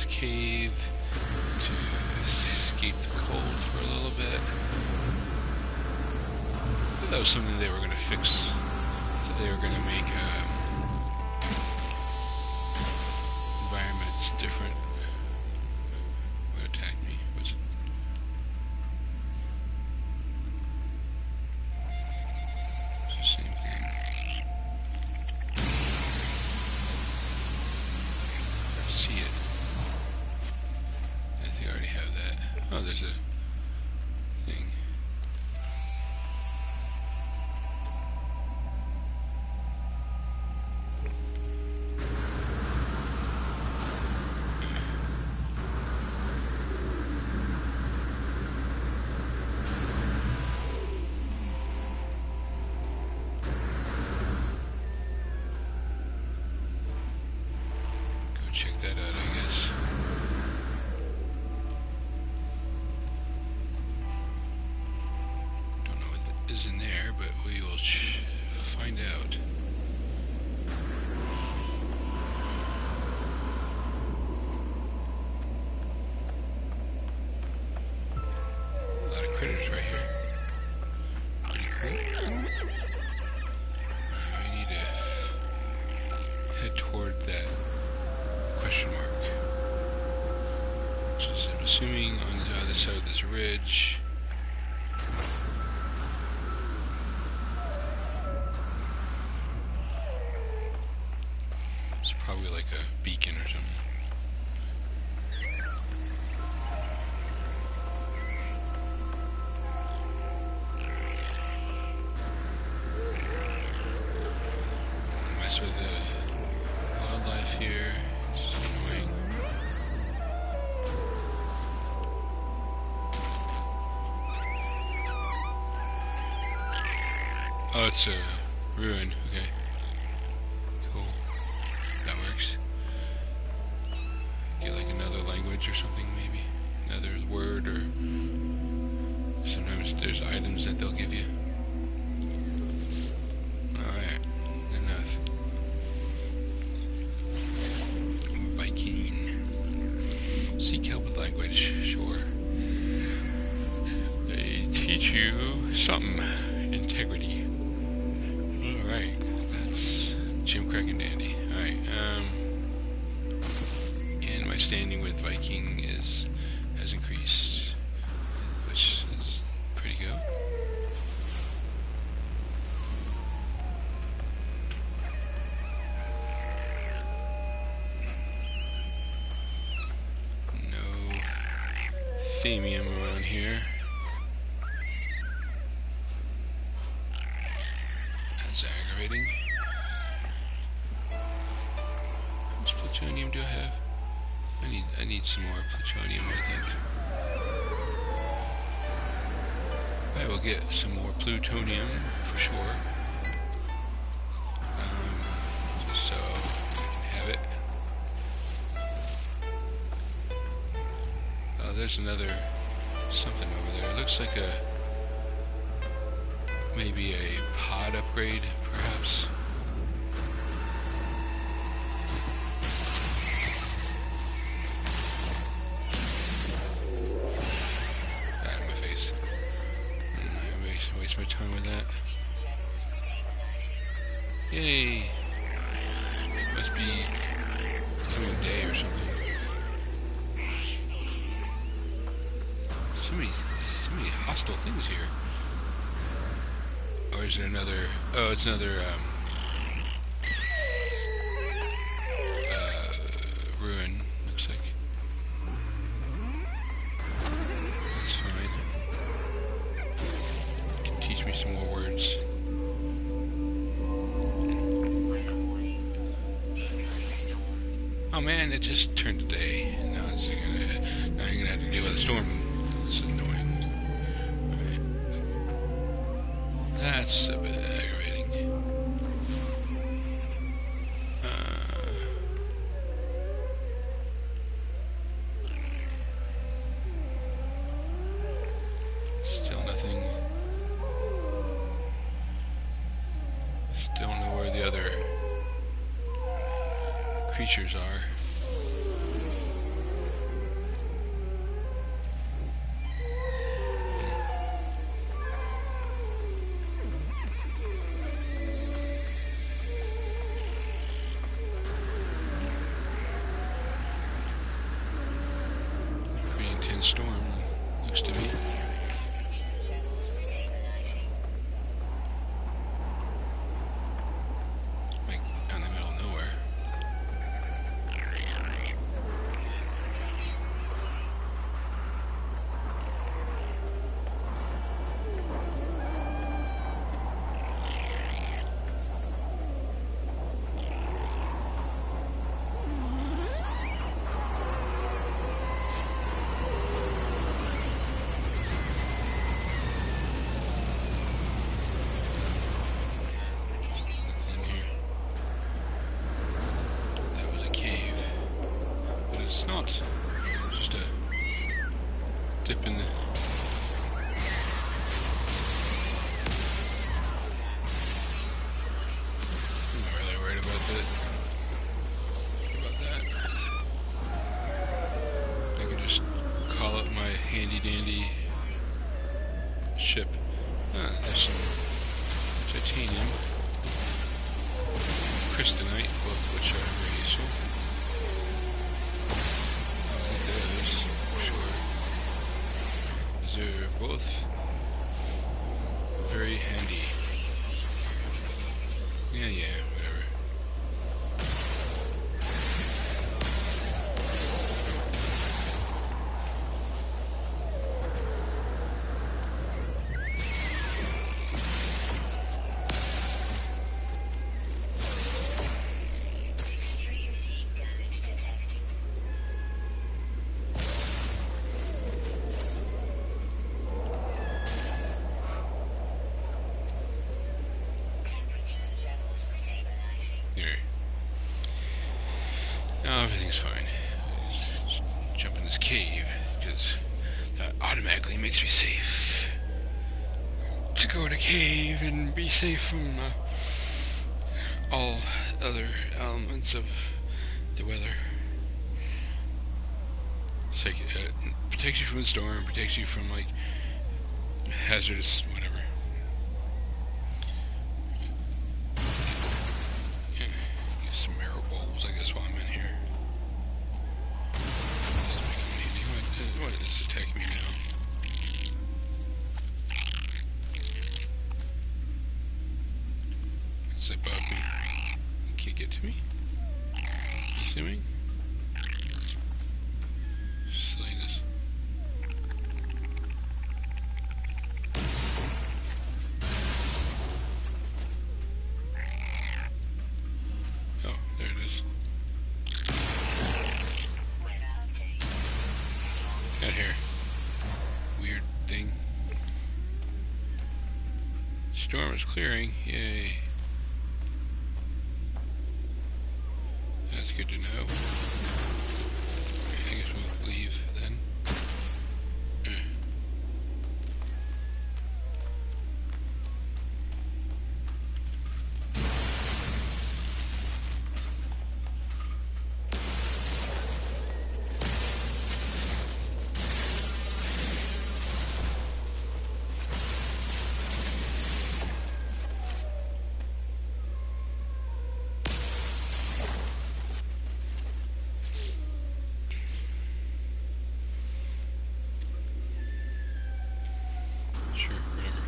Speaker 1: Cave to escape the cold for a little bit. I thought that was something they were going to fix. So they were going to make environments different. What attacked me? What's it? It's the same thing. I see it. I already have that. Oh, there's a thing. Go check is in there, but we will find out. A lot of critters right here. Pretty cool. We need to head toward that question mark, which is, I'm assuming, on the other side of this ridge. It's probably like a beacon or something. Mess with the wildlife here. It's just annoying. Oh, it's a ruin. Okay. Cool. That works. Get like another language or something, maybe. Another word, or sometimes there's items that they'll give you. Alright. Enough. Viking. Seek help with language. Sure. They teach you something. Integrity. Alright, that's Jim Crack and Dandy. Alright, and my standing with Viking has increased, which is pretty good. No themium around here. That's aggravating. How much plutonium do I have? I need some more plutonium, I think. I will get some more plutonium for sure. Just so I can have it. Oh, there's another something over there. It looks like maybe a pod upgrade, perhaps. Out of my face. I waste my time with that. Yay! It must be doing day or something. So many hostile things here. Or is it another? Oh, it's another ruin. Looks like. That's fine. You can teach me some more words. Oh man, it just turned to day. Now I'm gonna have to deal with a storm. It's annoying. That's a bit aggravating. Still nothing. Still don't know where the other creatures are. Storm, looks to me. Like out in the middle of nowhere. It's not just a dip in the... ship. Ah, there's some titanium. Crystalite, both of which are very useful. I like those, for sure. Those are both very handy. Yeah, whatever. Now everything's fine. Just jump in this cave, because that automatically makes me safe. To go in a cave and be safe from all other elements of the weather. It's like, protects you from the storm, protects you from, like, hazardous whatever. Use some marrow bulbs, I guess, while I'm in here. What is attacking me now? It's above me. You can't get to me? Assuming? Silliness. Oh, there it is. Got here. Weird thing. Storm is clearing. Yay. That's good to know. I guess we'll leave then. Sure, whatever.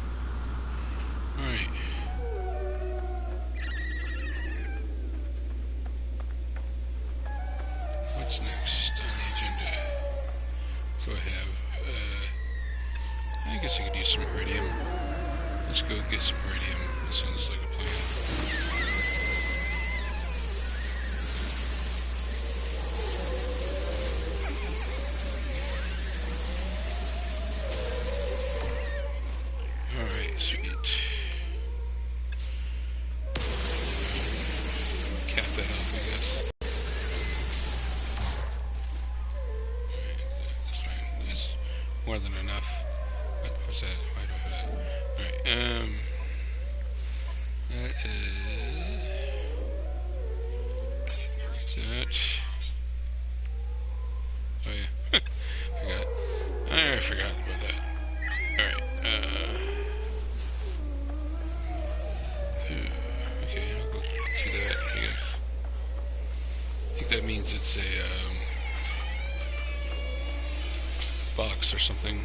Speaker 1: Alright. What's next on the agenda? Go have, I guess I could use some iridium. Let's go get some iridium. That sounds like a plan. Alright, sweet. Cap that off, I guess. Alright, that's fine. That's more than enough. What's that? Why do I have that? Alright, that is... that. Oh yeah, forgot. I forgot about that. Alright, okay, I'll go through that, I guess. I think that means it's a, box or something.